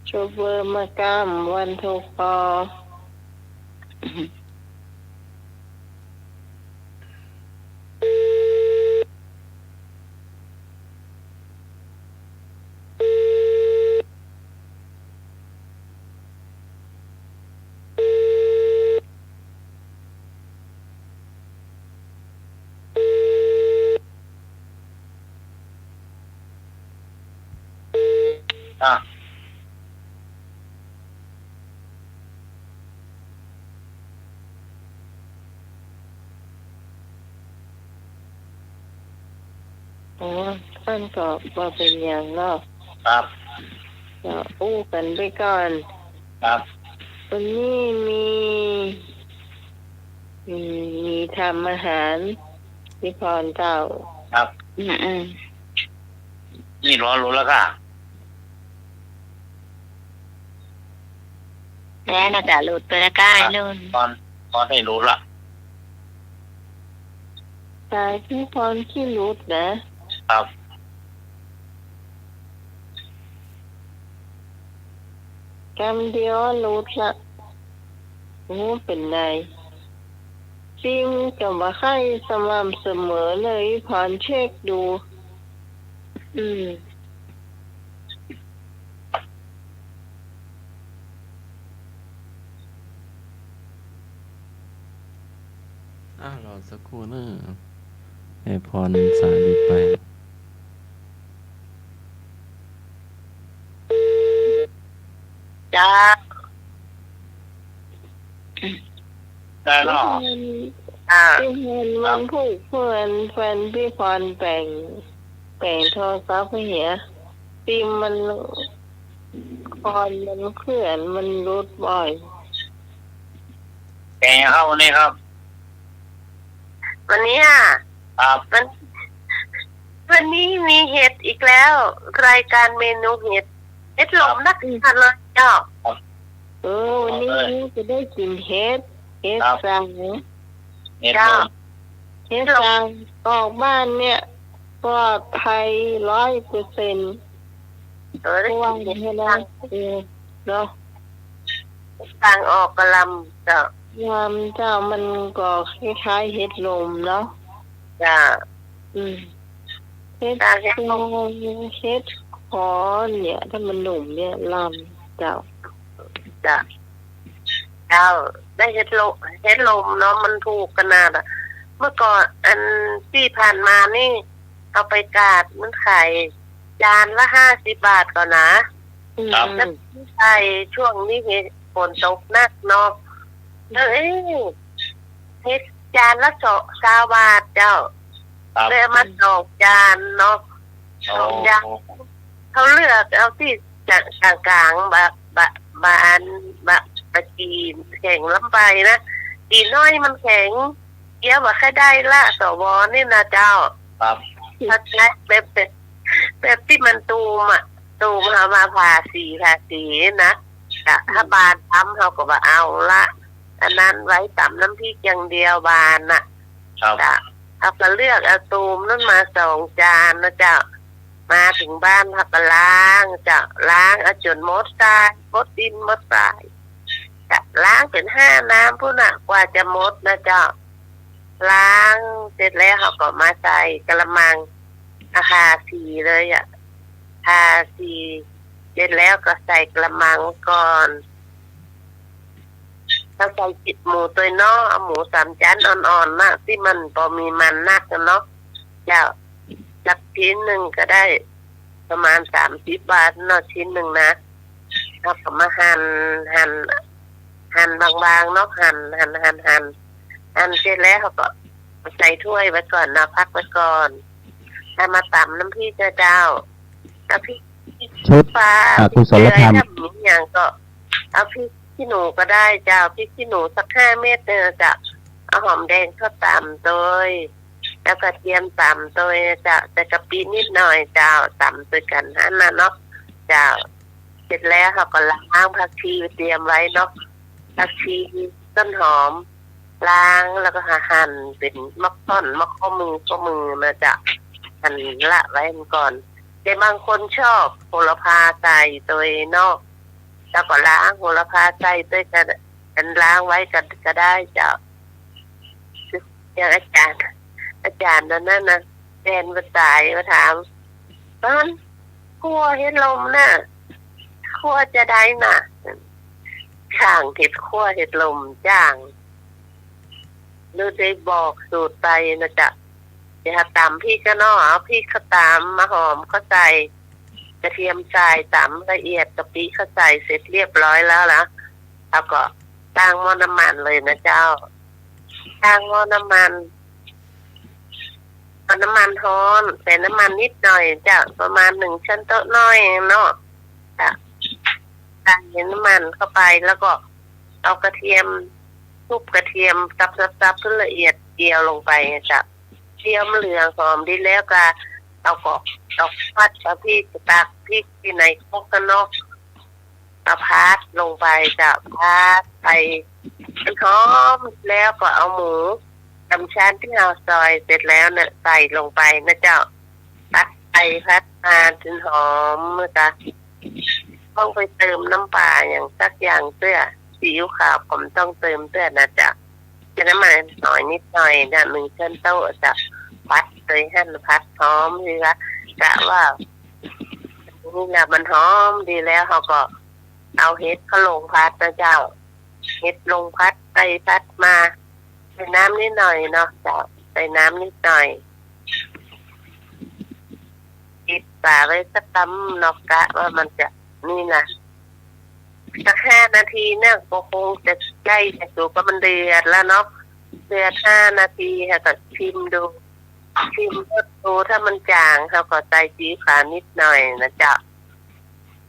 โชว์เบอร์มากำวันโทรคอ อ่ะ อ๋อท่านก็ว่าเป็นอย่างเนาะ ครับ ก็อู้กันไปก่อน ครับ วันนี้มีทำอาหารที่พรเจ้า ครับนี่รอรู้แล้วค่ะ แล้วน่าจะหลุดไปแล้วก้านู่น ตอนให้รู้ละ สายที่พรขี้รุดนะครับ กำเดียวรุดละโอ้เป็นไงซิมกับว่าไข้สม่ำเสมอเลยพรเช็คดู รอสักครู่นึงให้พรสายหลุดไป จ้า ได้เนาะ ที่เห็นวันผู้เพื่อนแฟนพี่พรแป่งโทรศัพท์ให้เหียซิมมันพรมันเคลื่อนมันรุดบ่อย แกงเข้าวันนี้ครับ วันนี้ครับ วันนี้มีเห็ดอีกแล้ว รายการเมนูเห็ดหลมนักทานเลยเจ้า วันนี้จะได้กินเห็ดสัง เจ้า เห็ดสังออกบ้านเนี่ยปลอดภัย100%เพราะว่าเห็ดนะเนาะ ทางออกกระลำเจ้า เจ้ามันก็คล้ายๆเห็ดลมเนาะ จ้า เห็ดโคนเห็ดโค ขอเนี่ยถ้ามันหนุ่มเนี่ยลำเจ้า จ้ะเจ้าได้เฮ็ดลมเนาะมันถูกขนาดอ่ะเมื่อก่อนอันที่ผ่านมานี่เอาไปกาดมันขายจานละ50 บาทก่อนนะครับ แล้วใช่ช่วงนี้ฝนตกหนักเนาะเฮ็ดจานละ20 บาทเจ้า ครับ เลยมา2 จานเนาะ โอ้ 2 จานเขาเลือกเอาที่กลางๆบานปะจีนแข็งลำไปนะจีน้อยมันแข็งเกี้ยวว่าแค่ได้ละสวนี่นะเจ้า ครับ ถ้าใช้แบบที่มันตูมเอามาผ่าสีนะถ้าบานทำเขาก็ว่าเอาละอันนั้นไว้ตำน้ำพริกอย่างเดียวบานน่ะ ครับ เอาก็เลือกเอาตูมนั่นมา2 จานนะเจ้ามาถึงบ้านพักก็ล้างจะล้างเอาจนหมดทรายหมดดินหมดทรายจะล้างเป็น5 น้ำพุ่นน่ะกว่าจะหมดนะเจ้าล้างเสร็จแล้วเขาก็มาใส่กระมังทาสีเลยทาสีเสร็จแล้วก็ใส่กระมังก่อนถ้าใส่จิตหมูตัวน้อเอาหมู3 ชั้นอ่อนๆนะที่มันพอมีมันนักกันเนาะเจ้าจักชิ้นหนึ่งก็ได้ประมาณ30 บาทเนาะชิ้นหนึ่งนะเราก็มาหั่นบางๆเนาะหั่นเสร็จแล้วเขาก็ใส่ถ้วยไว้ก่อนนะพักไว้ก่อนแล้วมาตำน้ำพริกเจ้าน้ำพริกปลากุศลธรรมอย่างก็เอาพริกขี้หนูก็ได้เจ้าพริกขี้หนูสัก5 เม็ดเนี่ยจะเอาหอมแดงเข้าตำโดยแล้วกระเทียมตำโดยจะแต่กะปินิดหน่อยเจ้าตำด้วยกันนั่นนะเนาะเจ้าเสร็จแล้วเขาก็ล้างผักชีเตรียมไว้เนาะผักชีต้นหอมล้างแล้วก็หั่นเป็นมักต้นมักข้อมือนะจ๊ะหั่นละไว้ก่อนแต่บางคนชอบโหระพาใส่ตัวนอกแล้วก็ล้างโหระพาใส่ด้วยกันล้างไว้กันก็ได้จ้ะอย่างอาจารย์นั่นนะแฟนมาตายมาถามมันคั่วเห็ดลมน่ะคั่วจะได้น่ะช่างเห็ดคั่วเห็ดลมจ้างหรือได้บอกสูตรไปนะจ๊ะจะตำพี่ก็นอเอาพี่ก็ตำมาหอมก็ใส่กระเทียมใส่ตำละเอียดกะปิก็ใส่เสร็จเรียบร้อยแล้วนะแล้วก็ตั้งหม้อน้ำมันเลยนะเจ้าตั้งหม้อน้ำมันน้ำมันร้อนใส่น้ำมันนิดหน่อยจ้ะประมาณ1 ช้อนโต๊ะน้อยเนาะจ้ะใส่น้ำมันเข้าไปแล้วก็เอากระเทียมทุบกระเทียมซับจนละเอียดเจียวลงไปจ้ะเจียวเหลืองหอมดีแล้วก็เอาพัดเอาพริกตักพริกที่ในครกกันเนาะเอาพัดลงไปจ้ะพัดไปหอมแล้วก็เอาหมู3 ชั้นที่เราซอยเสร็จแล้วเนี่ยใส่ลงไปนะเจ้าพัดไปพัดมาจนหอมจ้ะต้องไปเติมน้ำปลาอย่างสักอย่างเสื้อซีอิ๊วขาวผมต้องเติมเสื้อนะจ๊ะจะน้ำมันหน่อยนิดหน่อยนะ1 ช้อนโต๊ะจะพัดเลยหั่นพัดหอมดีละกะว่านี่แหละมันหอมดีแล้วเขาก็เอาเห็ดเขาลงพัดนะเจ้าเห็ดลงพัดไปพัดมาใส่น้ำนิดหน่อยเนาะเจ้าใส่น้ำนิดหน่อยปิดฝาไว้สักตำนอกกะว่ามันจะนี่นะสัก5 นาทีเนี่ยก็คงจะใกล้จะสุกก็มันเดือดแล้วเนาะเดือด5 นาทีค่ะก็ชิมดูถ้ามันจางเขาก็ใส่ซีอิ๊วขาวนิดหน่อยนะเจ้า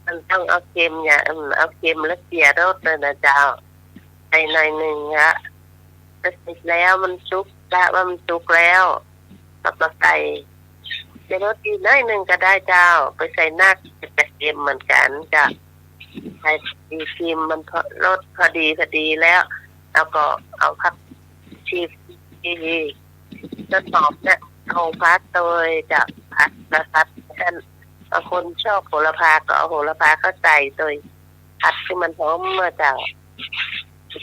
มันต้องเอาเค็มอย่าเอาเค็มแล้วเสียรสเลยนะเจ้าใส่หน่อยหนึ่งฮะเสร็จแล้วมันสุกแล้วว่ามันสุกแล้วก็ใส่รสอีกหน่อยหนึ่งก็ได้เจ้าไปใส่นักจะเค็มเหมือนกันจ้ะใส่ดีชิมมันรสพอดีแล้วแล้วก็เอาผักชีต้นหอมเนี่ยเอาพัดโดยจะพัดท่านบางคนชอบโหระพาก็เอาโหระพาเข้าใส่โดยพัดที่มันหอมเมื่อเจ้า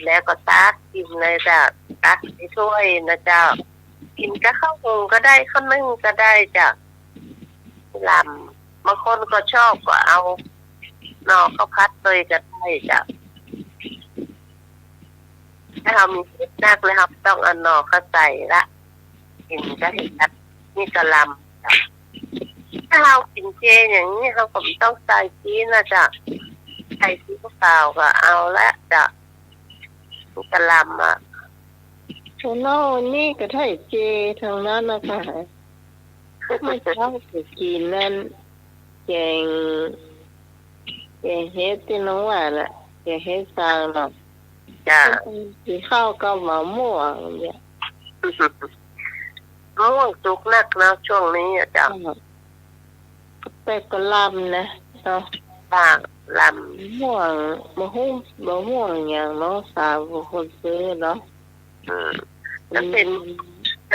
แล้วก็ตักกินเลยจ้ะตักในถ้วยนะเจ้ากินก็ข้าวหุงก็ได้ข้าวนึ่งก็ได้จ้ะล บางคนก็ชอบก็เอาหน่อข้าวพัดเลยก็ได้จ้ะถ้าเรามีเห็ดนักเลยครับ ต้องเอาหน่อเข้าใส่ละกินก็เห็ดนักนี่กะลำจ้ะถ้าเรากินเจอย่างนี้เราก็ไม่ต้องใส่ชีสนะจ๊ะใส่ชีสเปล่าก็เอาละจ้ะนี่กะลำอ่ะ ชนอนี่ก็ไทยเจทางนั้นนะคะไม่ชอบจะกินนั่นแกงเฮ็ดที่น้องว่าน่ะแกงเฮ็ดฟางหรอก จ้ะ กินข้าวกับมะม่วงเนี่ย มะม่วงสุกนักนะช่วงนี้อ่ะจ้ะ แต่ก็ลำนะเนาะ บ้างล มะม่วงมะม่วงอย่างน้องสาวคนซื้อเนาะ ำจะเป็น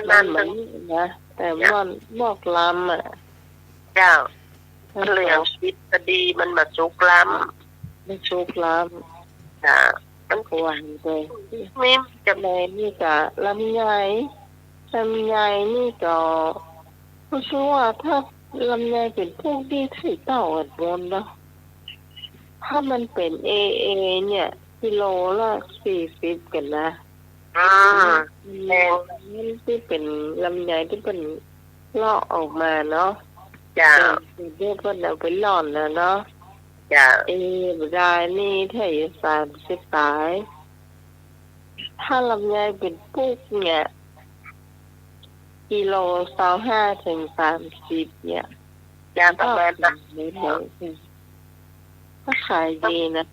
มันเหมือนนะแต่มันมอกลำอ่ะ เจ้าเหลืองปิดก็ดีมันมาสุกล ไม่ชุกล ำจ้ะมัน ำหวานเลย มีจะ แม่นี่ก็ลำไยนี่ก็รู้สึกว่าถ้าลำไยเป็นพวกที่ไถ่เต่าอัดบนเนาะถ้ามันเป็นเอเนี่ยกิโลละ40กันนะ แดง นี่ที่เป็นลำไยที่เป็นเลาะออกมาเนาะ จ้ะ เรียกว่าเอาไปหล่อนนะเนาะ จ้ะ บรายนี่ไทย30สาย ถ้าลำไยเป็นปุ๊กเนี่ยกิโล25 ถึง 30เนี่ย จ้ะประมาณนั้น ไม่หมดก็ขายดีนะ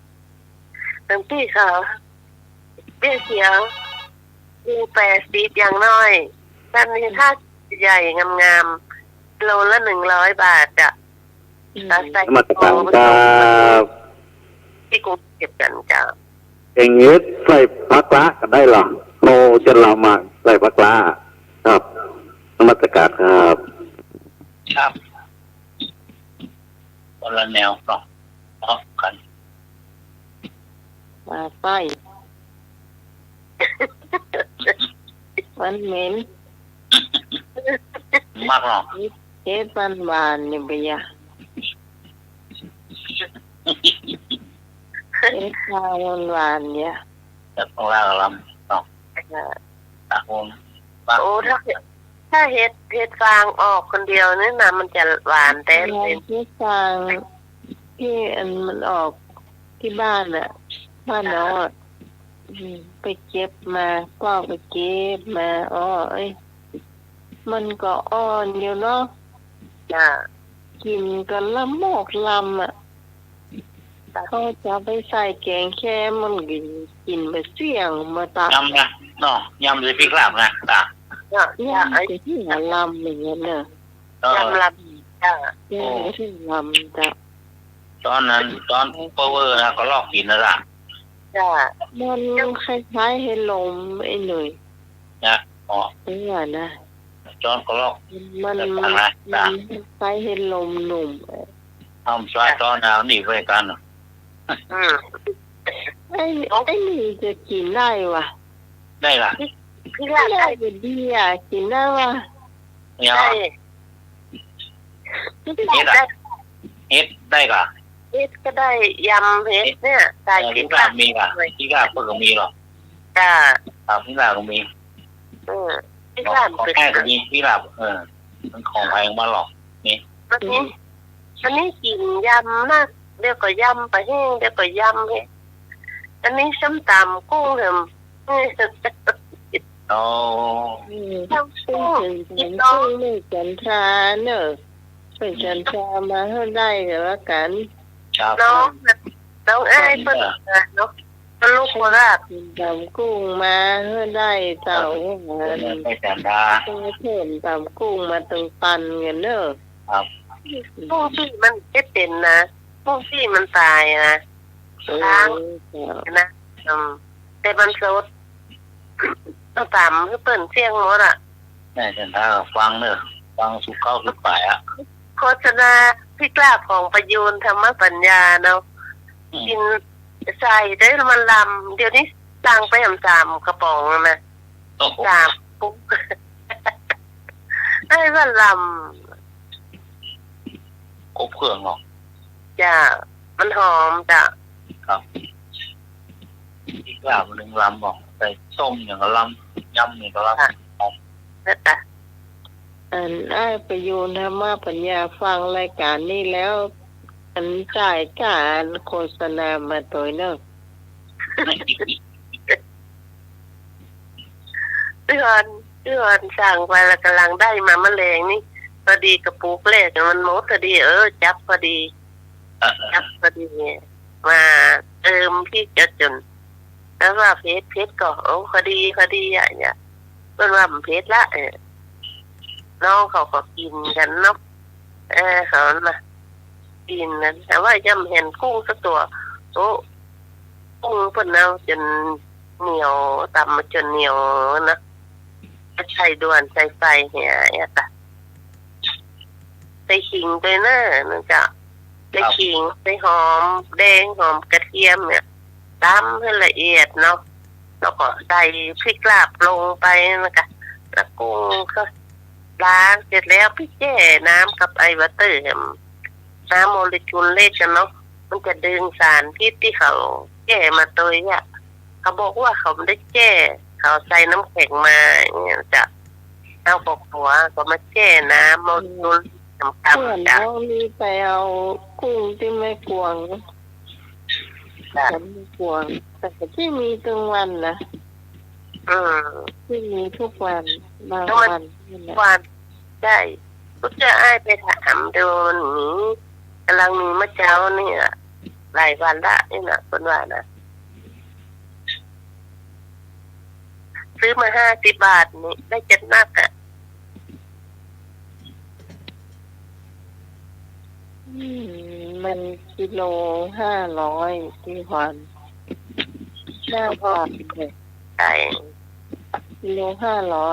ตั้งที่เขาเบี้ยเขียวดู80อย่างน้อยแต่นี่ถ้าใหญ่งามๆโลละ100 บาทจ้ะถ้าใส่ มาตรฐานครับ ที่กรุงเทพกันจ้ะ อย่างนี้ใส่พักละก็ได้หรอโนจะเรามาใส่พักละครับนมัสการครับ ครับคนละแนวเนาะเพราะกัน มาไส้ มันเหม็น มากเนาะ เฮ็ดหวานๆนี่ไปยะเฮ็ดข้าวหวานๆเนี่ย จากข้างล่างลำเนาะตะโกนบ้าง โอ้ถ้าเฮ็ดฟางออกคนเดียวนี่นะมันจะหวานแต่ เฮ็ดฟางที่อันมันออกที่บ้านน่ะบ้านน้องอ่ะไปเก็บมาก็ไปเก็บมามันก็อ่อนอยู่เนาะ จ้ะ กินกันละโมกลำอ่ะเขาจะไปใส่แกงแค่มันกินไปเสี่ยงมาตาย ำนะเนาะยำเลยพริกลาบนะตา จ้ะ ย่างไปที่หาลำอย่างเงี้ยเนอะ ยำลำจ้ะ ย่างไปที่ลำจ้ะ ตอนนั้นตอนเปอร์เวอร์นะก็ลอกกินนะล่ะ จ้ะ มันคล้ายๆเฮลมไอ้หนุ่ย นะอ๋อ เนี่ยนะ จอนก็ลอก มันคล้ายเฮลมหนุ่ม ทำสายตอนเอาหนีไปกัน ไอ้นี่จะกินได้วะ ได้ล่ะ พี่ลา ได้ ได้ เป็นดีอ่ะกินได้วะ เนี่ย ได้ เฮ็ดอะเฮ็ดได้ก่ะ เฮ็ดก็ได้ยำเฮ็ดเนี่ยใส่ พ กิ ริ น กลาบมีก่ะพริกลาบเพิ่งก็มีหรอก จ้ะ พริกลาบก็มี พี่ ของ ลา แท้ก็มีพริกลาบมันของแพงมาหรอกนี่ วันนี้กินยำนะเดี๋ยวก็ยำไปแห้งเดี๋ยวก็ยำเฮ็ดอันนี้ส้มตำกุ้งเหรอ โอ้ ซึ่งถึงกุ้งไม่จันทราเนอะเป็นจันทรามาเท่าได้ก็แล้วกัน ครับ น้องไอ้เปิ้ลเนาะเป็นลูกโคราช ตำกุ้งมาเท่าได้เต่า ไปแสนดา ต้องเพิ่มตำกุ้งมาตรงปันเงี้ยเนอะ ครับ พวกที่มันเจ็บเป็นนะพวกที่มันตายนะล้างนะแต่มันสดต้องตามคือเปิ้นเสียงหมดอ่ะ แม่แสนดาฟังเนอะฟังสุขเข้าสุขปลายอ่ะ โฆษณาพี่กล้าของประยูนธรรมปัญญาเนาะกินใส่ได้มันลำเดี๋ยวนี้สั่งไป3 กระป๋องนะ โอ้โห 3 ปุ๊บได้มันล โอ้ อบเครื่องเนาะ จ้ามันหอมจ้ะ ครับอีกลาบหนึ่งลำบอกใส่ส้มอย่างละลำยำอย่างละลำหอม นั่นจ้ะ ได้ประโยชน์ธรรมะปัญญาฟังรายการนี้แล้ว อันจ่ายการโฆษณามาตัวเนอะ เดือนสั่งไปแล้วกำลังได้มาแมลงนี่พอดีกระปุกแรกมันหมดพอดีจับพอดีมาเติมพี่จะจนแล้วว่าเพชรก็พอดีอ่ะเนี่ยเป็นว่าเพชรละน้องเขาก็กินกันเนาะเขามากินนั้นแต่ว่าย่ำเห็นกุ้งสักตัวกุ้งเพิ่นเอาจนเหนียวตำมาจนเหนียวนะใช้ด่วนใช้ไฟเนี่ยจ้ะใส่ขิงไปหน้านั่นจ้ะใส่ขิงใส่หอมแดงหอมกระเทียมเนี่ยตำให้ละเอียดเนาะแล้วก็ใส่พริกลาบลงไปนะคะแล้วกุ้งก็ล้างเสร็จแล้วพี่แจ้น้ำกับไอวัตเตอร์น้ำโมเลกุลเล็กกันเนาะมันจะดึงสารพิษที่เขาแก้มาตัวเนี่ยเขาบอกว่าเขาไม่ได้แก้เขาใส่น้ำแข็งมาเนี่ยจะเอาปอกหัวก็มาแก้น้ำโมเลกุลสำคัญ เพื่อน จ้ะ น้องนี่ไปเอากุ้งที่ไม่กวางฉันไม่กวางแต่ที่มีกลางวันนะที่มีทุกวันบางวันใช่ก็จะให้ไปถามดูนี้กำลังมีมะเจ้าเนี่ยหลายวันละนี่นะคนว่านะซื้อมา50 บาทนี่ได้เจ็ดนักอ่ะมันกิโล500ที่วันน่าพอเลย ใช่ กิโล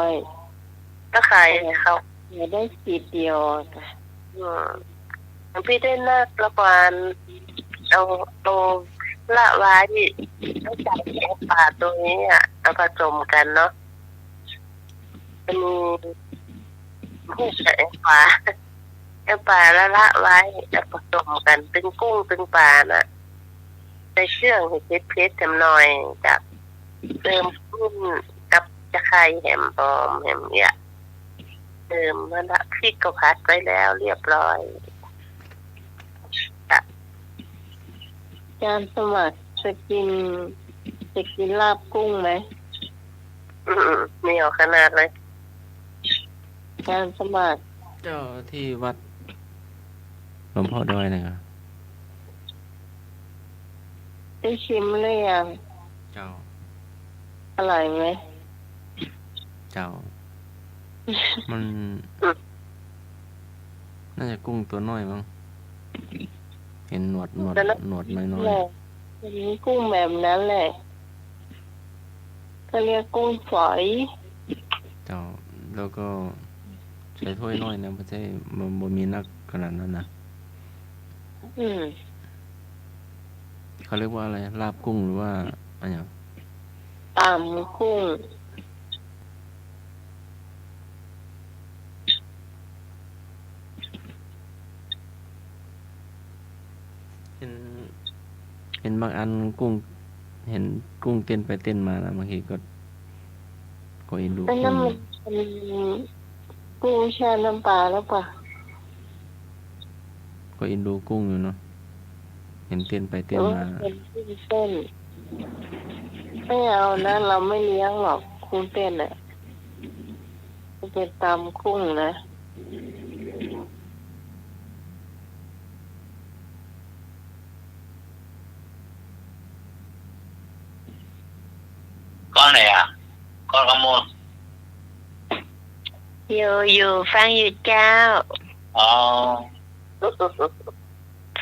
500ก็ขายเขา อย่าได้ขีดเดียวค่ะพี่ได้นักละวันเอาละไว้ต้องจับแอปป่าตัวนี้อ่ะเอาผสมกันเนาะมันมีผู้ใช้แอปป่าละไว้เอาผสมกันเป็นกุ้งเป็นปลาน่ะใส่เครื่องให้เพชรทำหน่อยจับเติมกุ้งกับจะไข่แหมปอมแหมเนี่ยเติมมันละพริกก็ผัดไว้แล้วเรียบร้อยการสมัครจะกินลาบกุ้งไหมเหนียวขนาดเลยการสมัคร เจ้าที่วัดหลวงพ่อดอยนะครับ ได้ชิมหรือยัง เจ้า อร่อยไหม เจ้า มันน่าจะกุ้งตัวน้อยมั้งเห็นหนวดน้อยๆเป็นกุ้งแบบนั้นแหละก็เรียกกุ้งฝอยเจ้าแล้วก็ใช้ถ้วยน้อยนะไม่ใช่มันมีนักขนาดนั้นนะเขาเรียกว่าอะไรลาบกุ้งหรือว่าอะไรอย่างตำกุ้งเห็นบางอันกุ้งเห็นกุ้งเต้นไปเต้นมานะบางทีก็เอ็นดูกุ้งกุ้งแช่น้ำปลาแล้วป่ะก็เอ็นดูกุ้งอยู่เนาะเห็นเต้นไปเต้นมาเป็นกุ้งเต้นไม่เอานะเราไม่เลี้ยงหรอกกุ้งเต้นอ่ะเป็นตำกุ้งนะก้อนไหนอ่ะก้อนกระโมนอยู่ฟังอยู่เจ้า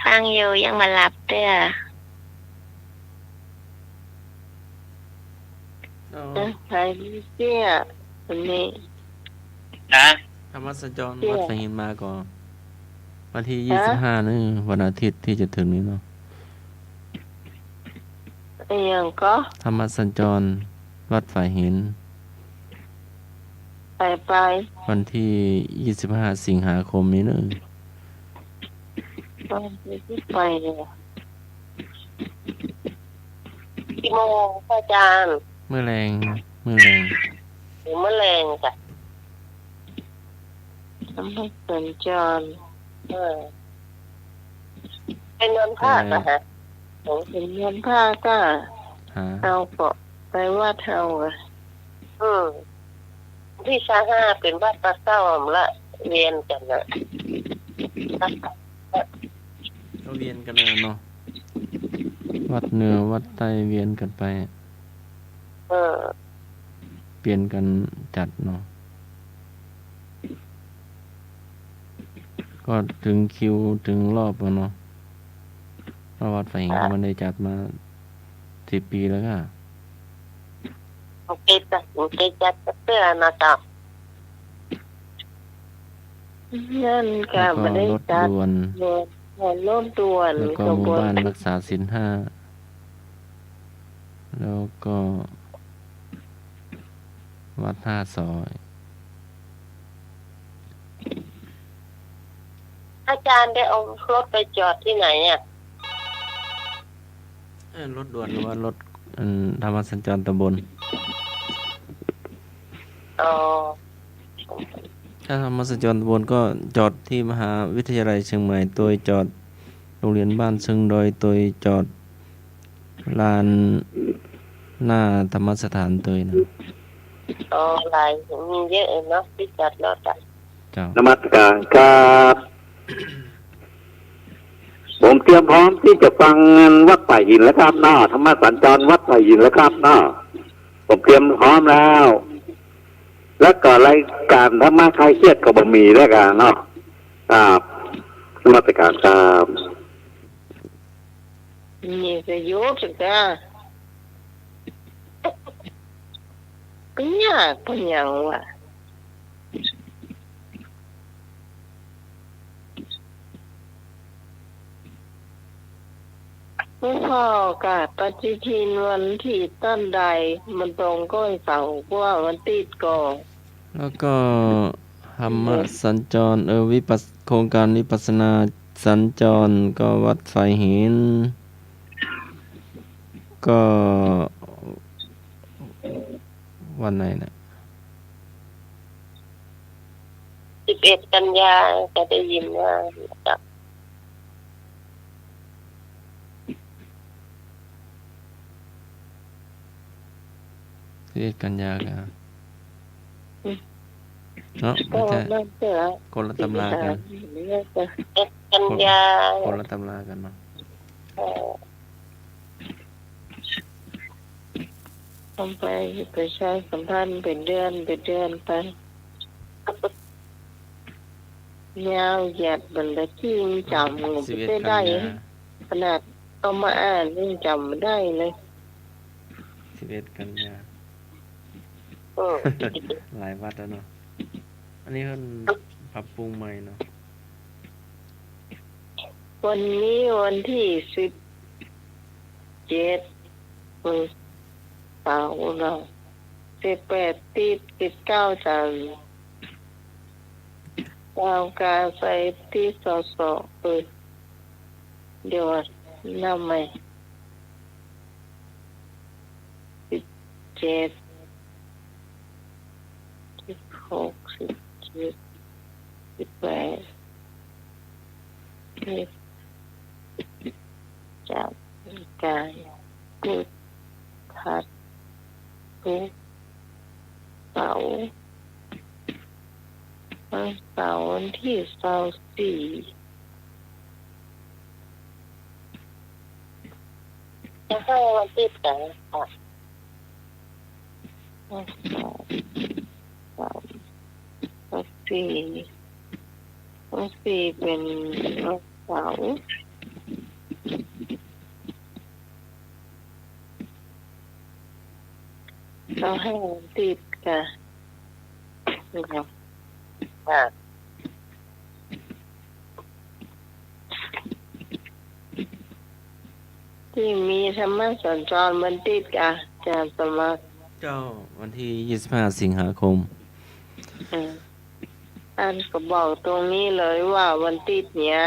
ฟังอยู่ยังมาหลับเด้อใครเสี้ยวันนี้ธรรมสัจจรวัดสหินมาก่อนวันที่25นี่วันอาทิตย์ที่จะถึงนี้เนาะอย่างก็ธรรมสัญจรวัดฝ่ายหินไปวันที่25 สิงหาคมนี้เนอะ ตอนที่ไปเนี่ย กี่โมงอาจารย์ เมื่อแรง หรือเมื่อแรงจ้ะ ทำให้สัญจร เป็นเงินภาคนะฮะ เป็นเงินผ้าก็เอาเกาะไปว่าเท่าอ่ะ ที่ชาห้าเป็นวัดตะเศร้าละเวียนกันนะ ก็เวียนกันเลยเนาะวัดเหนือวัดใต้เวียนกันไปเปลี่ยนกันจัดเนาะก็ถึงคิวถึงรอบแล้วเนาะเพราะวัดไฟหิงมันได้จัดมา10 ปีแล้วก็โอเคจัดเสื้อนะจ๊ะนั่นก็ไม่ได้จัดรถด่วน แล้วก็หมู่บ้านรักษาศีล 5แล้วก็วัด5 ซอย อาจารย์ได้เอารถไปจอดที่ไหนอ่ะ รถด่วนหรือว่ารถธรรมสัญจรตำบลถ้าธรรมสัญจรตำบลก็จอดที่มหาวิทยาลัยเชียงใหม่โดยจอดโรงเรียนบ้านซึ่งโดยจอดลานหน้าธรรมสถานตัวนะหลายมีเยอะเนาะที่จอดรถจ้าน มัสการครับผมเตรียมพร้อมที่จะฟังวัดไผ่หินแล้วครับเนาะธรรมสัญจรวัดไผ่หินแล้วครับเนาะผมเตรียมพร้อมแล้ว แล้วก็รายการธรรมะคลายเครียดก็บ่มีแล้วกันเนาะครับนมัสการครับนี่ก็ยุบสิจ้าก็ยากก็ยังวะพ่อกาปฏิทินวันที่ต้นใดมันตรงก็ให้เสาเพราะว่ามันติดก่อนแล้วก็ธรรมสัญจรโครงการวิปัสสนาสัญจรก็วัดไฟหินก็วันไหนนะ11 กันยาจะได้ยินว่าครับ11 กันยากันเนาะไม่ใช่คนละตำรากันกันยาคนละตำรากันเนาะต้องไปใช้สัมพันธ์เป็นเดือนไปยาวเหยียดบรรลัยที่จำไม่ได้ขนาดเอามาอ่านยังจำไม่ได้เลย11 กันยาหลายวัดแล้วเนาะอันนี้เพิ่นปรับปรุงใหม่เนาะวันนี้วันที่17เสาร์เนาะ18ติด19จันทร์ดาวกาใส่ที่สเดี๋ยวน้ำใหม่17 16 17 18จับกายพุทธัดพุทเสาร์วันที่24จะให้วันติดกันค่ะวันที่เป็นวันเสาร์เราให้วันติดกันนะครับที่มีธรรมะสัญจรมันติดกันจะสมัครเจ้าวันที่25 สิงหาคมอันก็บอกตรงนี้เลยว่าวันติดเนี้ย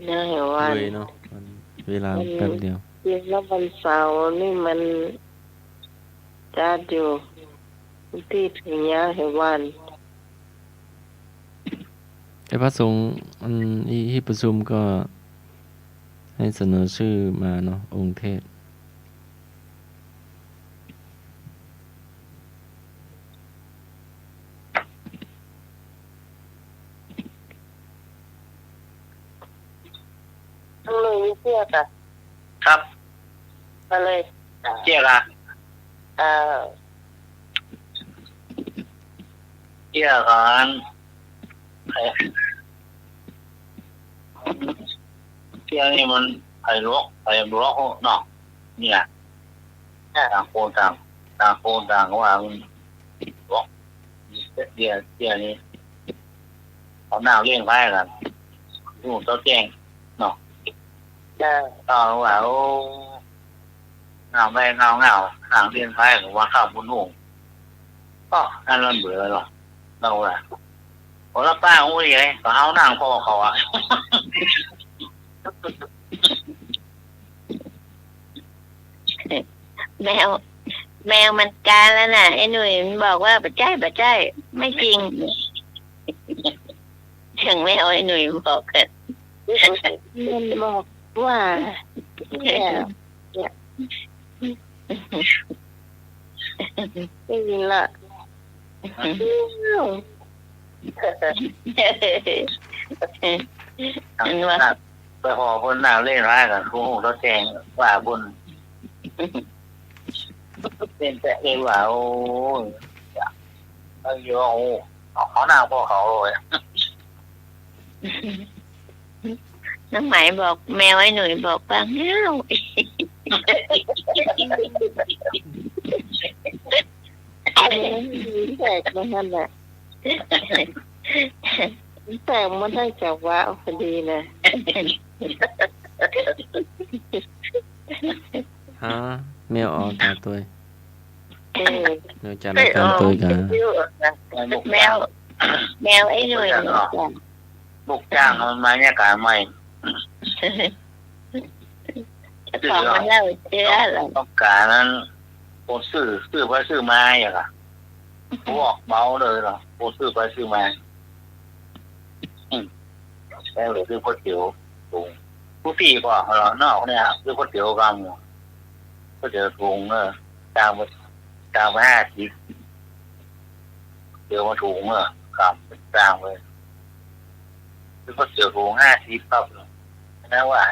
ได้วัน เลยเนาะมันเวลาแป๊บเดียว จริงแล้ววันเสาร์นี่มันจัดอยู่ที่ถึงยาเหวัน แต่พระสงฆ์ที่ประชุมก็ให้เสนอชื่อมาเนาะองค์เทศ ทั้งเลยมีเสื้อกะ ครับ มาเลย เจียกะ อ่า เจียกันเจียนี่มันไผ่ลวกเนาะเนี่ยต่างคนต่างว่ามันลวกเจียนี่เอาหน้าเลี้ยงไว้กันนู่นเจ้าแจ้งเนาะ จ้า ตอนว่าโอ้เงาห่างเลี้ยงไว้หรือว่าข้าวบุญหุ่งก็นั่นเริ่มเบื่อหรอเราแหละพอละป้าโอ้ยไงก็เอานั่งพ่อเขาอ่ะ แมวมันการแล้วน่ะไอ้หนุ่ยมันบอกว่าปัจจัยไม่จริงถึงแมวไอ้หนุ่ยบอกกันมันบอกว่าได้ยินละมันว่า ไปพอบนหน้าเล่นร้ายกันครูหูเขาแจ้งว่าบนเป็นแต่เองว่าโอ้ยเอาโยเขาหน้าพ่อเขาเลย น้องไหมบอกแมวไอ้หนุ่ยบอกว่าเงาแปลกมันนั่นแหละแต่มันได้จากว่าพอดีนะ ฮะแมวออกตาตัว เ แมวจันทร์ตามตัวกัน แมวไอ้หนุ่ย ลูกจ้างมันมาเนี่ยการใหม่ จะบอกมันเล่าเชื่อหรอ ต้องการนั้นโอนซื้อไปซื้อมาอย่างอ่ะเขาบอกเมาเลยเหรอโอนซื้อไปซื้อมาแล้วหรือซื้อก๋วยเตี๋ยวถุงผู้พี่ก็เหรอนอกเนี่ยซื้อก๋วยเตี๋ยวกันก๋วยเตี๋ยวถุงจางมา50เตี๋ยวมาถุงกับจางเลยซื้อก๋วยเตี๋ยวถุง50ครับนะว่า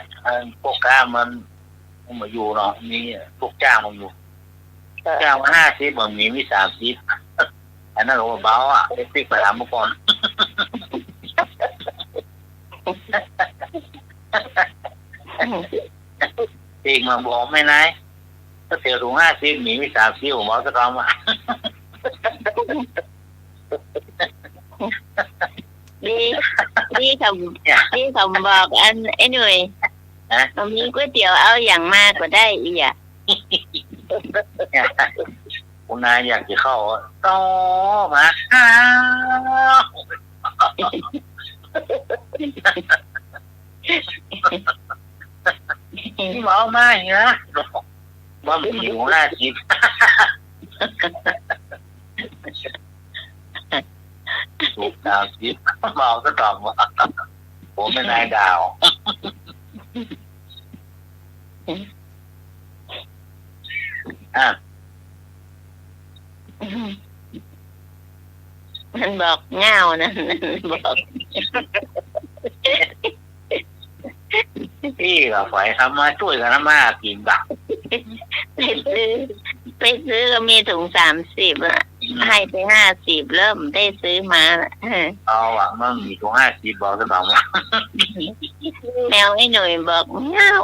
พวกก้ามันมาอยู่เนาะมีพวกจ้างมันอยู่จ้างมา50มันมี30อันนั้นเราเบาอ่ะไปติ๊กไปถามเมื่อก่อนติ๊กมาบอกไม่นายถ้าเสียถุง50มี30ผมบอกจะทำอ่ะดีคำบอกอันไอ้หนุ่ยตรงนี้ก๋วยเตี๋ยวเอาอย่างมากกว่าได้อีกอ่ะ คุณนายอยากจะเข้าต่อมาที่บอกมาอย่างนี้นะว่ามันอยู่50ถูก30บอกก็ตอบว่าผมเป็นนายดาวมันบอกเงานะบอก พี่กับฝ่ายทำมาช่วยกันทำมากินบักไปซื้อก็มีถุง30อ่ะให้ไป50เริ่มได้ซื้อมาเอาอ่ะมันมีถุง50บอกจะบอกว่าแมวไอ้หนุ่ยบอกเงา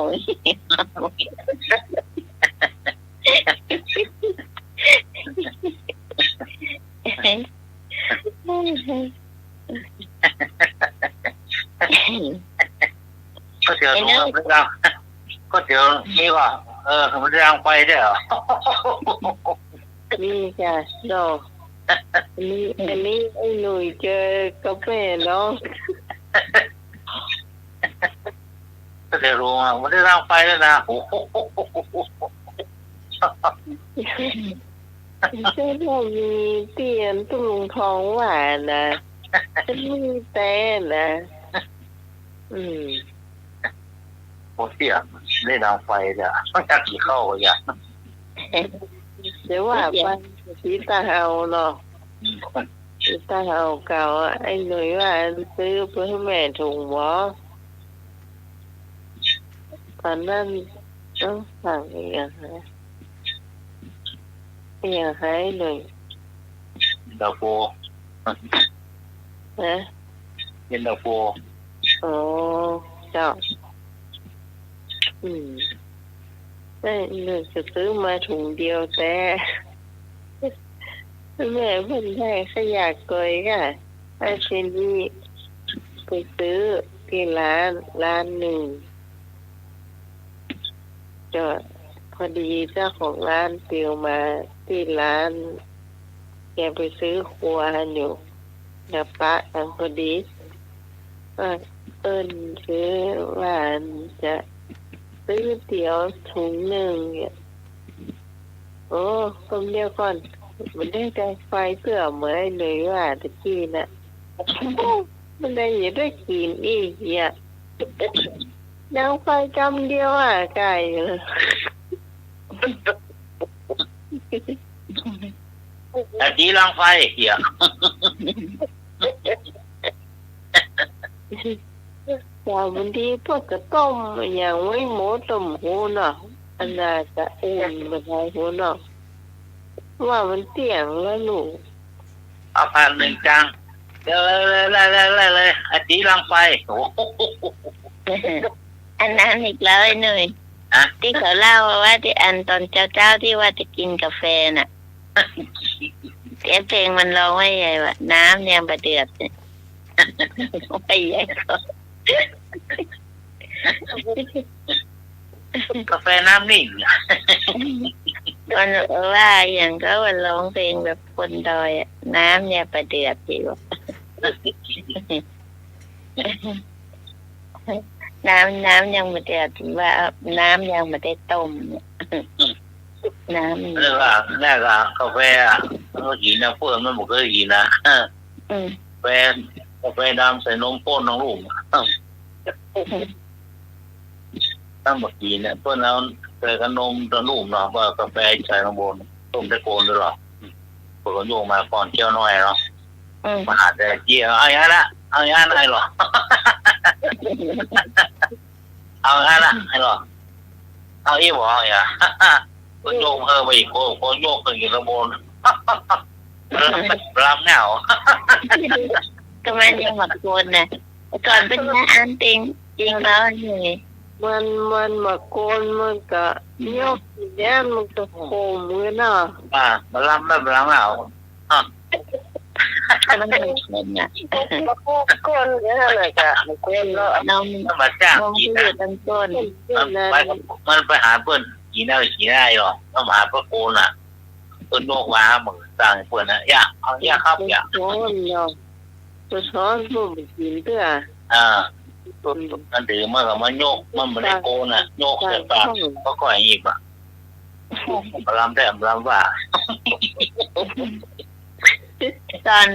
ก็เจอถุงแล้วก็เจอนี่ก็มันเรื่องไปได้เหรอนี่จ้ะดอกอันนี้ไอ้หนุ่ยเจอกาแฟเนาะ ได้รู้ว่าไม่ได้ร่างไฟแล้วนะโอ้โห ใช่เรามีเตียนตุ้งทองหวานนะฉันมีแต่นะโอ้เสียได้ร่างไฟจ้ะไม่อยากขี่เข้าก็อยากเดี๋ยวว่าไปสีตาเฮาเนาะสีตาเฮาเก่าไอ้หนุ่ยว่าซื้อเพื่อให้แม่ถุงหมอตอนนั้นต้องสั่งอีกอย่างไรอย่างไรหนุ่ยดาโฟนะเย็นดาโฟอ๋อเจ้าได้หนึ่งจะซื้อมาถุงเดียวแต่แม่เพิ่นได้ขยะกอยค่ะไอ้เชนนี่ไปซื้อที่ร้านหนึ่งจะพอดีเจ้าของร้านเตียวมาที่ร้านแกไปซื้อครัวอยู่นะปะกันพอดีว่าซื้อว่าจะซื้อเตี๋ยวถุงหนึ่งเนี่ยโอ้คนเดียวก่อนมันได้ใจไฟเพื่อเหมือนเลยว่าตะกี้น่ะมันได้อย่าได้กินอีกเนี่ยยังไฟจำเดียวไก่เลยแต่ดีร่างไฟเหี้ยแต่บางทีพวกกระต้มอย่างไว้หมูต้มหูเนาะอันน่าจะอุ่นมาได้หูเนาะว่ามันเสี่ยงแล้วลูกเอา1,000จังเดี๋ยวเลยอันดีร่างไฟโอ้อันนั้นอีกแล้วไอ้หนุ่ยที่เขาเล่าว่าที่อันตอนเจ้าที่ว่าจะกินกาแฟน่ะเพลงมันร้องว่าไงวะน้ำยังประเดือดเนี่ยไปใหญ่ก็กาแฟน้ำนิ่งมันว่าอย่างก็วันร้องเพลงแบบคนดอยน้ำเนี่ยประเดือดที่ว่าน้ำยังไม่ได้ว่าน้ำยังไม่ได้ต้มน้ำเรียกว่าแรกอะกาแฟก็กินนะเพื่อนมันบอกเคยกินนะกาแฟดำใส่นมข้นน้องลูกตั้งหมดกินเนี่ยเพื่อนเราใส่ขนมตะลุ่มเนาะว่ากาแฟใส่ลงบนต้มได้โกนด้วยหรอเปิดโยงมาก่อนเที่ยวน้อยเนาะมาหาแต่เกี่ยวเอาอย่างนั้นละเอาอย่างนั้นไอ้หรอเอาอย่างนั้นละไอ้หรอเอาอีบอกอย่าคนโยกไปอีกคนโยกขึ้นอยู่ข้างบนรำเงาก็มันยังหมักโกนนะก่อนเป็นงานจริงแล้วนี่มันมาโกนมันก็ยกแย่มันก็โคมมือเนาะมันรำแบบรำเงามันเป็นคนน่ะโกนเยอะเลยจ้ะโกนแล้วน้องมาจ้างกินอยู่ตั้งต้นมันไปหาเพื่อนกินได้หรอต้องหาเพื่อนโกนอ่ะเพื่อนโยกมาเหมือนสั่งเพื่อนนะอย่าเอาอย่าครับอย่าโกนเนาะจะสอนลูกกินด้วยมันถือเมื่อกับมันโยกมันไม่ได้โกนอ่ะโยกเสร็จปากก็ก่อยอีกอ่ะรำได้รำว่าตอน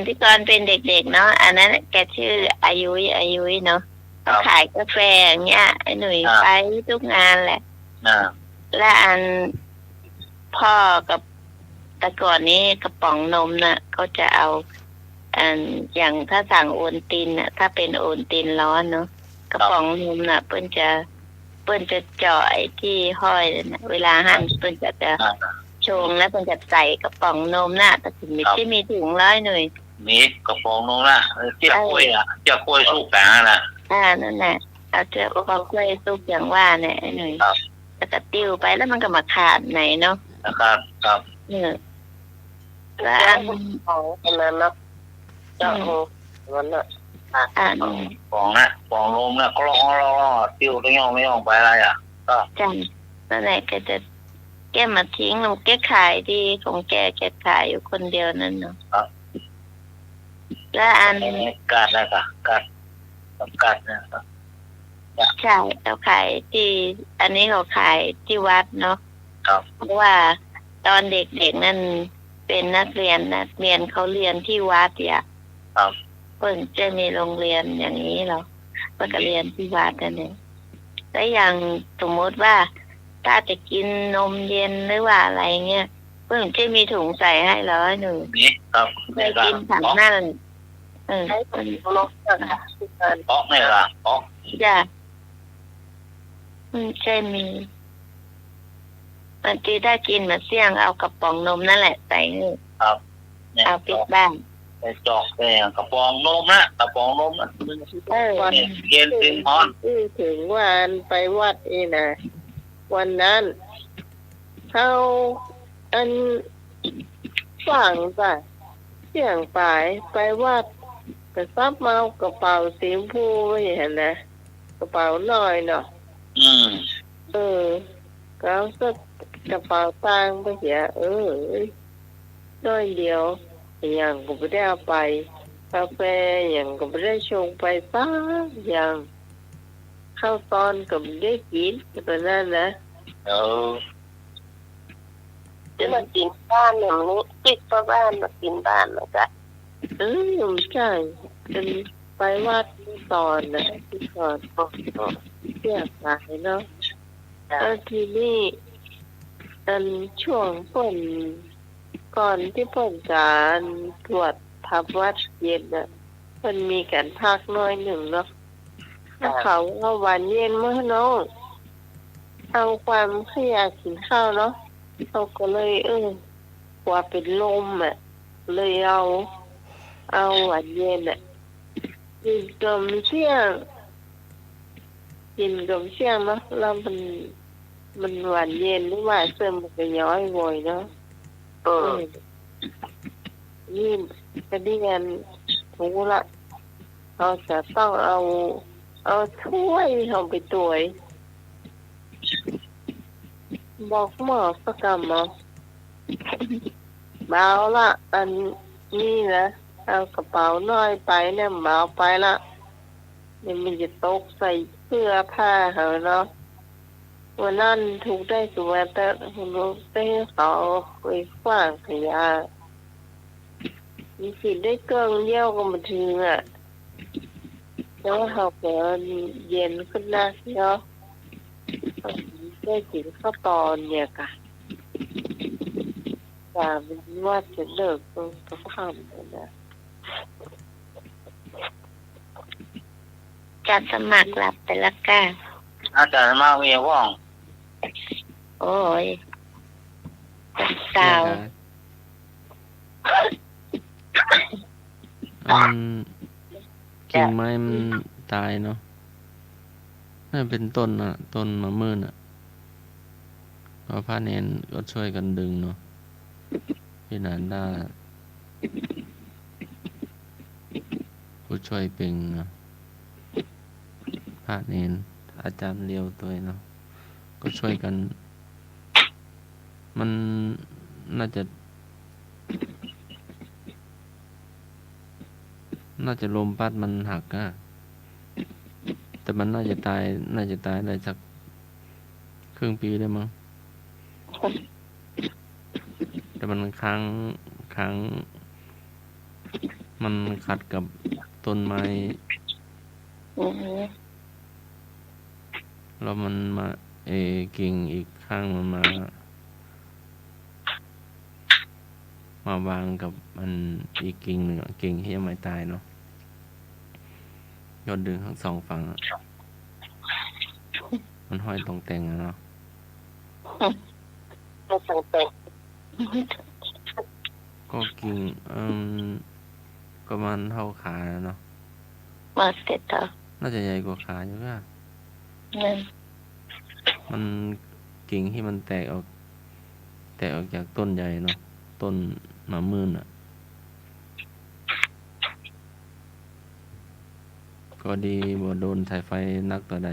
ที่ก่อนเป็นเด็กๆเนาะอันนั้นแกชื่ออายุเนาะเขาขายกาแฟอย่างเงี้ยไอ้หนุ่ยไปทุกงานแหละและอันพ่อกับแต่ก่อนนี้กระป๋องนมน่ะเขาจะเอาอันอย่างถ้าสั่งโอนตินน่ะถ้าเป็นโอนตินร้อนเนาะกระป๋องนมน่ะเปิ้นจะเจาะไอ้ที่ห้อยน่ะเวลาหั่นเปิ้นจะชงแล้วมันจะใส่กระป๋องนมน่ะแต่ถึงไม่มีถุงร้อยหน่อยมีกระป๋องนมน่ะเจ้าคุยสู้แข็งน่ะนั่นแหละเอาเจ้ากระป๋องกล้วยสู้อย่างว่าเนี่ยไอ้หน่อยแล้วก็ติ้วไปแล้วมันก็มาขาดไหนเนาะครับแล้วอันของนั้นเนาะเจ้าวันน่ะปองลมนะก็ร้องติ้วต้องย่องไม่ย่องไปอะไรอ่ะก็จังนั่นแหละก็จะแกมาทิ้งลงแกขายดีของแกขายอยู่คนเดียวนั่นเนาะแล้วอันกัดนะครับกัดนะครับ ใช่เขาขายที่ อันนี้เขาขายที่วัดเนาะ ครับ เพราะว่าตอนเด็กๆนั่นเป็นนักเรียนเขาเรียนที่วัดอ่ะ ครับ เพิ่งจะมีโรงเรียนอย่างนี้เหรอเพิ่งก็เรียนที่วัดนั่นเองแล้วอย่างสมมติว่าถ้าจะกินนมเย็นหรือว่าอะไรเงี้ยเพิ่งจะมีถุงใส่ให้เลยหนู นี่ครับ เคยกินถังนั่นให้คนลบนะคะที่การ เพาะไม่ละเพาะ จ้ะมันจะมีบางทีถ้ากินมาเสี่ยงเอากระป๋องนมนั่นแหละใส่ให้ ครับเนี่ย เอาปิดบ้าน ไปจอกแต่กระป๋องนมนะกระป๋องนมนะ เย็นถึงฮอน ถึงวันไปวัดนี่นะวันนั้นเขาอันฝังป่ะเสี่ยงปลายไปวัดกระซับเมากระเป๋าสีชมพูไม่เห็นนะกระเป๋าน้อยเนาะก็สักกระเป๋าตังค์ไปเสียน้อยเดียวอย่างก็ไม่ได้เอาไปกาแฟอย่างก็ไม่ได้ชงไปสักอย่างข้าวตอนก็ไม่ได้กินแบบนั้นนะจะมากินบ้านอย่างนี้จิตประบ้านมากินบ้านแล้วก็ใช่เป็นไปวัดตอนนะที่ก่อนเสียหายเนาะแล้วทีนี้ตอนช่วงฝนก่อนที่ฝนการตรวจทับวัดเย็นน่ะมันมีการพักน้อยหนึ่งเนาะถ้าเขาเอาวันเย็นเมื่อน้องเอาความขยากกินข้าวเนาะเขาก็เลยกว่าเป็นลมเลยเอาวันเย็นกินกลมเสี่ยงเนาะแล้วมันหวานเย็นหรือว่าเสริมมันก็ย้อยบ่อยเนาะนี่จะได้งานถูกละเราจะต้องเอาถ้วยเอาไปตวยบอกหมอสักกรรมเบาละอันนี้นะเอากระเป๋าน้อยไปเนี่ยเบาไปละนี่มันจะตกใส่เสื้อผ้าเหรอเนาะวันนั้นถูกได้ตัวแต่ลูกได้เขาไปขว้างขยะมีสิได้เกิงเยี่ยวก็มาถึงแล้วเขาเกิดเย็นขึ้นนะเนาะได้กินข้าวตอนเนี่ยค่ะแต่มันว่าจะเลิกตรงทุกคำเลยนะจัดสมัครหลับไปละกัน อาจารย์มาเมียว่อง โอ้ยสาว กิ่งไม้มันตายเนาะน่าเป็นต้นต้นมะม่วงพอพระเนนก็ช่วยกันดึงเนาะพี่นันดาผู้ช่วยเป็นเนาะพระเนนอาจารย์เลียวตัวเนาะก็ช่วยกันมันน่าจะลมพัดมันหักแต่มันน่าจะตายได้สักครึ่งปีได้มั้งแต่มันค้างมันขัดกับต้นไม้แล้วมันมากิ่งอีกข้างมันมาวางกับมันอีกกิ่งหนึ่งกิ่งที่ยังไม่ตายเนาะยอดดึงทั้งสองฝั่งมันห้อยตรงแต่งเนาะก็กิ่งประมาณเท่าขาเนาะมาเสร็จแล้วน่าจะใหญ่กว่าขาอยู่ค่ะมันกิ่งที่มันแตกออกจากต้นใหญ่เนาะต้นมะม่วงก็ดีบ่โดนสายไฟนักต่อใด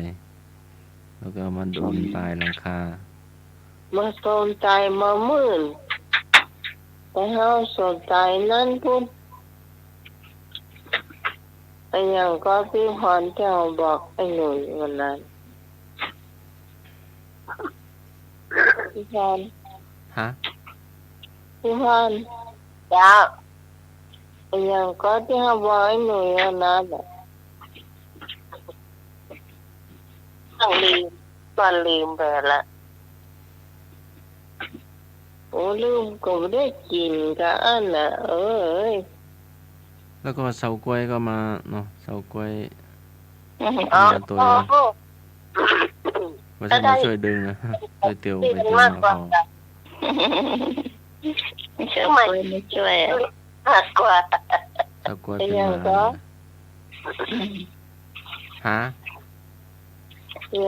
แล้วก็มาโดนปลายหลังคามาสนใจมะม่วงแต่เขาสนใจนั่นพุ่น ไอ้อย่างก็พี่พรเจ้าบอกไอ้หนุ่ยวันนั้นพี่พร ฮะ พี่พรจ้าไอ้อย่างก็ที่เขาบอกไอ้หนุ่ยวันนั้นต้องลืมไปละโอ้ลืมก็ไม่ได้กินกันอันน่ะเอ้ยแล้วก็เสากล้วยก็มาเนาะเสากล้วย อ๋อ ตัวมาช่วยมาช่วยดึงนะช่วยเตียวไปเตียวมาเขาช่วยไม่ช่วยมากกว่าเสากล้วยเป็นมาฮะ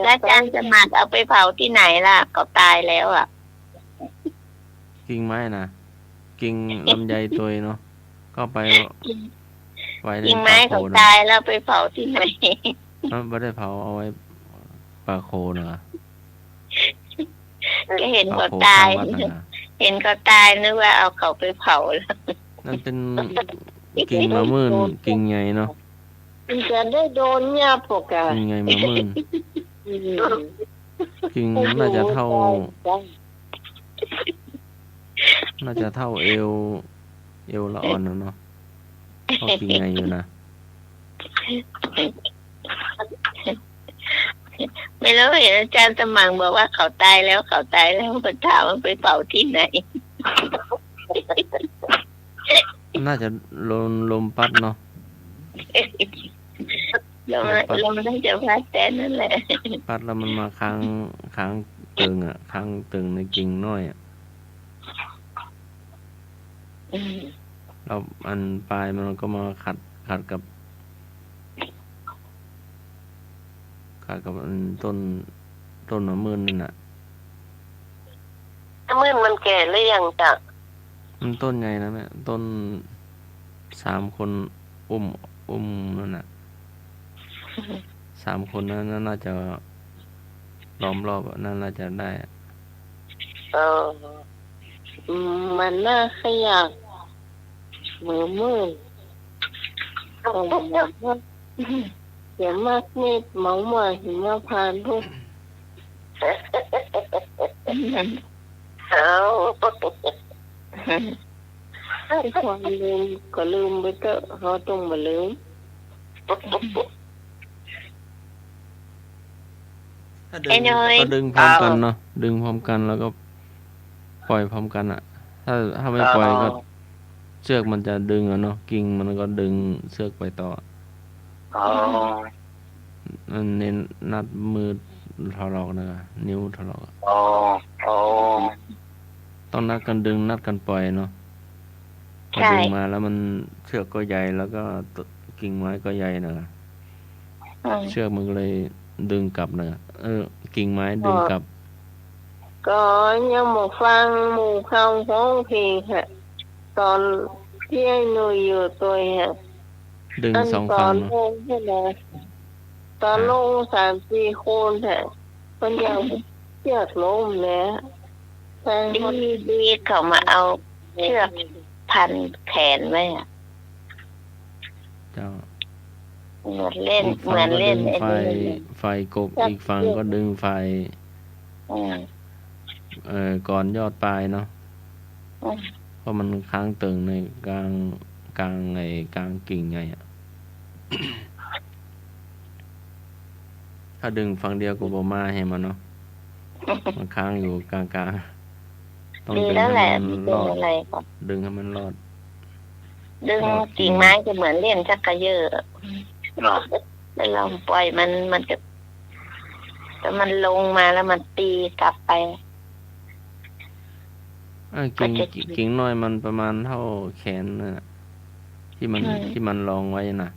แล้วอาจารย์จะมาเอาไปเผาที่ไหนล่ะเขาตายแล้วอ่ะกิ่งไม้นะกิ่งลำไยตัวเนาะก็ไปไว้ในกิ่งไม้เขาตายแล้วไปเผาที่ไหนไม่ได้เผาเอาไว้ป่าโคเนาะก็เห็นเขาตายเห็นเขาตายนึกว่าเอาเขาไปเผาแล้วนั่นเป็นกิ่งมะม่วงกิ่งใหญ่เนาะจะได้โดนหญ้าปกกิ่งใหญ่มะม่วงกิ่งน่าจะเท่าเอวละอ่อนเนาะเขากิ่งใหญ่อยู่นะไม่รู้เห็นอาจารย์สมังบอกว่าเขาตายแล้วก็ถามว่าไปเผาที่ไหนน่าจะลมพัดเนาะลมน่าจะพัดแต่นั่นแหละพัดแล้วมันมาค้างตึงอ่ะค้างตึงในกิ่งน้อยอ่ะเราอันปลายมันก็มาขัดกับต้นมะม่วงนั่นน่ะมะม่วงมันแก่หรือยังจ๊ะมันต้นใหญ่นะแม่ต้น3 คนอุ้มนั่นน่ะ3 คนนั้นน่าจะล้อมรอบนั่นน่าจะได้มันน่าขยักมือเดี๋ยวมากเม็ดเมาหมาหิมะพานทุกความลืมก็ลืมไปเถอะเขาต้องมาลืมก็ดึงพร้อมกันเนาะดึงพร้อมกันแล้วก็ปล่อยพร้อมกันอ่ะถ้าไม่ปล่อยก็เชือกมันจะดึงอ่ะเนาะกิ่งมันก็ดึงเชือกไปต่อเน้นนัดมือทะเลาะนะนิ้วทะเลาะต้องนัดกันดึงนัดกันปล่อยเนาะพอดึงมาแล้วมันเชือกก็ใหญ่แล้วก็กิ่งไม้ก็ใหญ่นะเชือกมันก็เลยดึงกลับนะกิ่งไม้ดึงกลับก็ยังมาฟังหมู่เขาร้องเพลงฮะตอนที่ไอ้หนูอยู่ตัวฮะดึง2 ฝั่งเนาะตอนลง3-4 คนฮะมันยังเชือกล้มแล้วดีเขามาเอาเชือกพันแขนไว้อ่ะเจ้าเหมือนเล่นไฟกบอีกฝั่งก็ดึงไฟก่อนยอดปลายเนาะเพราะมันค้างตึงในกลางกิ่งไงอ่ะถ้าดึงฝั่งเดียวก็บ่มาให้มันเนาะมันค้างอยู่กลางต้องดึงให้มันรอดดึงให้มันรอดดึงกิ่งไม้จะเหมือนเล่นชักกระเยอะแล้วเราปล่อยมันจะแต่มันลงมาแล้วมันตีกลับไปกิ่งน้อยมันประมาณเท่าแขนน่ะที่มันรองไว้น่ะ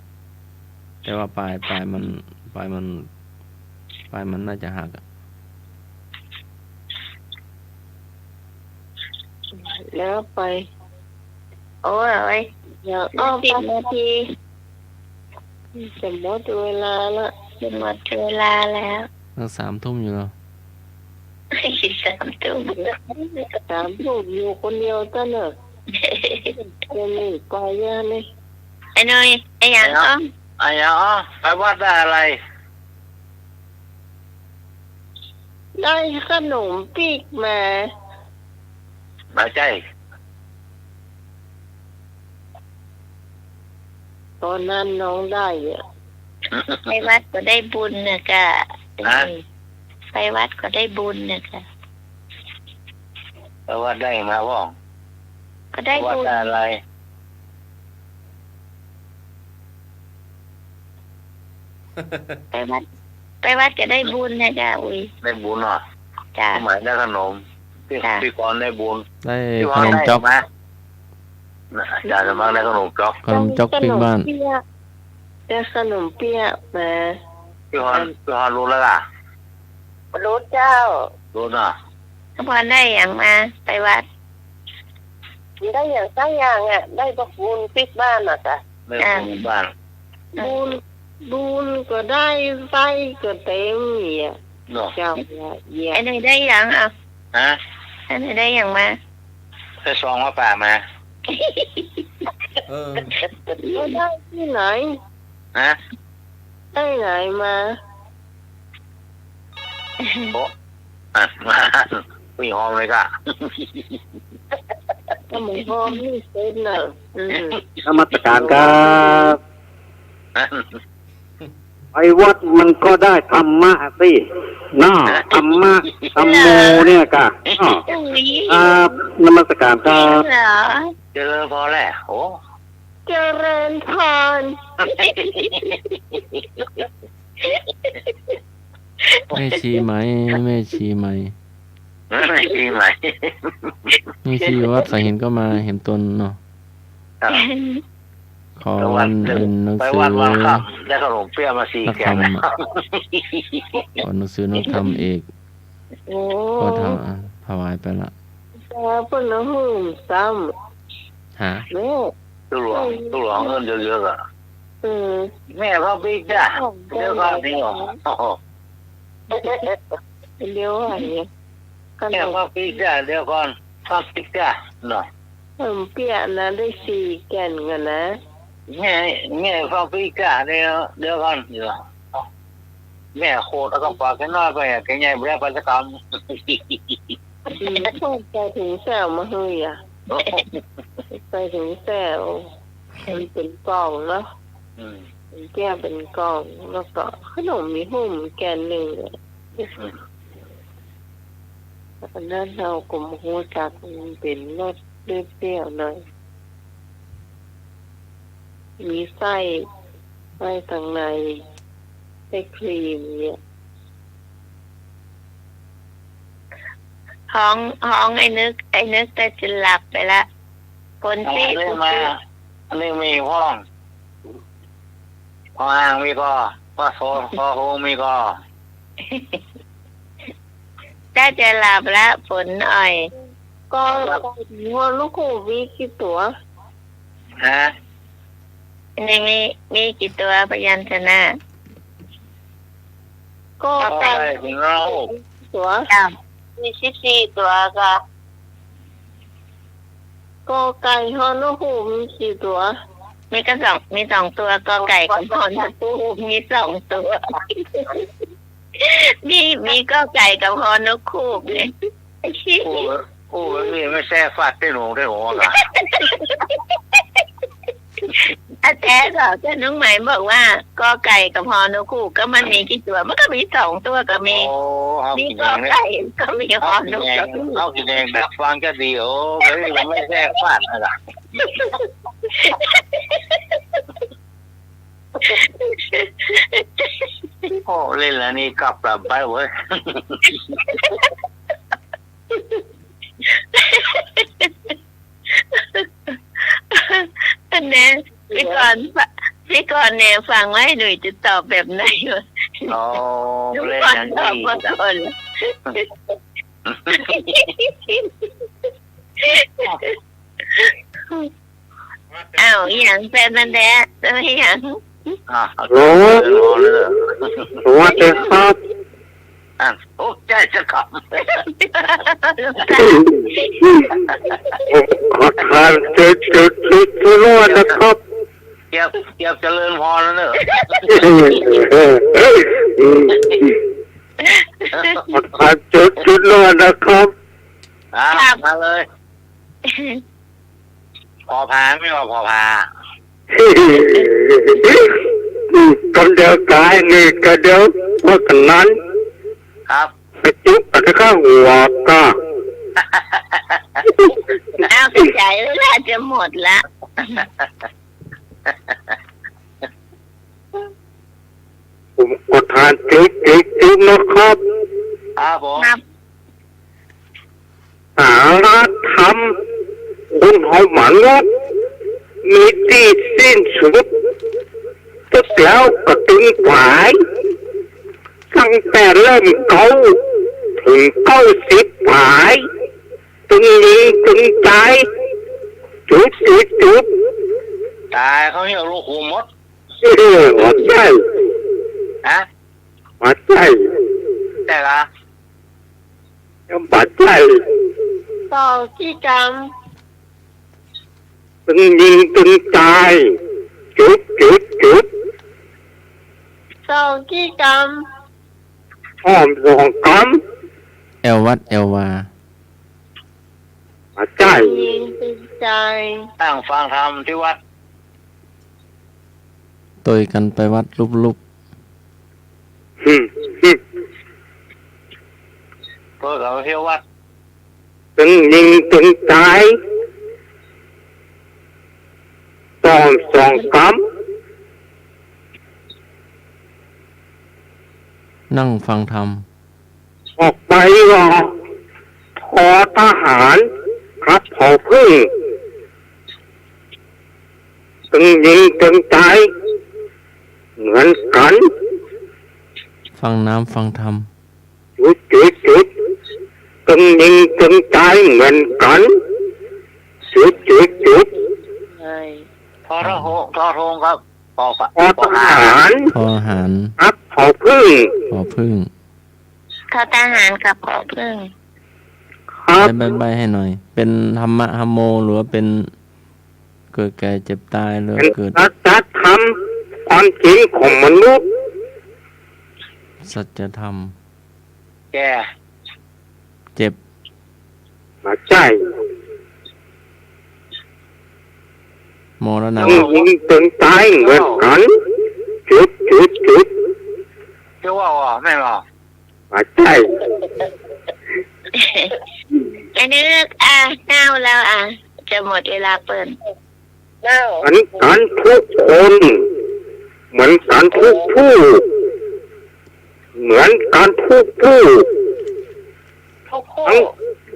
แต่ว่าปลายมันน่าจะหักแล้วไปโอ้ยเดี๋ยว10 นาทีจะหมดเวลาละจะหมดเวลาแล้วตั้ง3 ทุ่มอยู่แล้ว3 ทุ่มอยู่คนเดียวตั้งจะมีปลายานี่ไอ้หน่อยไอ้ยัง ไอ้อ๋อไปวัดได้อะไร ได้ขนมปีกมา มาใจ ตอนนั้นน้องได้อะ ไปวัดก็ได้บุญนะกะ ฮะ ไปวัดก็ได้บุญนะกะ ไปวัดได้มาว่อง ก็ได้ วัด บุญ ได้อะไร ไปวัดก็ได้บุญนะกะอุ้ย ได้บุญเหรอ จ้า สมัยได้ขนมพี่กรณ์ได้บุญ ได้ พี่ ขนมจ๊อก ได้ไหมอาจารย์สมัครได้ขนมจ๊อก ขนมจ๊อกปิ้งบ้าน ได้ขนมเปี๊ยะมา พี่ฮอนรู้แล้วล่ะ รู้เจ้า รู้เนาะ พอได้อย่างมาไปวัด ได้อย่างสักอย่างอ่ะ ได้บักบุญปิดบ้านอ่ะจ้ะ ได้บุญบ้าน บุญก็ได้ไส้ก็เต็มเนี่ย เนาะ เจ้าเยี่ย ไอ้ไหนได้อย่างอ่ะ ฮะ ไอ้ไหนได้อย่างมา ไปซองมาป่ามา เออ ก็ได้ที่ไหน ฮะ ได้ไหนมา โอ้อ่ะมาพี่หอมเลยก็ ก็เหมือนพ่อนี่เซ็นน่ะ นมัสการครับไปวัดมันก็ได้ธรรมะสิน้าธรรมะธรรมโมเนี่ยกะอ้อ อุ้ย นมัสการครับ เหรอ เจริญพอแล้วโอ้ เจริญพร แม่ชีไหมแม่ชีไหม ไม่ดีไหม แม่ชีวัดสายหินก็มาเห็นตนเนาะ ครับ ขอวันเป็นหนัง ไป สือ วัดวันข้ามได้ขนมเปรี้ยวมา4 นัก แก ธรร น มอะขอหนังสือนักธรรมเอก โอ้ ก็ถวายไปละ ตาเพิ่นละหุ่มซ้ หา ำแม่ ตู้หลวงเอิ้นเยอะๆอ่ะ อืม แม่พ่อบิ๊กจ้ะเดี๋ยวก็นี่หรอโอ้โห เลี้ยวอะไรเนี่ยขน แม่ ม พ่อบิ๊กจ้ะเดี๋ยวก่อนพ่อบิ๊กจ้ะเนาะ ขนมเปี๊ยะนะได้4แก่นกันนะ แม่พ่อบิ๊กจ้ะเดี๋ยวก่อนเดี๋ยวแม่โคตรแล้วก็ปากแค่น้อยไปอ่ะแกใหญ่ไม่ได้ปัจจุบัน ไปถึงแซวมาเฮยอ่ะไปถึงแซวมันเป็นกล่องเนาะแก้วเป็นกล่องแล้วก็ขนมมีหุ่มแกนหนึ่งเลยอันนั้นเรากลมหัวจักมันเป็นรสเปรี้ยวๆหน่อยมีไส้ข้างในไส้ครีมเนี่ย ห้องไอ้นึกแต่จะหลับไปละคนที่ อันนี้มาอันนี้มีห้องห้องอ่างมีก็พ่อโฮมีก็ ถ้าจะหลับละฝนอ่อย ก็หัวลูกหูวิกี่ตัว ฮะ นี่มีกี่ตัวพยัญชนะ ก็ ก็ ไก่ ได้ถึงเรา ตัว อ้าว มี14ตัวค่ะก็ไก่หัวลูกหูมีกี่ตัว มีสองตัวกอไก่กับพอนปูมี2 ตัวมีกอไก่กับพอนกคูกเนี่ยไอ้ชี้ โอ้ยไม่แซ่ฟาดได้หนูกัน อาแท้ก็จะน้องไหมบอกว่ากอไก่กับพอนกคูกก็มันมีกี่ตัวมันก็มี2 ตัวก็มี โอ้เขา มี กิน กอ เอง ไก่ก็มีพอนก เขากินเองแบบฟังจะดีโอ้ยไม่แซ่ฟาดอะไรโอ้เล่นแล้วนี่กลับไปเว้ย อันนี้พี่กรณ์เนี่ยฟังไว้หนูจะตอบแบบไหนวะ โอ้ ทุก เล่น คน อย่าง ตอบ นี้ หมดคนอ้าวอย่างแฟนมันแด้แล้วอย่าง โอ้วัดเด็กครับ โอ้ใจจะขับ ขอทานจุดรอดนะครับ เก็บเจริญพรแล้วเนอะ จุดรอดนะครับ มาเลยพอพาไม่ว่าพอพากันเดียวกายนี่กันเดียวว่ากันนั้นครับไปจุ๊บกันข้างหัวก็ เอากระจายเวลาจะหมดละผมกดทานจุ๊บนะครับครับผมสารธรรมคุณเขาหมันว่ามีที่สิ้นสุดทุกแล้วก็ตึงผายตั้งแต่เริ่มเก่าถึง90ผายตึงยิงตึงใจจุดตายเขาเหี่ยวลูกหูมดหัวใจหัวใจแต่ละยังบาดใจต่อที่กรรมตึงยิงตึงใจจุดสองที่กรรมอ้อมสองกำเอลวัดเอลวาหัวใจยิงตึงใจตั้งฟังธรรมที่วัดตัวกันไปวัดลุบเพื่อเขาเที่ยววัดตึงยิงตึงใจอ้อมสองกำนั่งฟังธรรมออกไปว่าทอทหารครับพอพึ่งตึงยิงตึงใจเหมือนกันฟังน้ำฟังธรรมจุดตึงยิงตึงใจเหมือนกันจุดทอทงครับพอทหารครับพอพึ่งทอทหารกับพอพึ่งใบให้หน่อยเป็นธรรมะธรรมโมหรือว่าเป็นเกิดแก่เจ็บตายหรือเกิดสัจธรรมความจริงของมนุษย์สัจธรรมแก่เจ็บมาใจมรณะยิงตึงตายเหมือนกันจุดเจ้าว่าไม่หรอมาใจจะนึกเน่าแล้วจะหมดเวลาเปิดเหมือนกันทุกคนเหมือนกันทุกผู้เหมือนกันทุกผู้ทั้ง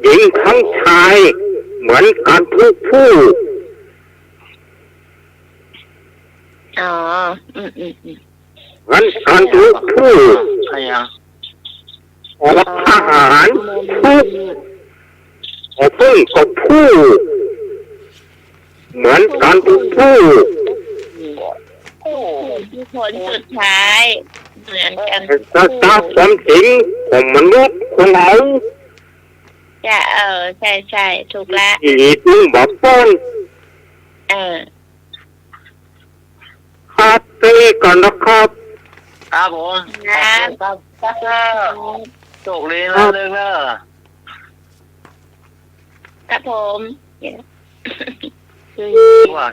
หญิงทั้งชายเหมือนกันทุกผู้เหมือนกันทุกผู้ออกทหารทุกออกพึ่งกับผู้เหมือนกันทุกผู้ผลสุดท้ายเหมือนกันถ้าความจริงของมนุษย์ของเราจะใช่ถูกแล้วอีกนึงบอกต้นครับตีก่อนนะครับครับผมครับโชคดีนะเรื่องเนอะครับผมว่า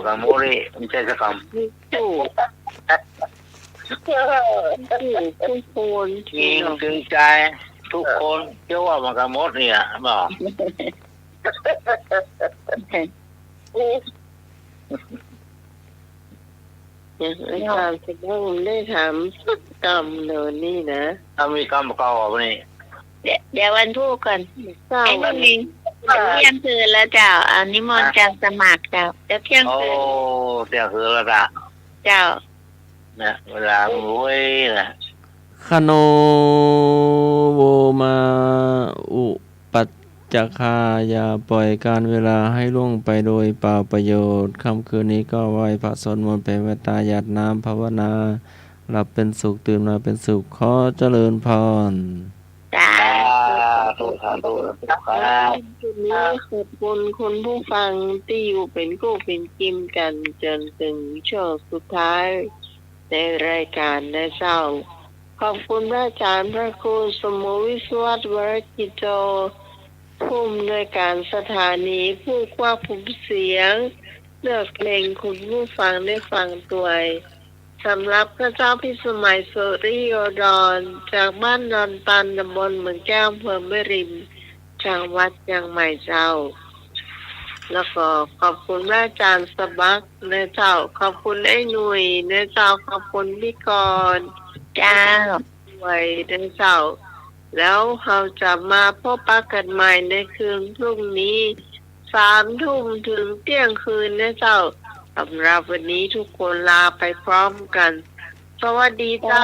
กับโมริไม่ใช่สักคำทุกคนยิงถึงใจทุกคนเชื่อว่ามันกับมดเนี่ยบอกการแสดงได้ทำสักกรรมเลยนี่นะถ้ามีกรรมเก่าแบบนี้เดี๋ยววันพูดกันไอ้ก็มีเที่ยงคืนแล้วเจ้านิมนต์จากสมัครเจ้าจะเที่ยงคืนเที่ยงคืนแล้วจ้ะเจ้าเนี่ยเวลามุ้ยนะคโนโวมาอุปัจจคาอย่าปล่อยการเวลาให้ล่วงไปโดยเปล่าประโยชน์ค่ำคืนนี้ก็ไหว้พระสวดมนต์เป็นเวทาหยาดน้ำภาวนาหลับเป็นสุขตื่นมาเป็นสุขขอเจริญพรจ้า ธุครับ จุดนี้ขอบคุณคุณผู้ฟังที่อยู่เป็นกู้เป็นกิมกันจนถึงช่วงสุดท้ายในรายการนะเจ้าขอบคุณพระอาจารย์พระครูสมวิสวัตวรกิจโจผู้อำนวยการสถานีผู้ควบคุมเสียงเลือกเพลงคุณผู้ฟังได้ฟังด้วยสำหรับพระเจ้าพิสมัยโสริโยดรจากบ้านดอนตันตำบลเมืองแก้วอำเภอแม่ริมจังหวัดเชียงใหม่เจ้าแล้วก็ขอบคุณพระอาจารย์สบักนะเจ้าขอบคุณไอ้หนุ่ยนะเจ้าขอบคุณพี่กรณ์เจ้าไว้นะเจ้าแล้วเราจะมาพบปะกันใหม่ในคืนพรุ่งนี้3 ทุ่มถึงเที่ยงคืนนะเจ้าสำหรับวันนี้ทุกคนลาไปพร้อมกันสวัสดีจ้า